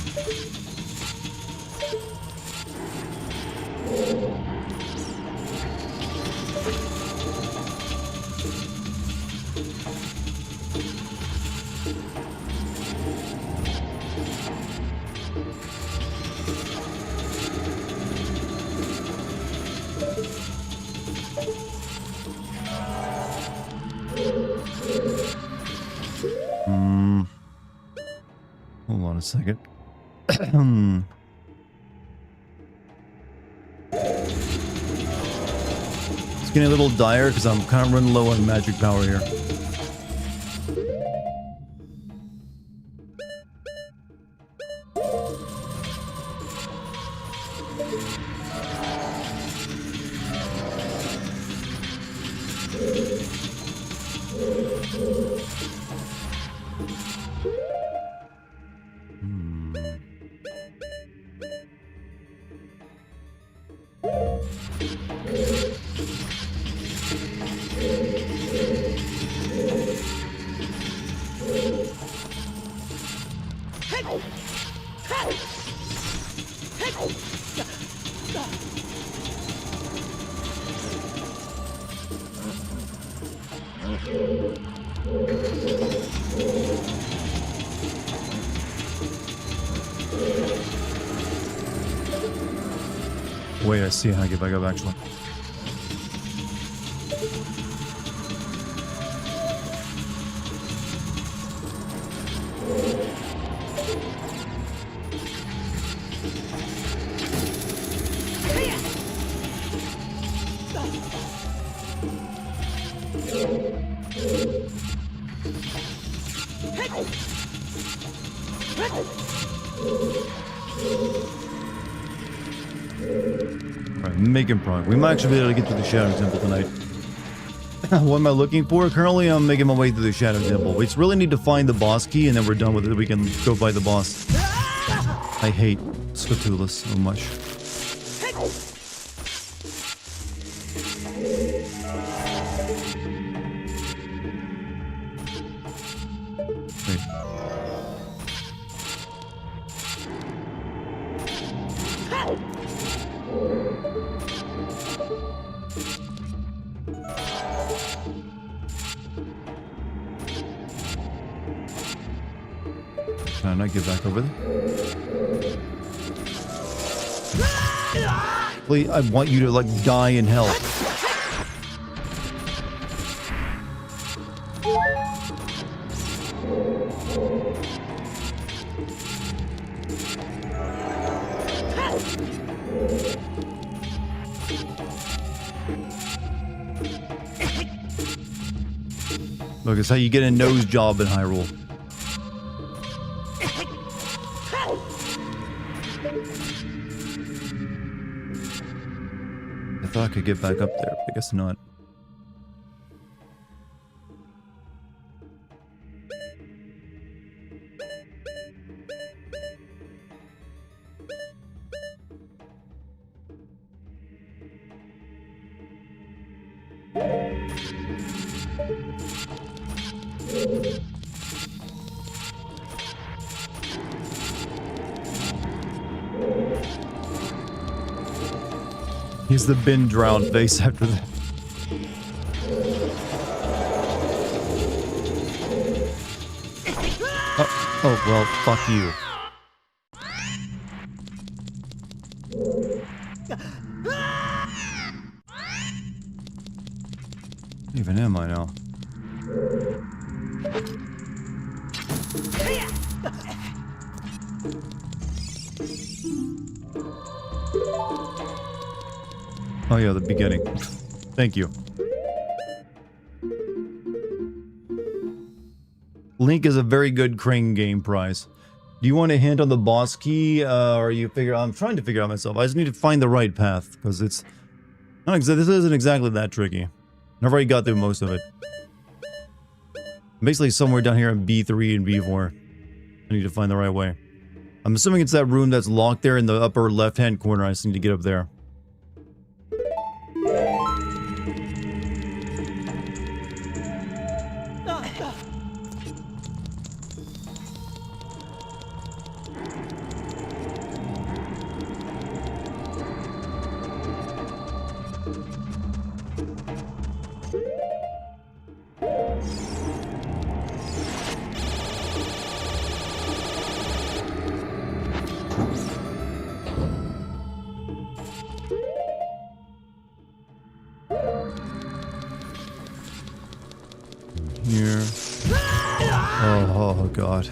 Hold on a second. It's getting a little dire because I'm kind of running low on magic power here. Wait, I see how I get back up actually. Alright, making progress. We might actually be able to get to the Shadow Temple tonight. What am I looking for? Currently, I'm making my way through the Shadow Temple. We just really need to find the boss key, and then we're done with it. We can go fight the boss. I hate Scatulus so much. Wait. Can I not get back over there? Please, I want you to, like, die in hell. Look, it's how you get a nose job in Hyrule. I thought I could get back up there, but I guess not. He's the been drowned face after that. Oh, well, fuck you. Even am I now? Oh yeah, the beginning. Thank you. Link is a very good Crane game prize. Do you want a hint on the boss key, or you figure? I'm trying to figure out myself. I just need to find the right path because it's not this isn't exactly that tricky. I've already got through most of it. Basically, somewhere down here in B3 and B4. I need to find the right way. I'm assuming it's that room that's locked there in the upper left-hand corner. I just need to get up there. Here. Oh god.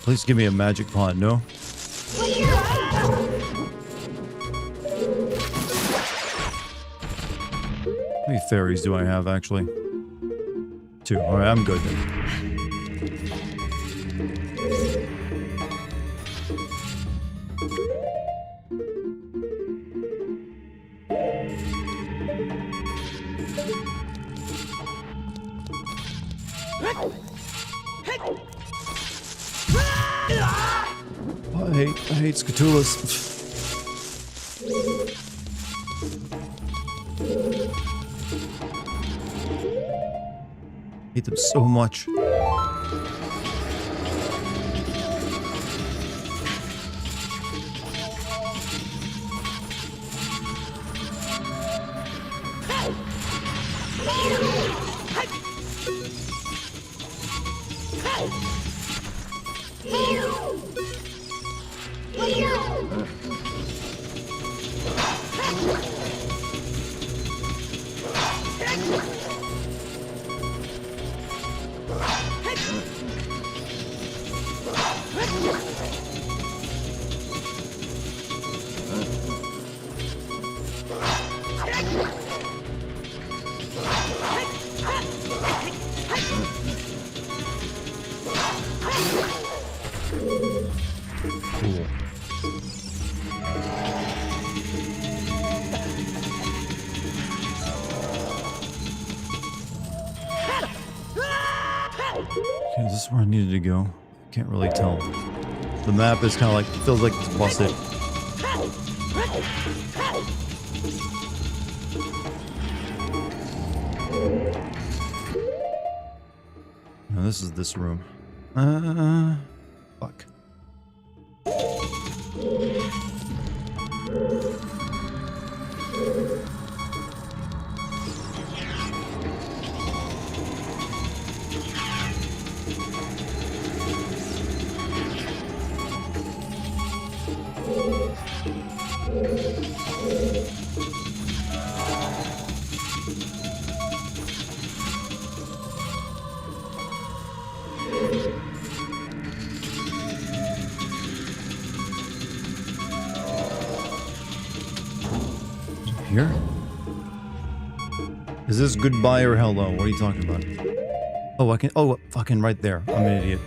Please give me a magic pot, no? How many fairies do I have, actually? 2. Alright, I'm good then. I hate Scatulus. I hate them so much. Okay, is this where I needed to go? Can't really tell. The map is kind of like, feels like it's busted. Now this is this room. Fuck. Here? Is this goodbye or hello? What are you talking about? Oh, I can. Oh, fucking right there. I'm an idiot.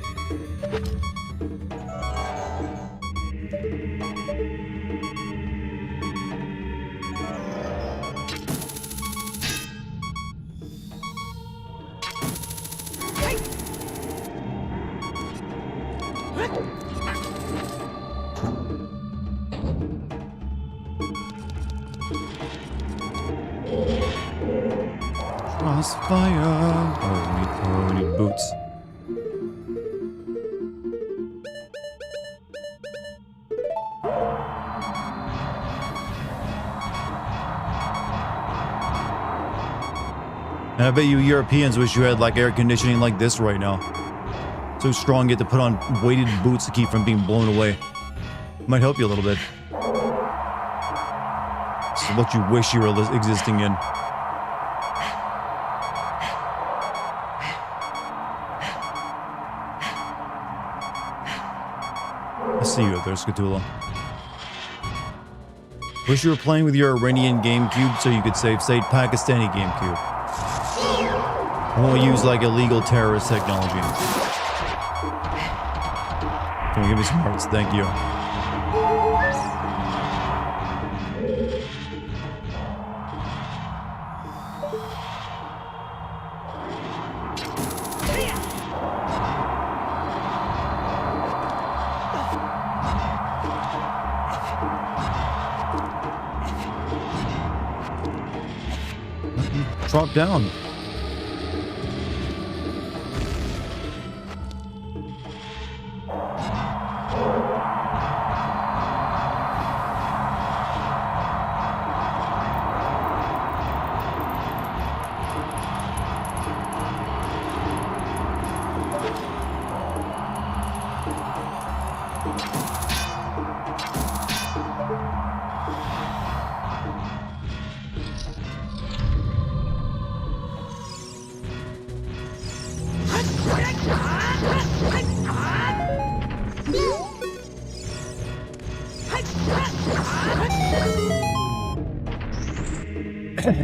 Crossfire. Oh, we need boots. And I bet you Europeans wish you had like air conditioning like this right now. So strong you have to put on weighted boots to keep from being blown away. Might help you a little bit. This is what you wish you were existing in. I see you up there, Skatula. Wish you were playing with your Iranian GameCube so you could save Pakistani GameCube. I won't use like illegal terrorist technology. Can you give me some hearts? Thank you. Drop down.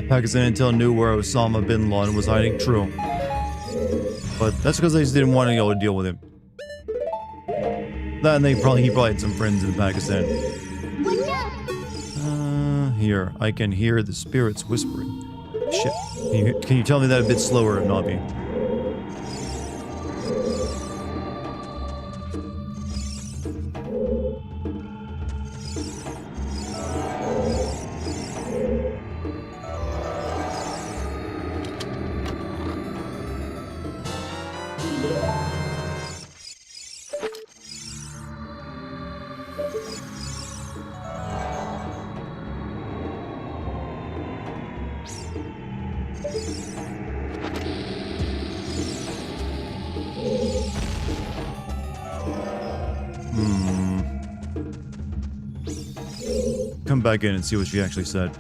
Pakistan Intel knew where Osama bin Laden was hiding, true. But that's because they just didn't want to go to deal with him. That and he probably had some friends in Pakistan. Here, I can hear the spirits whispering. Shit. Can you tell me that a bit slower, Navi? Come back in and see what she actually said.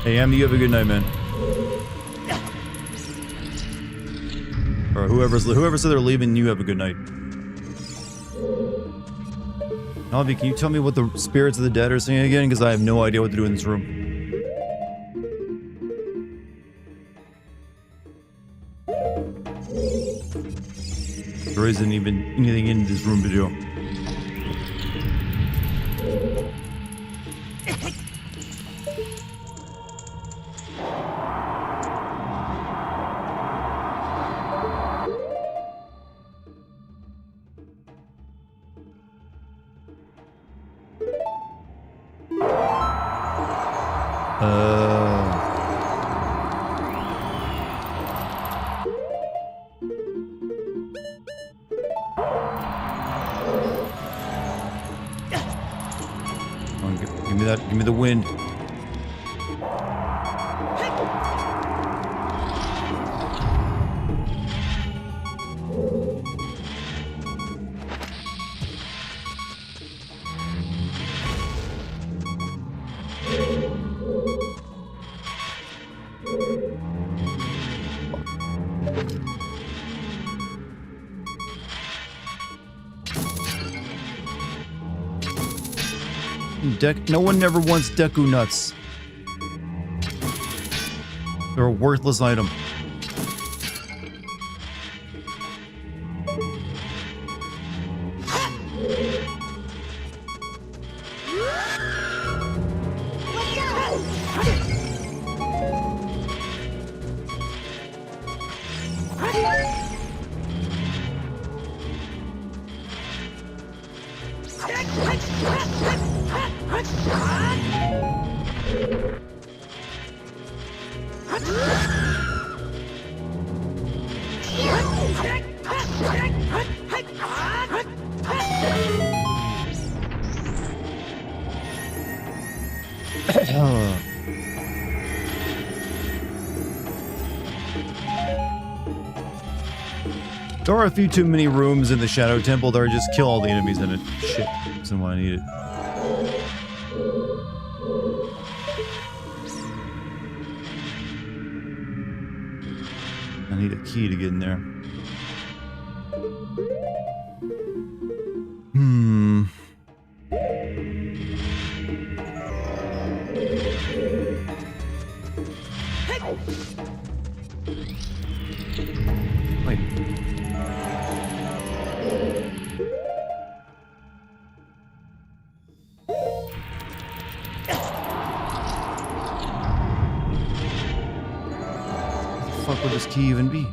Hey, Amy, you have a good night, man. Or whoever said they're leaving, you have a good night. Navi, can you tell me what the spirits of the dead are saying again? Because I have no idea what to do in this room. There isn't even anything in this room to do. me that. Give me the wind. No one never wants Deku nuts. They're a worthless item. There are a few too many rooms in the Shadow Temple that are just kill all the enemies in it. Shit, that's not why I need it. I need a key to get in there. Wait. What the fuck would this key even be?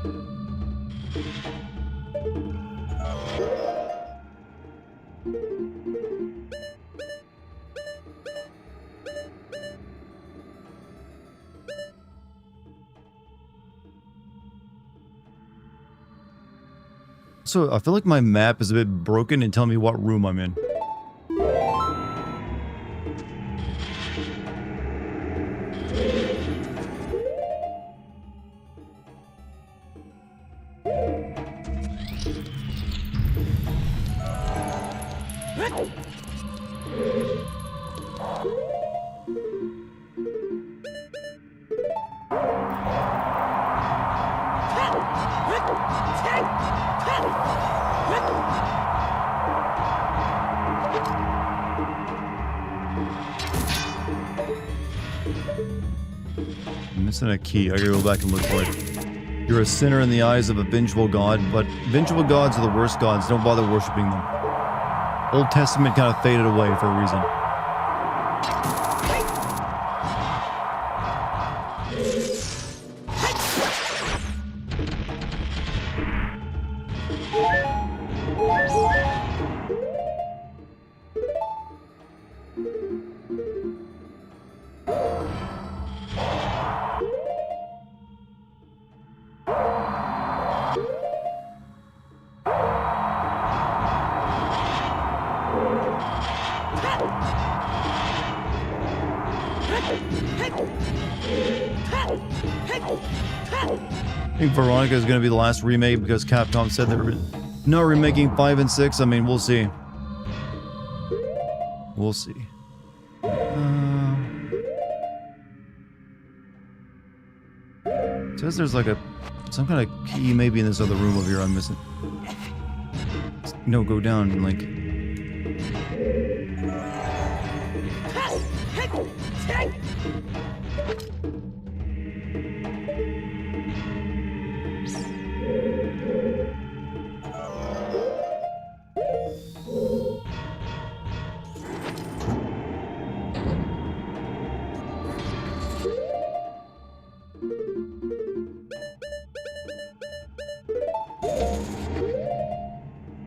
So I feel like my map is a bit broken and tell me what room I'm in. I'm missing a key. I gotta go back and look for it. You're a sinner in the eyes of a vengeful god, but vengeful gods are the worst gods. Don't bother worshipping them. Old Testament kind of faded away for a reason. I think Veronica is going to be the last remake because Capcom said they're not remaking 5 and 6. I mean, we'll see. We'll see. It says there's like some kind of key maybe in this other room over here I'm missing. No, go down and like...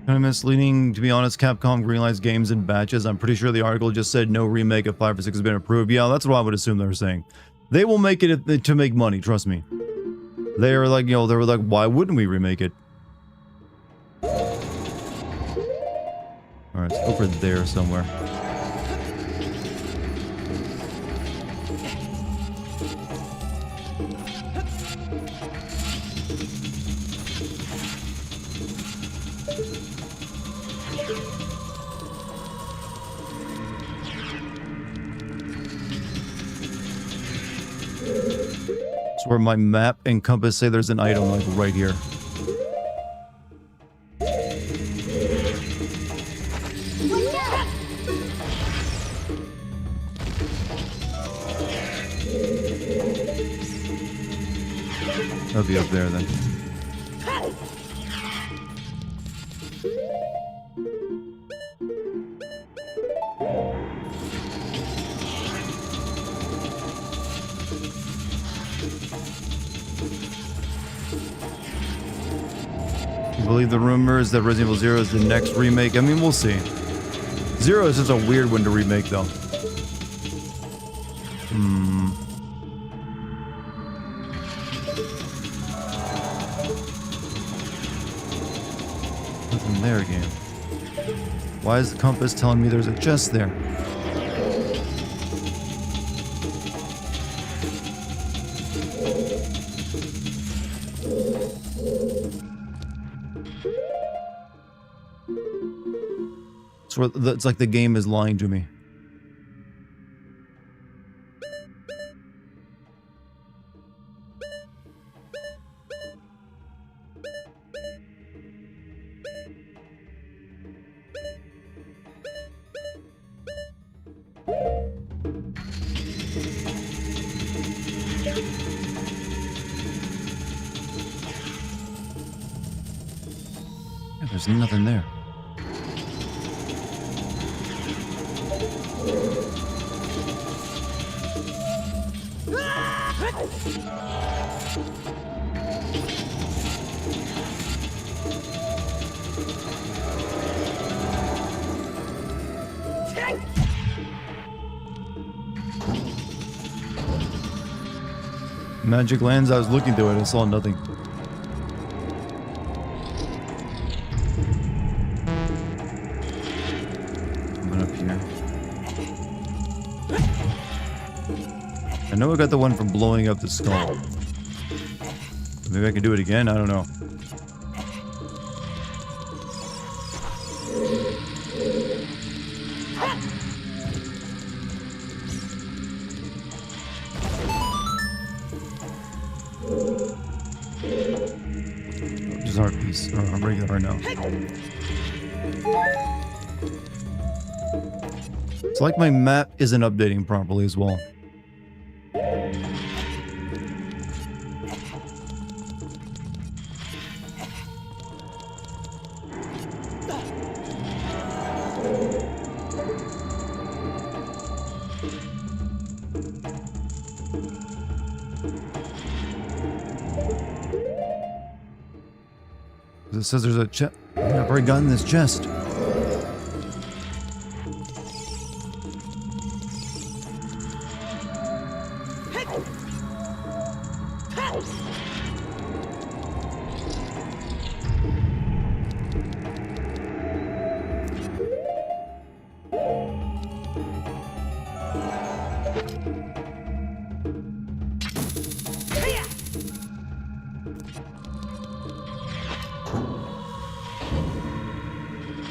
Kind of misleading, to be honest. Capcom greenlights games in batches. I'm pretty sure the article just said no remake of 5 or 6 has been approved. Yeah, that's what I would assume they were saying. They will make it to make money, trust me. They are like, you know, they were like, why wouldn't we remake it? Alright, it's over there somewhere. where my map and compass say there's an item like right here. I'll be up there then. You believe the rumors that Resident Evil 0 is the next remake? I mean, we'll see. 0 is just a weird one to remake, though. Nothing there, game. Why is the compass telling me there's a chest there? It's like the game is lying to me. Yeah, there's nothing there. Magic lands, I was looking through it, I saw nothing. Coming up here. I know I got the one from blowing up the skull. Maybe I can do it again, I don't know. Just heart piece, or a regular heart now. It's like my map isn't updating properly as well. It says there's a chest. I've already gotten this chest.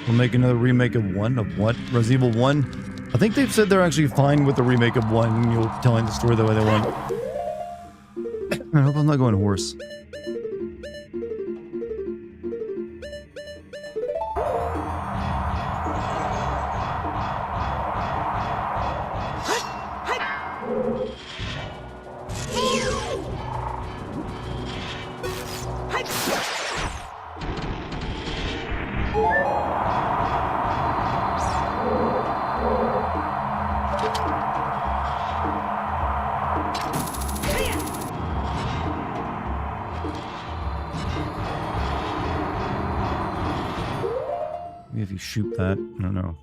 We'll make another remake of 1 of what? Resident Evil 1? I think they've said they're actually fine with the remake of 1, you know, telling the story the way they want. I hope I'm not going horse. Maybe if you shoot that, I don't know.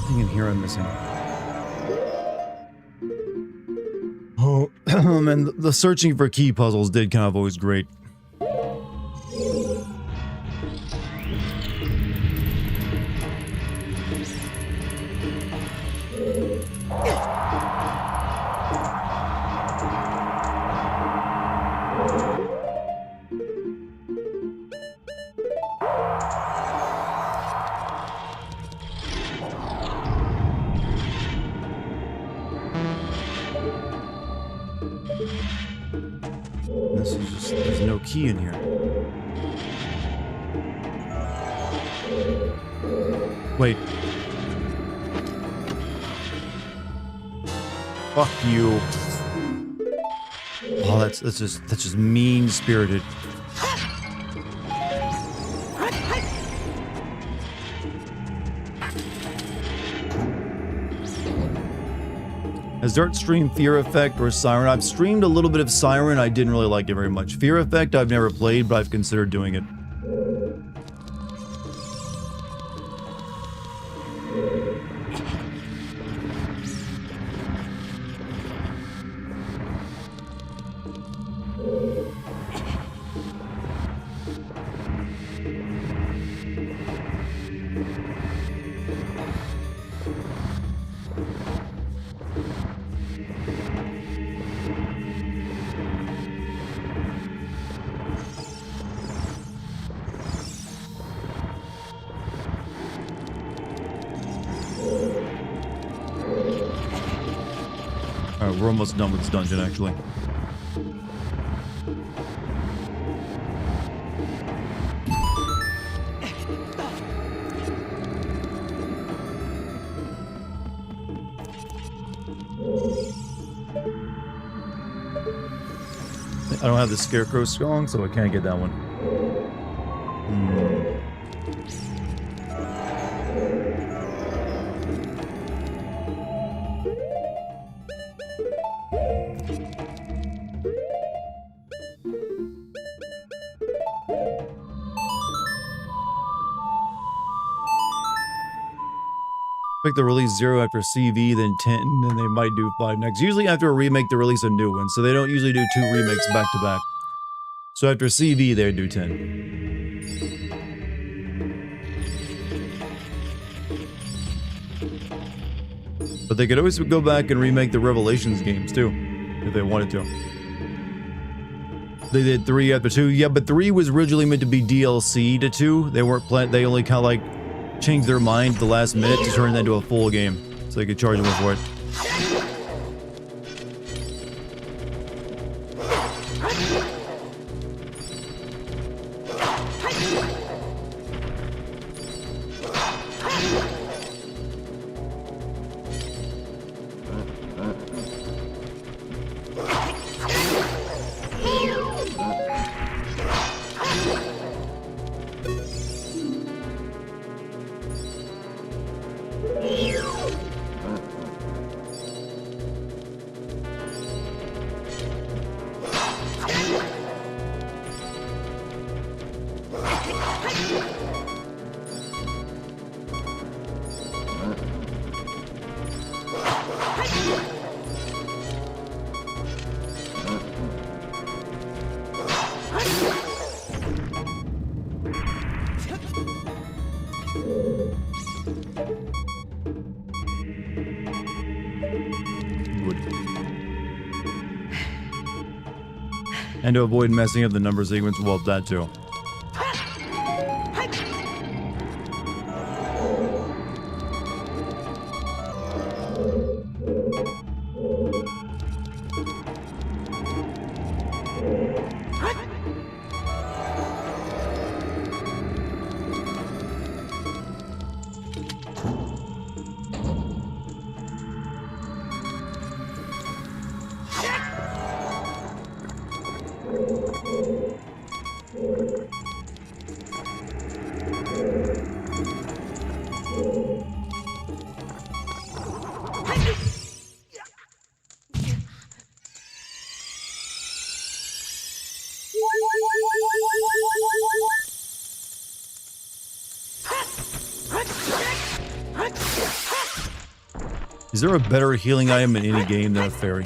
Nothing in here I'm missing. Oh, and the searching for key puzzles did kind of always great. key in here? Wait. Fuck you. Oh, that's just mean-spirited. Has Dart streamed Fear Effect or Siren? I've streamed a little bit of Siren. I didn't really like it very much. Fear Effect I've never played, but I've considered doing it. Alright, we're almost done with this dungeon, actually. I don't have the Scarecrow song, so I can't get that one. Expect to release 0 after CV, then 10, and they might do 5 next. Usually after a remake, they release a new one, so they don't usually do 2 remakes back to back. So after CV, they do 10. But they could always go back and remake the Revelations games too, if they wanted to. They did 3 after 2, yeah, but 3 was originally meant to be DLC to 2. They weren't they only kind of like changed their mind at the last minute to turn that into a full game, so they could charge more for it. And to avoid messing up the number sequence, well, that too. Is there a better healing item in any game than a fairy?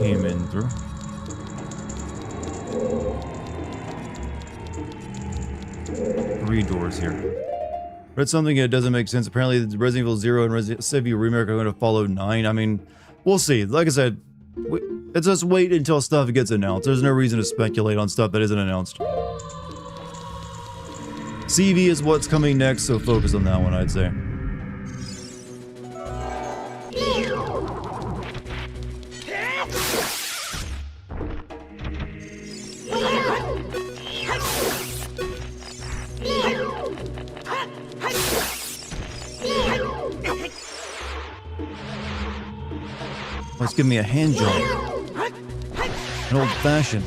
came in through. Three doors here. Read something that doesn't make sense. Apparently, Resident Evil 0 and Resident Evil Remake are going to follow 9. I mean, we'll see. Like I said, let's just wait until stuff gets announced. There's no reason to speculate on stuff that isn't announced. CV is what's coming next, so focus on that one, I'd say. Let's give me a hand job. An old fashioned.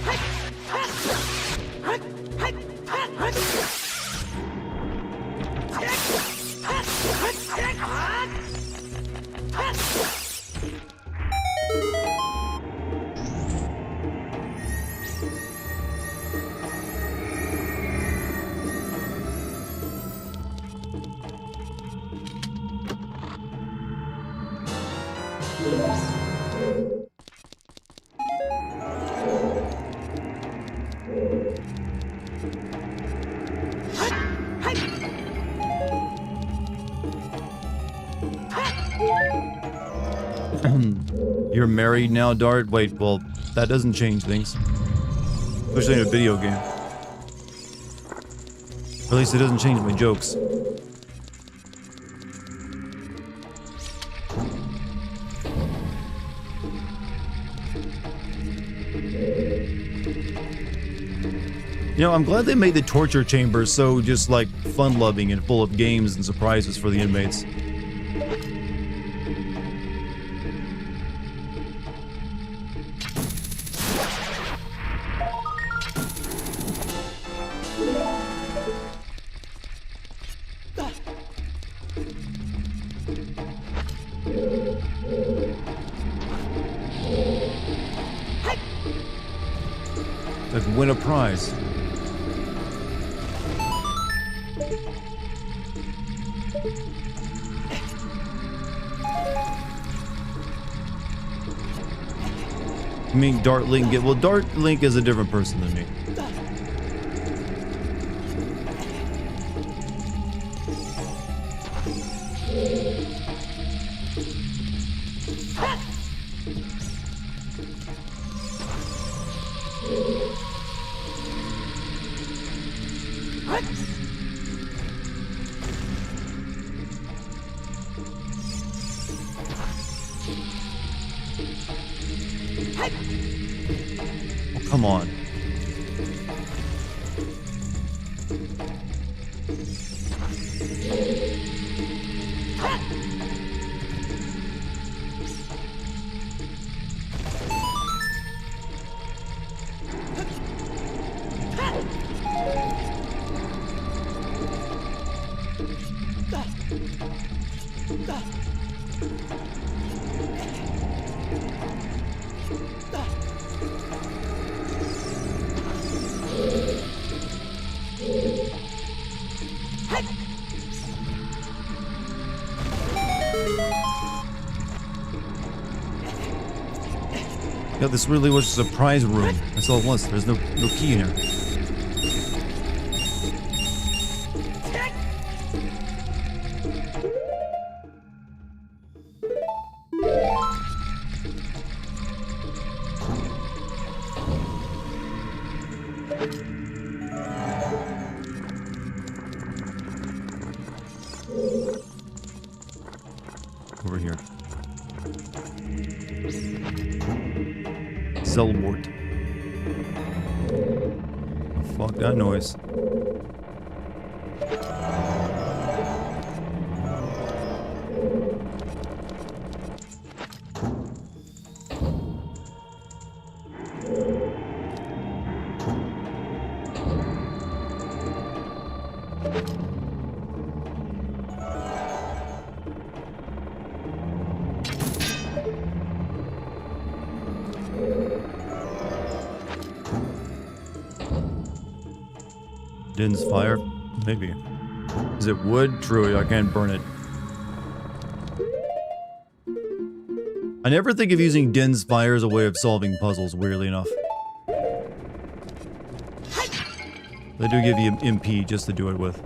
You're married now, Dart? Wait, well, that doesn't change things. Especially in a video game. Or at least it doesn't change my jokes. You know, I'm glad they made the torture chamber so just like fun-loving and full of games and surprises for the inmates. Like win a prize. I mean, Dart Link. Well, Dart Link is a different person than me. Oh, come on. Yeah, this really was a surprise room. That's all it was. There's no key in here. Over here. Zelda. Fuck that noise. Din's fire? Maybe. Is it wood? True, I can't burn it. I never think of using Din's fire as a way of solving puzzles, weirdly enough. They do give you MP just to do it with.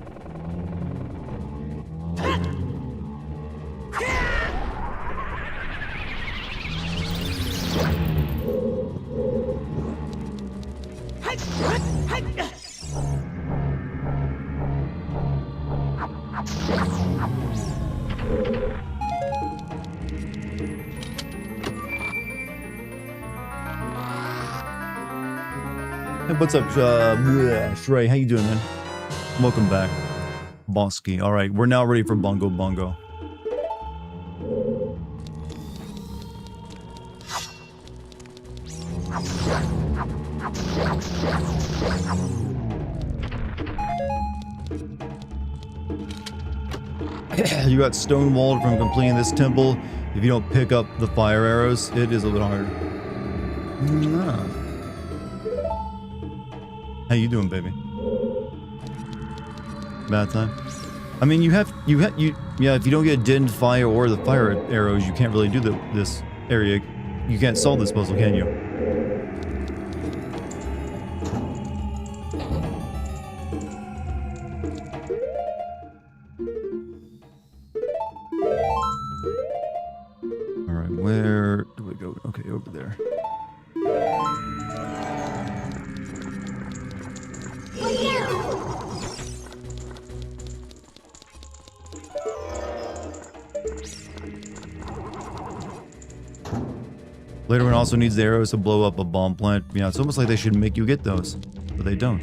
Hey, what's up, Shrey? How you doing, man? Welcome back. Bosky. Alright, we're now ready for Bongo Bongo. You got stonewalled from completing this temple. If you don't pick up the fire arrows, it is a little harder. How you doing, baby? Bad time? I mean, yeah, if you don't get Din fire or the fire arrows, you can't really do this area. You can't solve this puzzle, can you? Alright, where do we go? Okay, over there. Later one also needs the arrows to blow up a bomb plant. Yeah, it's almost like they should make you get those, but they don't.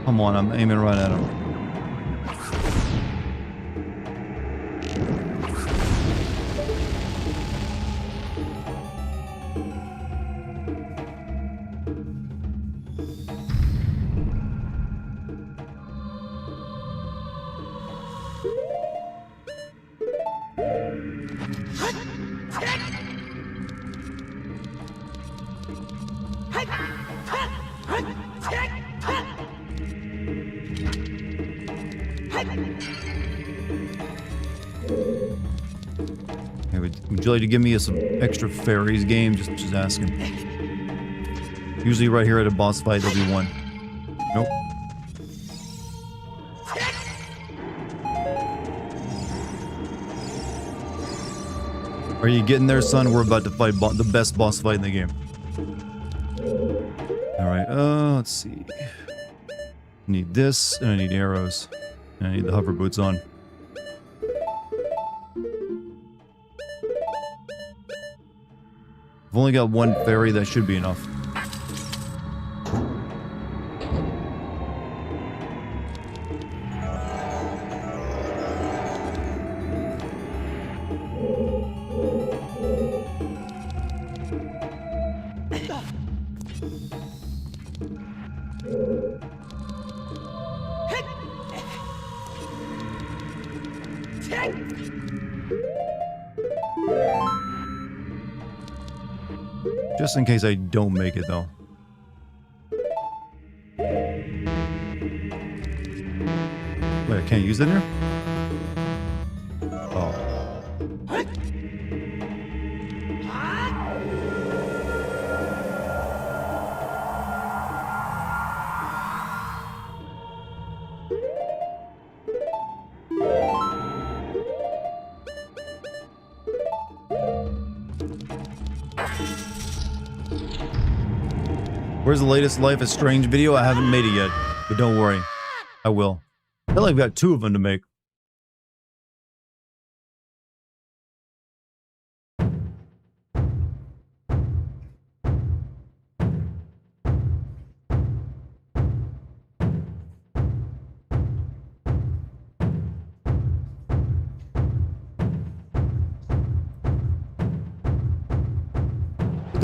Come on, I'm aiming right at him. Hey, would you like to give me some extra fairies game? Just asking. Usually right here at a boss fight, there'll be one. Nope. Are you getting there, son? We're about to fight the best boss fight in the game. Alright, let's see. Need this, and I need arrows. And I need the hover boots on. I've only got one fairy, that should be enough. Just in case I don't make it, though. Wait, I can't use it here? Oh. Where's the latest Life is Strange video? I haven't made it yet, but don't worry. I will. I feel like I've got 2 of them to make.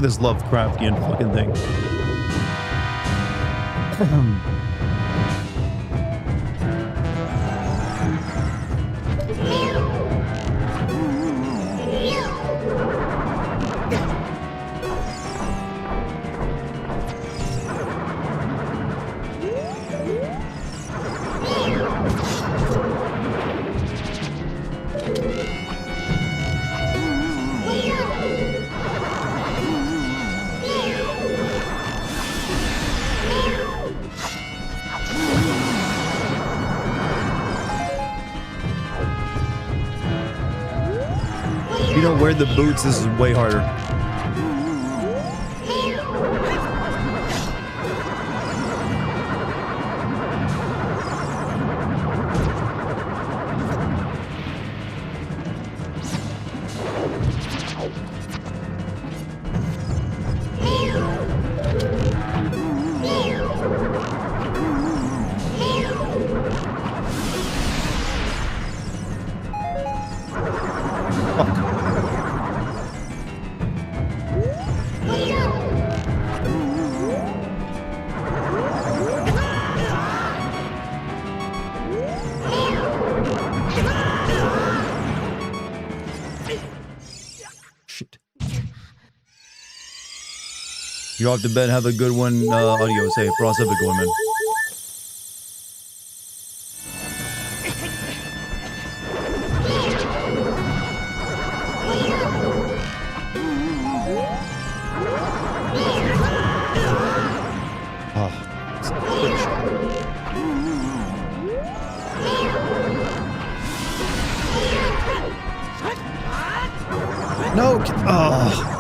at this Lovecraftian fucking thing. You don't wear the boots, this is way harder. You're off to bed. Have a good one. Audio. Say, Frost, have a good one, man. No! Oh.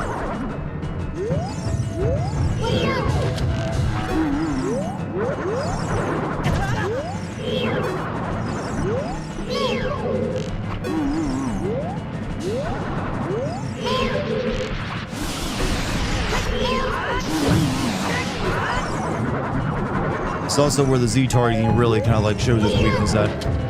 It's also where the Z targeting really kind of like shows its weakness at.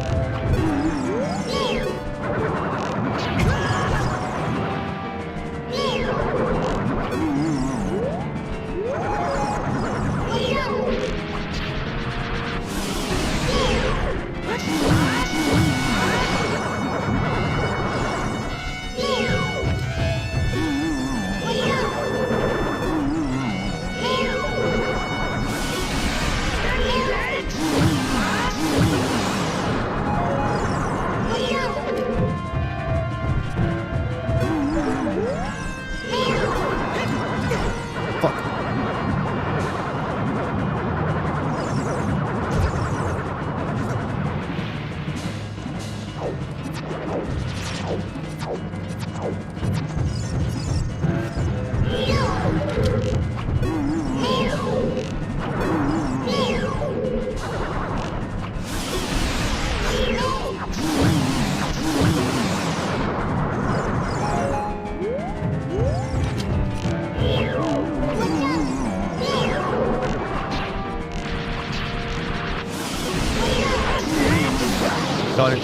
Got it.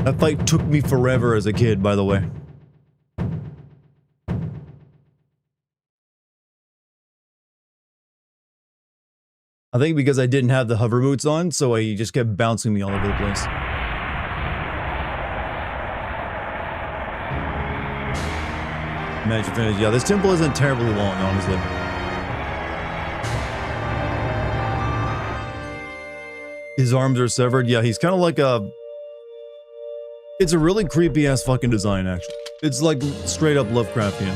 That fight took me forever as a kid, by the way. I think because I didn't have the hover boots on, so he just kept bouncing me all over the place. Magic finish. Yeah, this temple isn't terribly long, honestly. His arms are severed. Yeah, he's kind of like a... It's a really creepy ass fucking design, actually. It's like straight up Lovecraftian.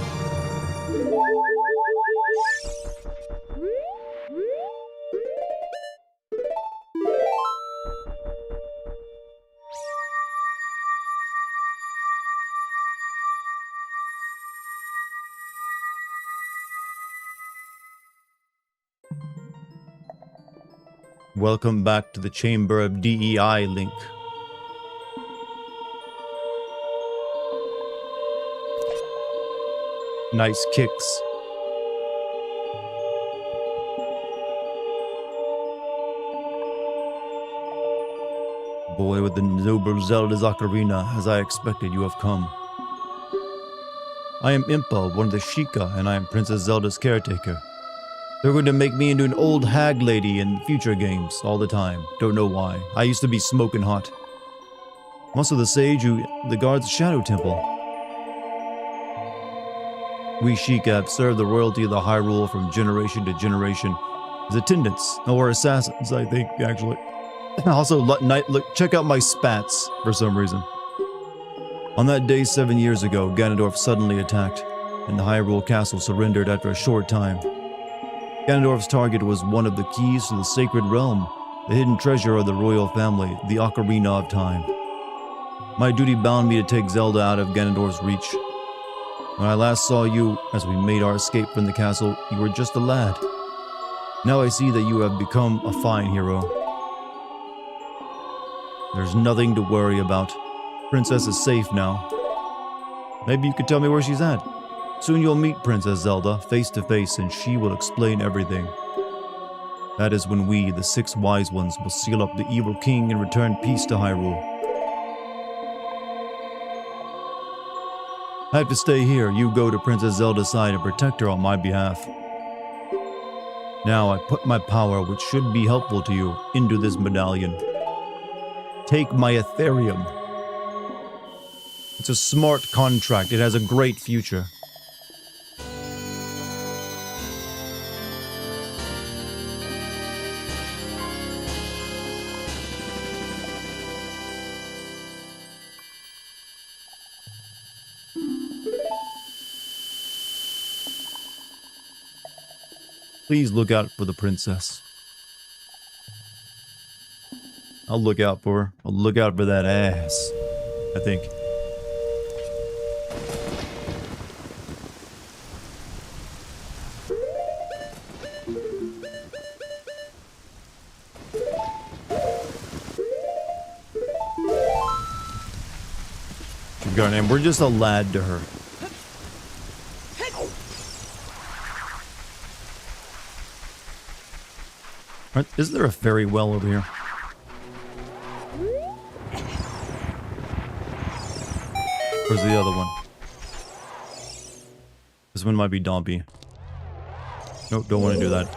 Welcome back to the Chamber of DEI, Link. Nice kicks. boy with the noble Zelda's Ocarina, as I expected, you have come. I am Impa, one of the Sheikah, and I am Princess Zelda's caretaker. They're going to make me into an old hag lady in future games all the time. Don't know why. I used to be smoking hot. I'm also the sage who guards the Shadow Temple. We Sheikah have served the royalty of the Hyrule from generation to generation as attendants, or assassins, I think, actually. Also, check out my spats, for some reason. On that day 7 years ago, Ganondorf suddenly attacked, and the Hyrule Castle surrendered after a short time. Ganondorf's target was one of the keys to the Sacred Realm, the hidden treasure of the royal family, the Ocarina of Time. My duty bound me to take Zelda out of Ganondorf's reach. When I last saw you, as we made our escape from the castle, you were just a lad. Now I see that you have become a fine hero. There's nothing to worry about. Princess is safe now. Maybe you could tell me where she's at. Soon you'll meet Princess Zelda face to face and she will explain everything. That is when we, the 6 wise ones, will seal up the evil king and return peace to Hyrule. I have to stay here. You go to Princess Zelda's side and protect her on my behalf. Now I put my power, which should be helpful to you, into this medallion. Take my Ethereum. It's a smart contract. It has a great future. Please look out for the princess. I'll look out for her. I'll look out for that ass, I think. We're just a lad to her. Is there a fairy well over here? Where's the other one? This one might be Dompy. Nope, don't want to do that.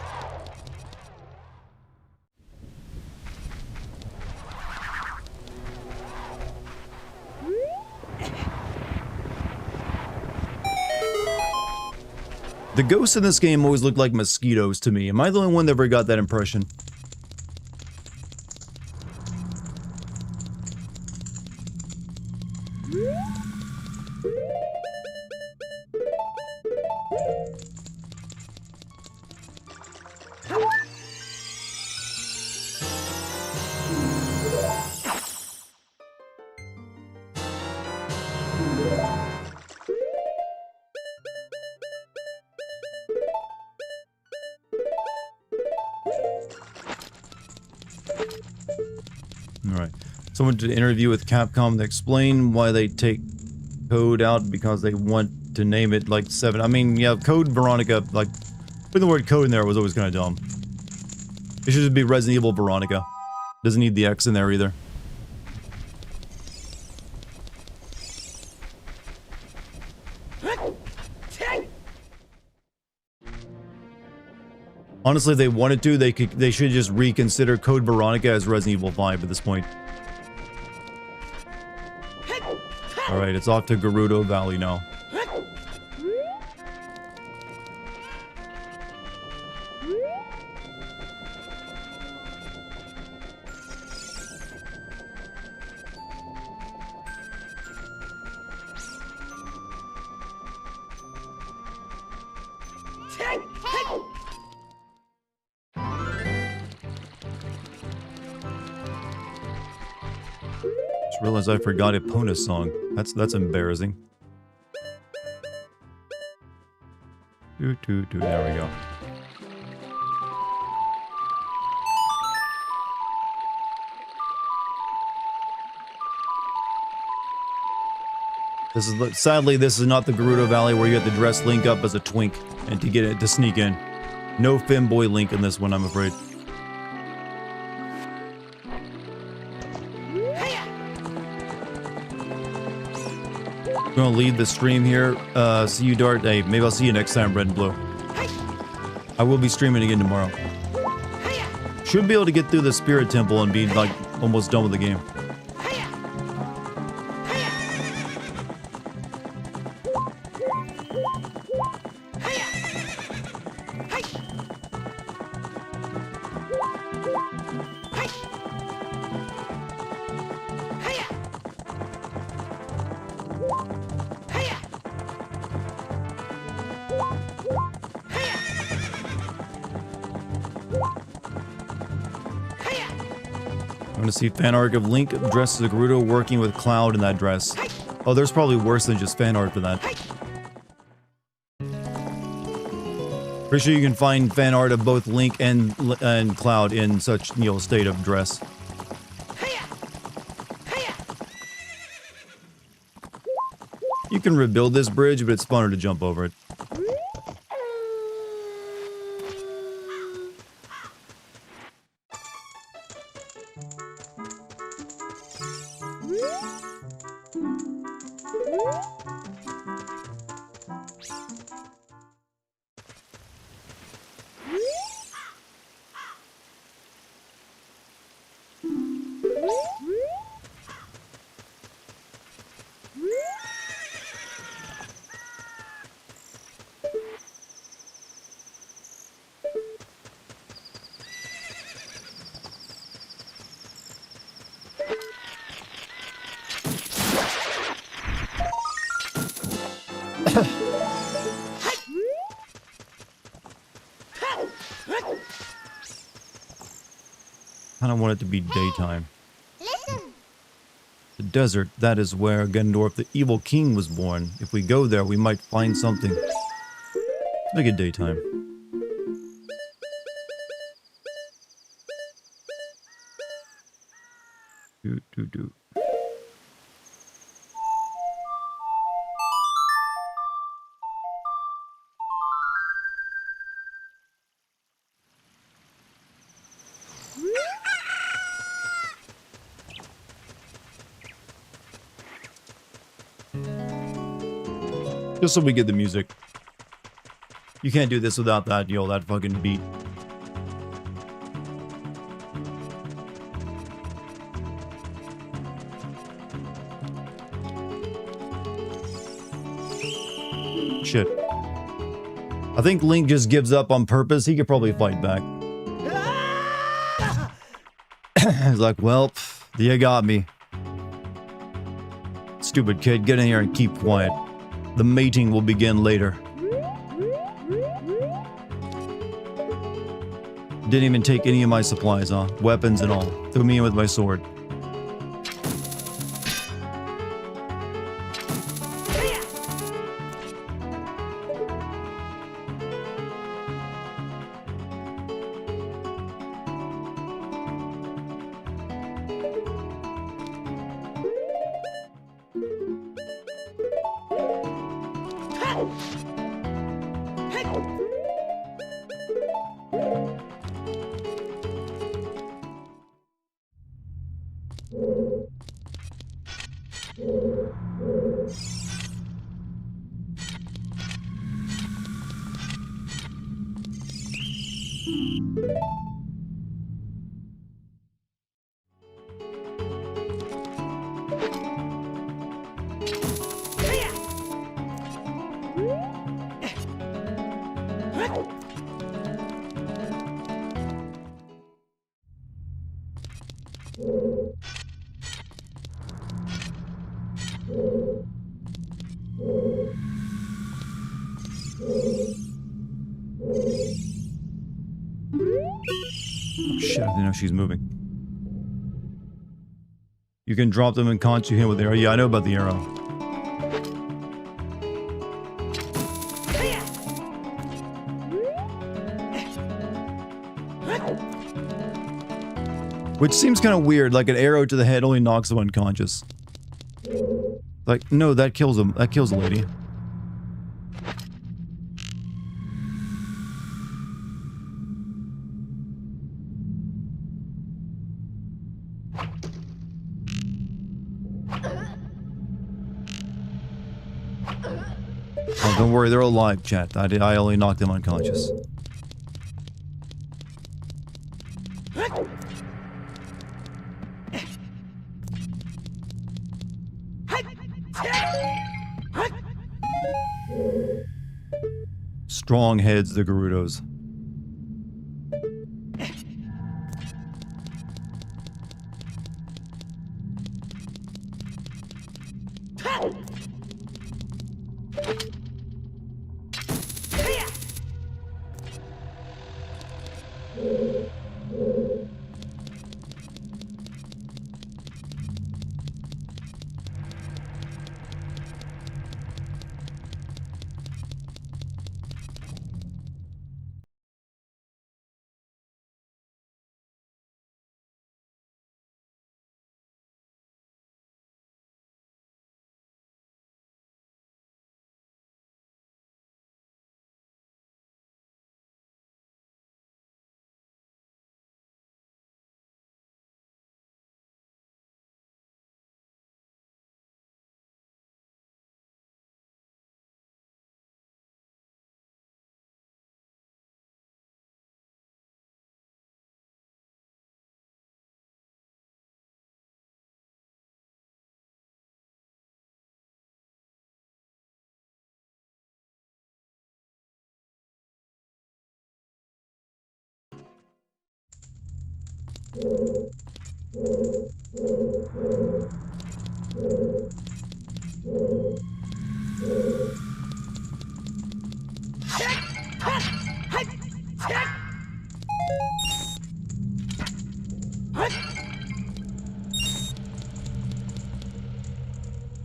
The ghosts in this game always look like mosquitoes to me. Am I the only one that ever got that impression? Alright. Someone did an interview with Capcom to explain why they take code out because they want to name it like 7. I mean, yeah, Code Veronica, like, putting the word code in there was always kind of dumb. It should just be Resident Evil Veronica. Doesn't need the X in there either. Honestly, if they wanted to, they should just reconsider Code Veronica as Resident Evil 5 at this point. Alright, it's off to Gerudo Valley now. Realize I forgot Epona's song. That's embarrassing. There we go. This is sadly this is not the Gerudo Valley where you have to dress Link up as a twink and to get it to sneak in. No femboy Link in this one, I'm afraid. I'm gonna leave the stream here. See you, Dart. Hey, maybe I'll see you next time, Red and Blue. I will be streaming again tomorrow. Should be able to get through the Spirit Temple and be like almost done with the game. I'm gonna see fan art of Link dressed as a Gerudo working with Cloud in that dress. Oh, there's probably worse than just fan art for that. Pretty sure you can find fan art of both Link and Cloud in such, you know, state of dress. You can rebuild this bridge, but it's funner to jump over it. I don't want it to be daytime. The desert, that is where Ganondorf, the evil king, was born. If we go there, we might find something. Let's make it daytime. Do. Just so we get the music. You can't do this without that, yo, that fucking beat. Shit. I think Link just gives up on purpose. He could probably fight back. He's like, well, you got me. Stupid kid, get in here and keep quiet. The mating will begin later. Didn't even take any of my supplies, huh? Weapons and all. Threw me in with my sword. She's moving. You can drop them and conjure him with the arrow. Yeah, I know about the arrow. Which seems kind of weird, like an arrow to the head only knocks them unconscious. Like, no, that kills them. That kills a lady. Oh, don't worry, they're alive, chat. I only knocked them unconscious. Strong heads, the Gerudos.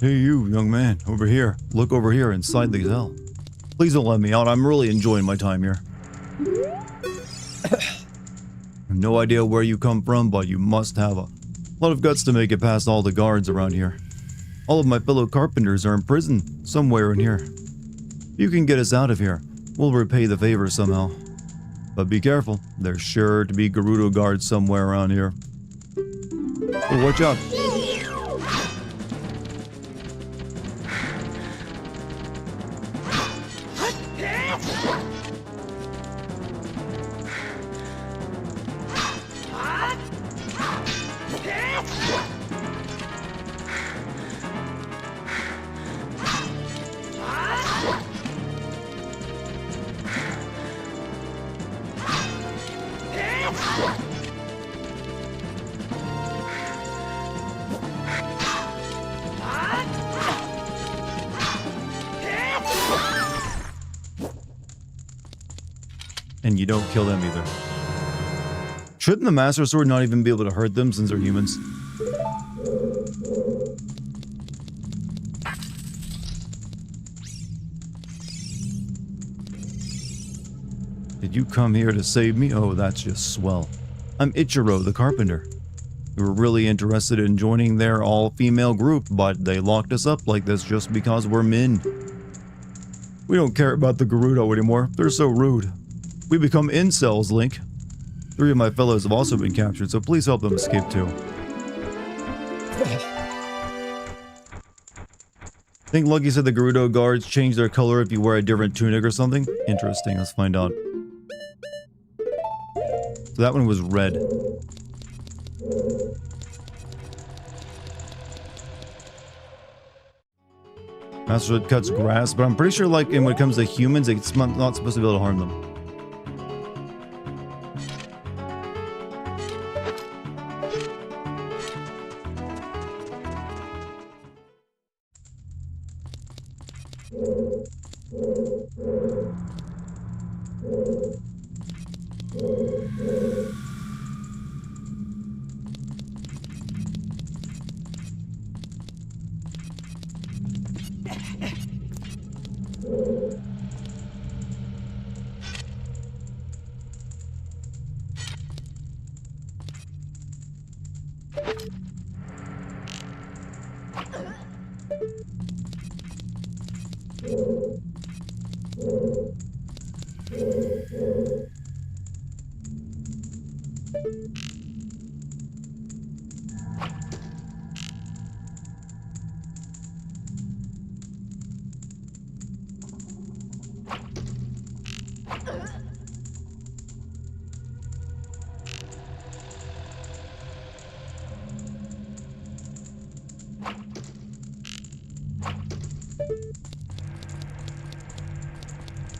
Hey you, young man, over here. Look over here inside the cell. Please don't let me out, I'm really enjoying my time here. I have no idea where you come from, but you must have a lot of guts to make it past all the guards around here. All of my fellow carpenters are in prison, somewhere in here. You can get us out of here. We'll repay the favor somehow. But be careful, there's sure to be Gerudo guards somewhere around here. So watch out. And you don't kill them either. Shouldn't the Master Sword not even be able to hurt them since they're humans? Did you come here to save me? Oh, that's just swell. I'm Ichiro, the carpenter. We were really interested in joining their all-female group, but they locked us up like this just because we're men. We don't care about the Gerudo anymore. They're so rude. We become incels, Link. 3 of my fellows have also been captured, so please help them escape too. I think Lucky said the Gerudo guards change their color if you wear a different tunic or something. Interesting, let's find out. So that one was red. Master Sword cuts grass, but I'm pretty sure like when it comes to humans, it's not supposed to be able to harm them.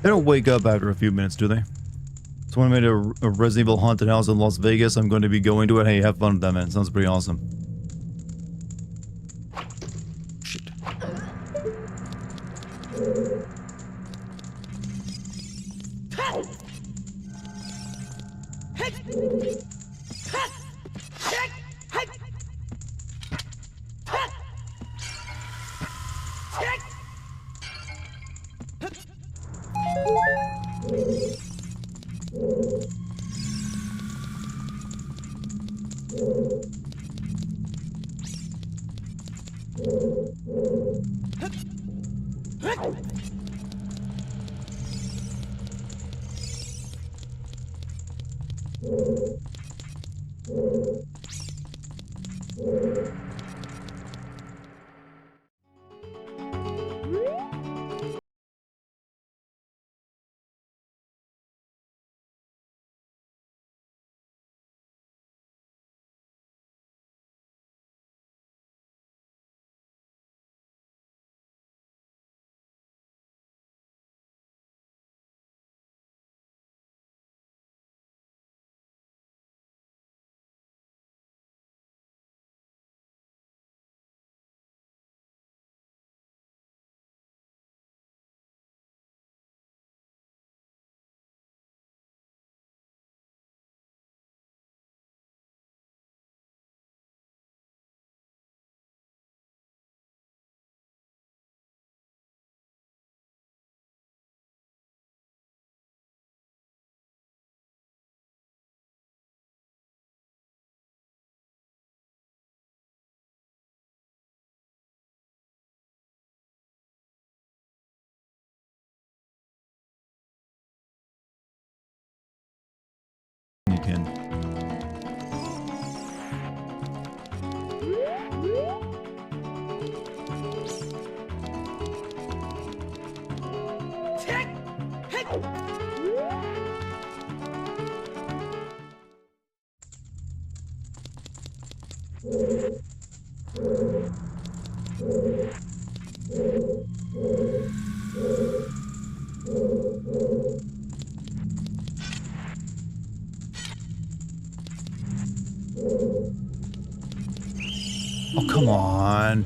They don't wake up after a few minutes, do they? So when I made a Resident Evil haunted house in Las Vegas, I'm going to be going to it. Hey, have fun with that, man. Sounds pretty awesome. Shit. You can. Oh, come on.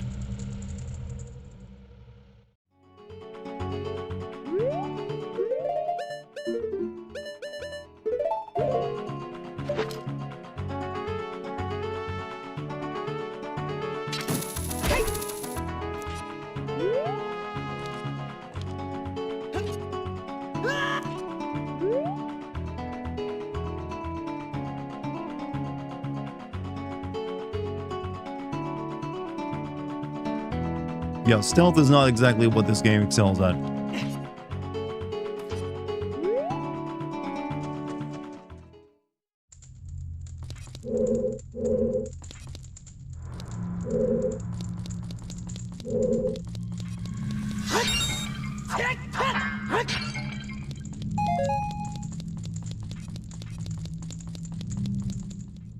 Yeah, stealth is not exactly what this game excels at.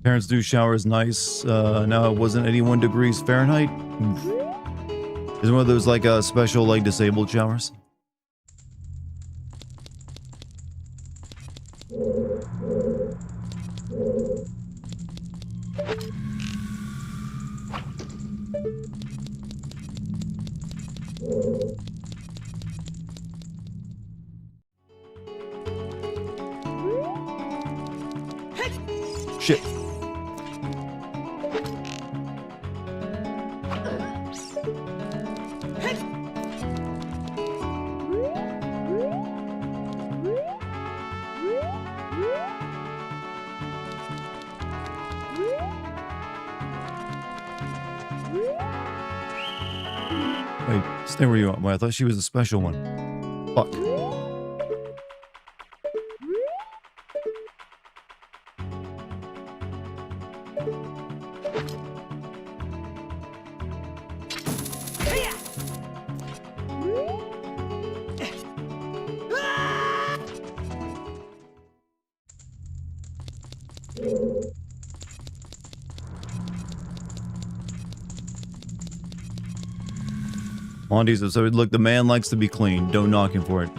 Parents do showers nice. Now it wasn't 81 degrees Fahrenheit. Is one of those like special like disabled showers? Shit. Wait, stay where you are. Wait, I thought she was a special one. Fuck. Monty's so look, the man likes to be clean. Don't knock him for it.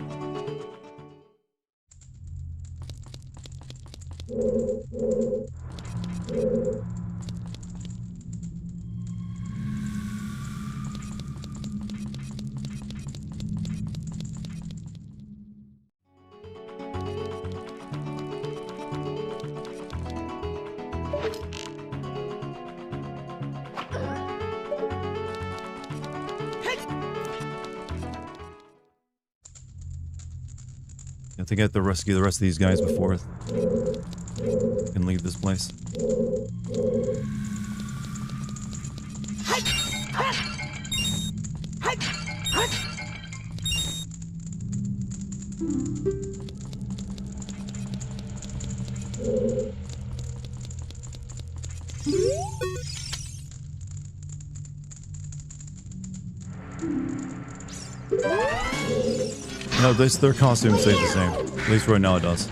I think I have to rescue the rest of these guys before I can leave this place. No, their costume stays the same. At least right now it does.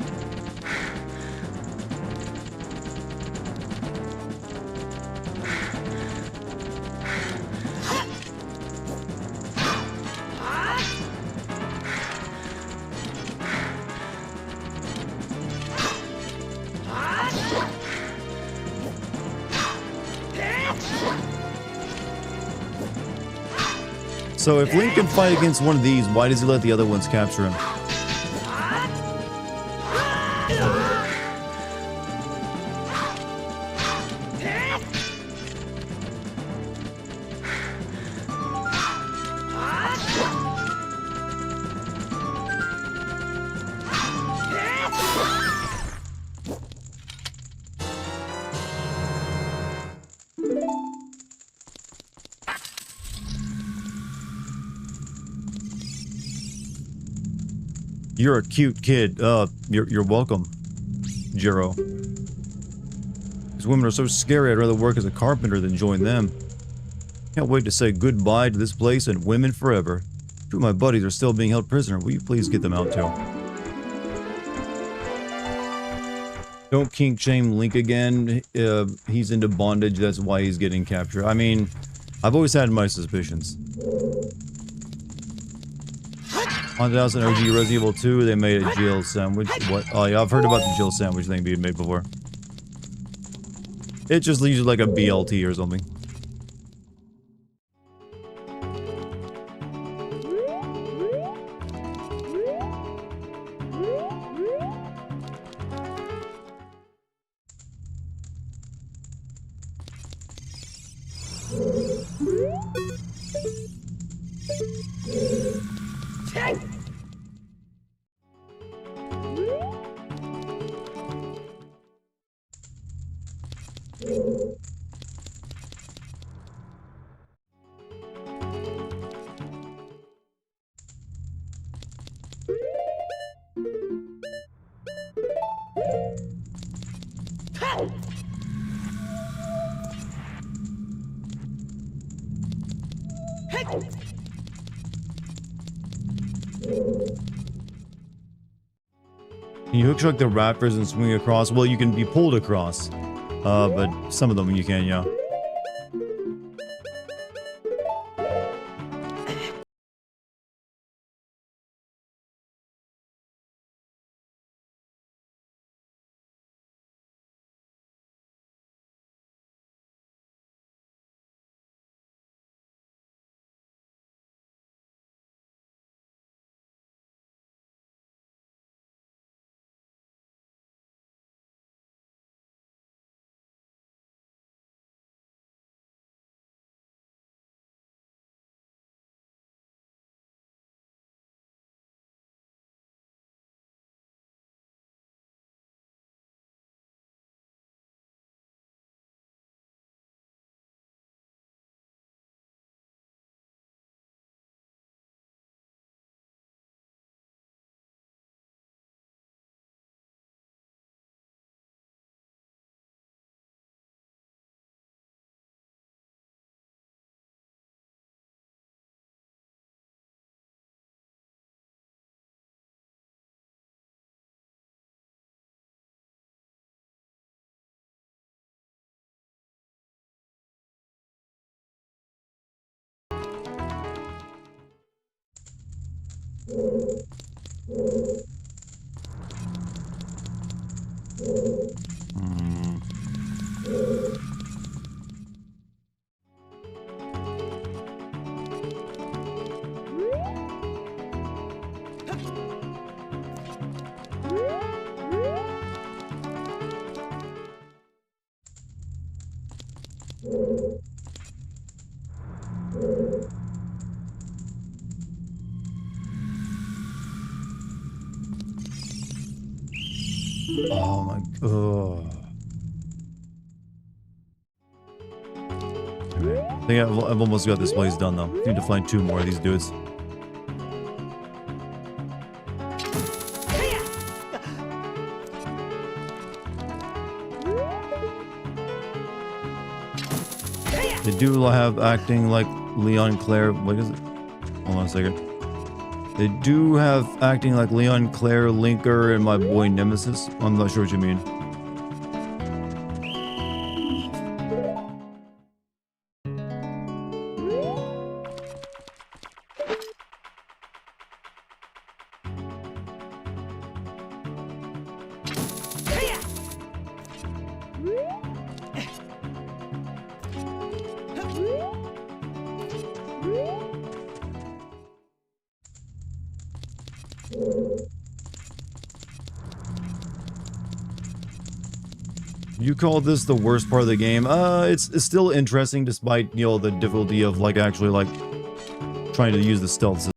So if Link can fight against one of these, why does he let the other ones capture him? You're a cute kid. You're welcome, Jiro. These women are so scary, I'd rather work as a carpenter than join them. Can't wait to say goodbye to this place and women forever. Two of my buddies are still being held prisoner. Will you please get them out too? Don't kink shame Link again. He's into bondage, that's why he's getting captured. I mean, I've always had my suspicions. On 2000 OG Resident Evil 2, they made a Jill sandwich. What? Oh yeah, I've heard about the Jill sandwich thing being made before. It just leaves you like a BLT or something. Can you hook the raptors and swing across? Well, you can be pulled across. But some of them you can, yeah. Oh my god. I think I've almost got this place done though. Need to find 2 more of these dudes. They do have acting like Leon Claire. What is it? Hold on a second. They do have acting like Leon Claire, Linker, and my boy Nemesis. I'm not sure what you mean. You call this the worst part of the game? It's still interesting despite, you know, the difficulty of, like, actually, like, trying to use the stealth system.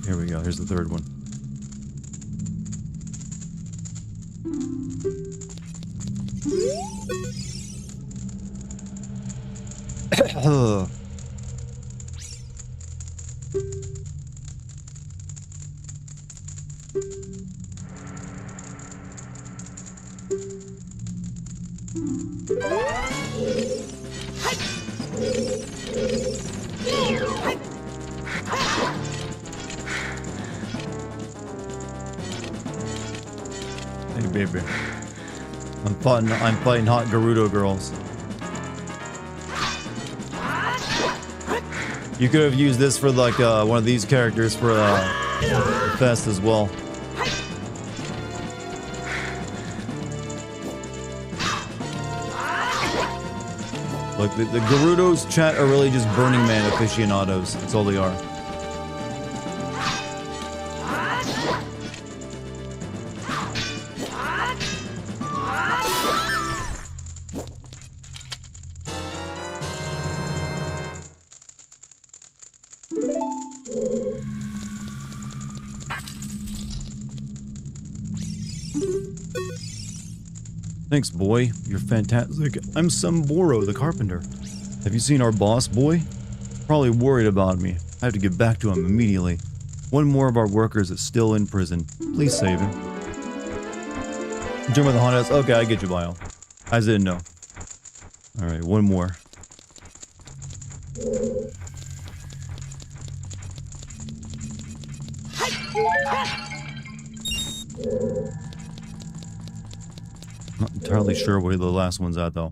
Here we go. Here's the 3rd one. Hey, baby. I'm fighting hot Gerudo girls. You could have used this for, like, one of these characters for, the fest as well. Look, the Gerudos chat are really just Burning Man aficionados. That's all they are. Thanks, boy. You're fantastic. I'm Samboro, the carpenter. Have you seen our boss, boy? Probably worried about me. I have to get back to him immediately. One more of our workers is still in prison. Please save him. Jump with the haunted house. Okay, I get you, Bio. I didn't know. Alright, one more. Not entirely sure where the last one's at, though.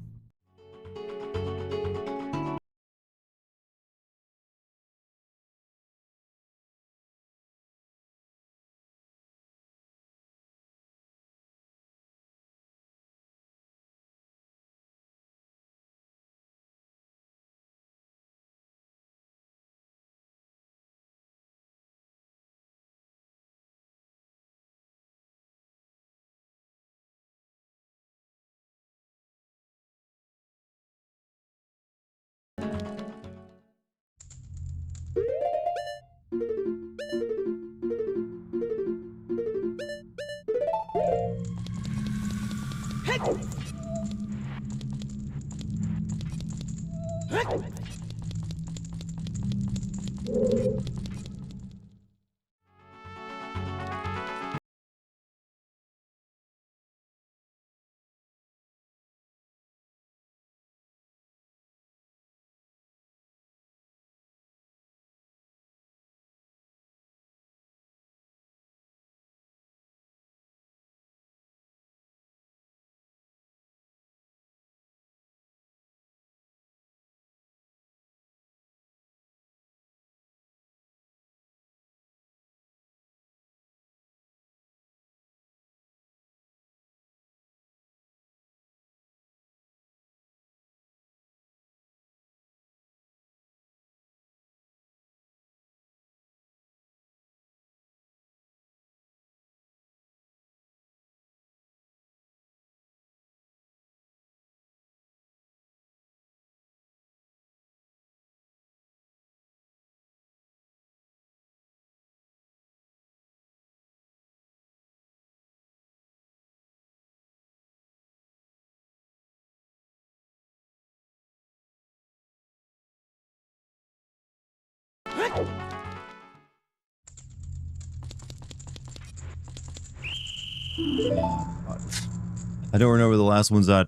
I don't remember the last one's at.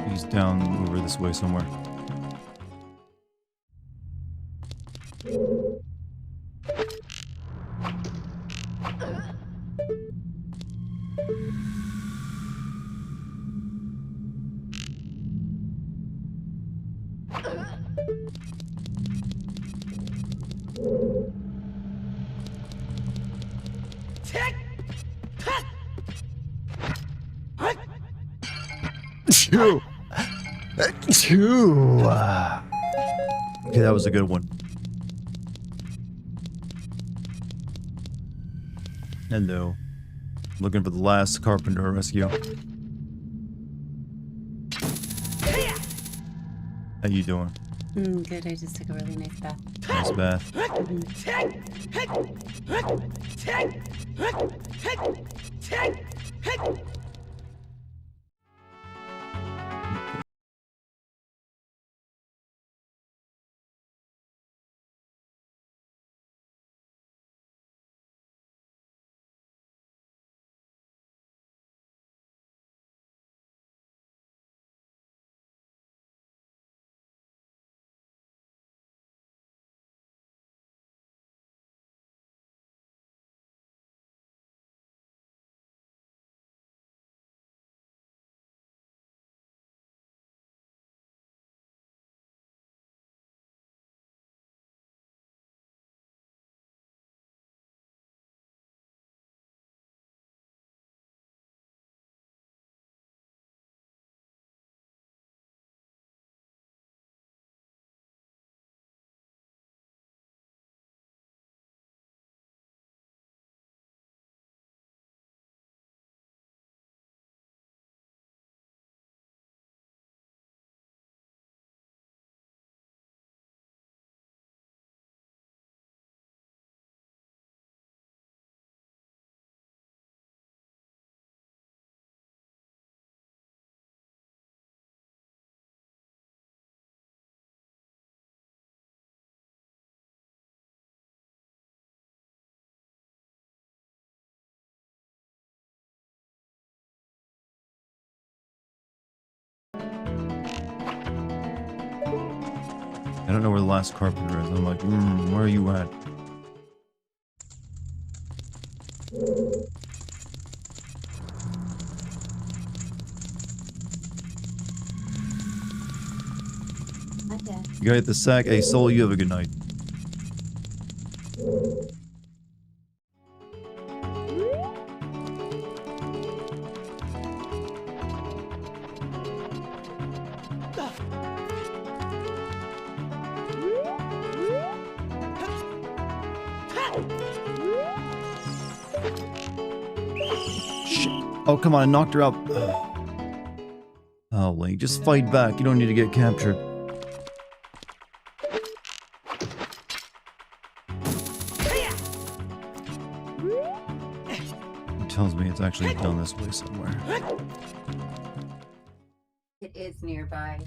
He's down over this way somewhere. Okay, that was a good one. Hello. Looking for the last carpenter rescue. How you doing? Good. I just took a really nice bath. Nice bath. I don't know where the last carpenter is. I'm like, where are you at? Okay. You gotta hit the sack. Hey, Soul, you have a good night. Oh, come on, I knocked her out. Oh, Link, just fight back. You don't need to get captured. It tells me it's actually down this way somewhere. It is nearby.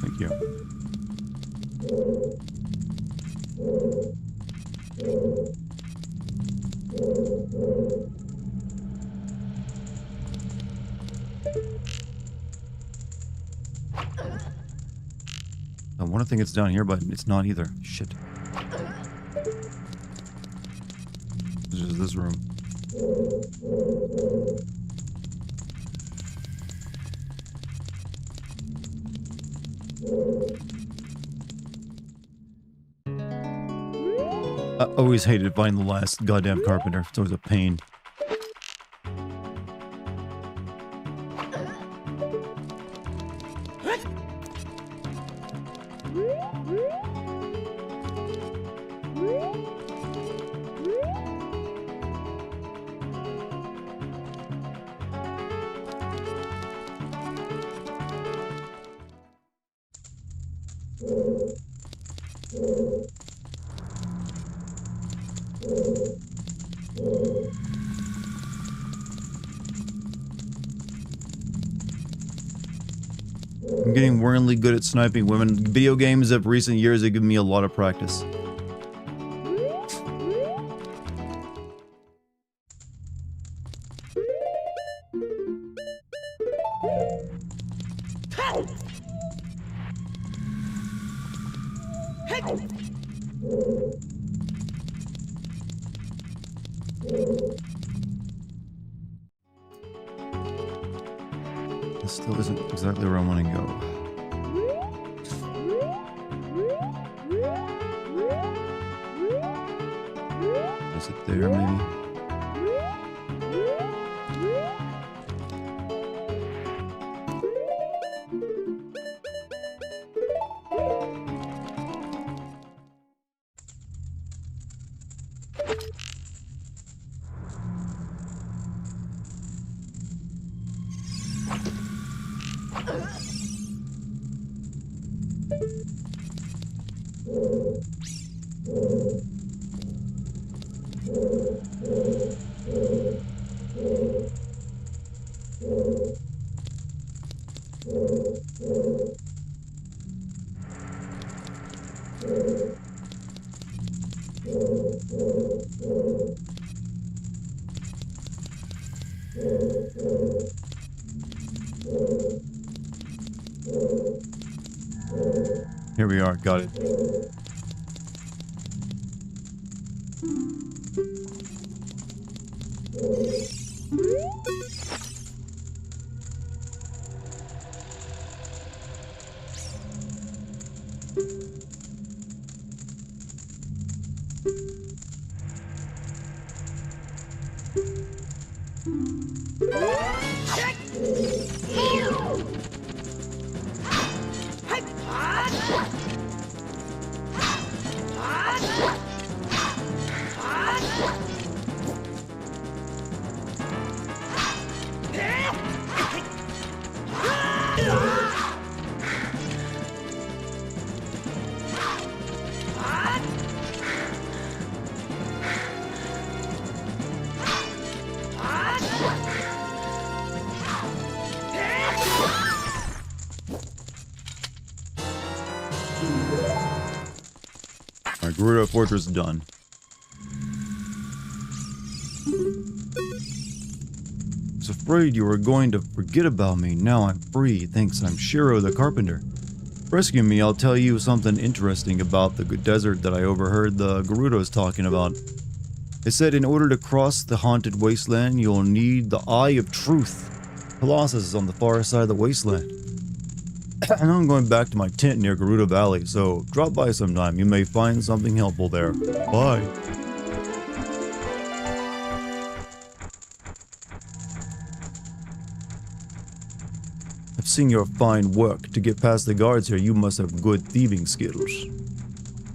Thank you. I want to think it's down here, but it's not either. Shit. This is this room. I always hated finding the last goddamn carpenter. It's always a pain. I'm getting worryingly good at sniping women. Video games of recent years have given me a lot of practice. This still isn't exactly where I want to go. Is it there, maybe? Here we are, got it. Alright, Gerudo Fortress done. I was afraid you were going to forget about me. Now I'm free, thanks I'm Shiro the Carpenter. Rescue me, I'll tell you something interesting about the desert that I overheard the Gerudos talking about. They said in order to cross the haunted wasteland, you'll need the Eye of Truth. Colossus is on the far side of the wasteland. I know I'm going back to my tent near Gerudo Valley, so drop by sometime. You may find something helpful there. Bye. I've seen your fine work. To get past the guards here, you must have good thieving skills.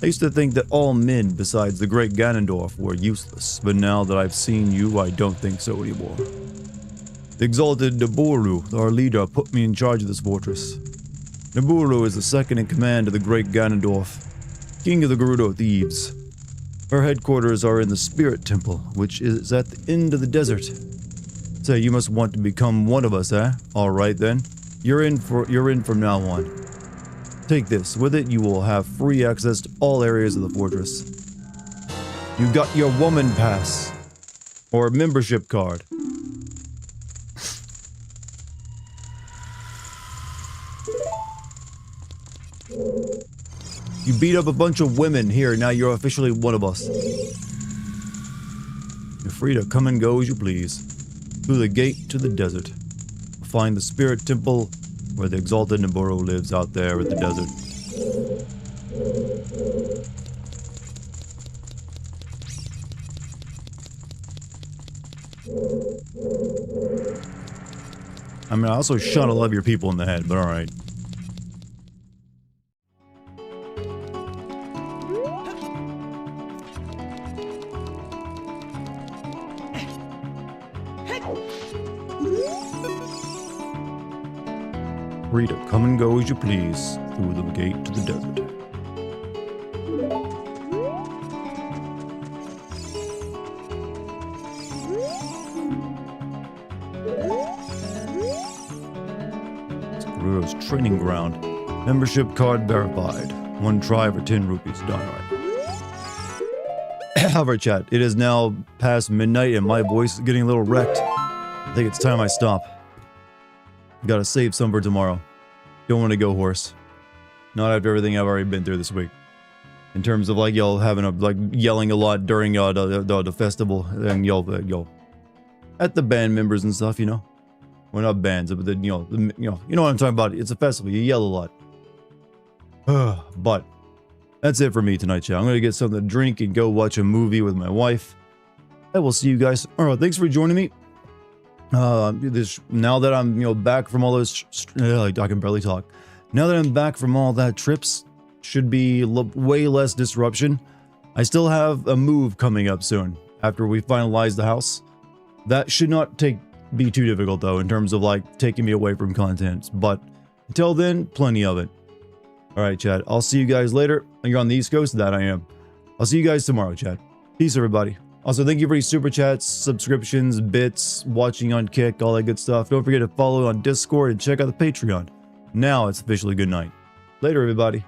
I used to think that all men besides the great Ganondorf were useless, but now that I've seen you, I don't think so anymore. The exalted Deboru, our leader, put me in charge of this fortress. Naburo is the second in command of the Great Ganondorf, king of the Gerudo Thieves. Her headquarters are in the Spirit Temple, which is at the end of the desert. Say, you must want to become one of us, eh? Alright then. You're in from now on. Take this. With it, you will have free access to all areas of the fortress. You got your woman pass. Or membership card. You beat up a bunch of women. Here, now you're officially one of us. You're free to come and go as you please. Through the gate to the desert. Find the Spirit Temple where the exalted Naburo lives out there at the desert. I mean, I also shot a lot of your people in the head, but alright. Free to come and go as you please through the gate to the desert. It's Gerudo's training ground. Membership card verified. 1 try for 10 rupees. Done right. Alright, chat. It is now past midnight and my voice is getting a little wrecked. I think it's time I stop. Gotta save some for tomorrow. Don't want to go hoarse. Not after everything I've already been through this week. In terms of like y'all having a yelling a lot during the festival and y'all at the band members and stuff, you know. Well, not bands, but you know what I'm talking about. It's a festival. You yell a lot. But that's it for me tonight, chat. I'm gonna get something to drink and go watch a movie with my wife. I will see you guys. All right, thanks for joining me. Now that I'm back from all those I can barely talk. Now that I'm back from all that trips, should be way less disruption. I still have a move coming up soon after we finalize the house. That should not be too difficult though in terms of like taking me away from content, but until then, plenty of it. All right, chat. I'll see you guys later. You're on the East Coast. That I am. I'll see you guys tomorrow, chat. Peace, everybody. Also, thank you for your super chats, subscriptions, bits, watching on Kick, all that good stuff. Don't forget to follow on Discord and check out the Patreon. Now it's officially good night. Later, everybody.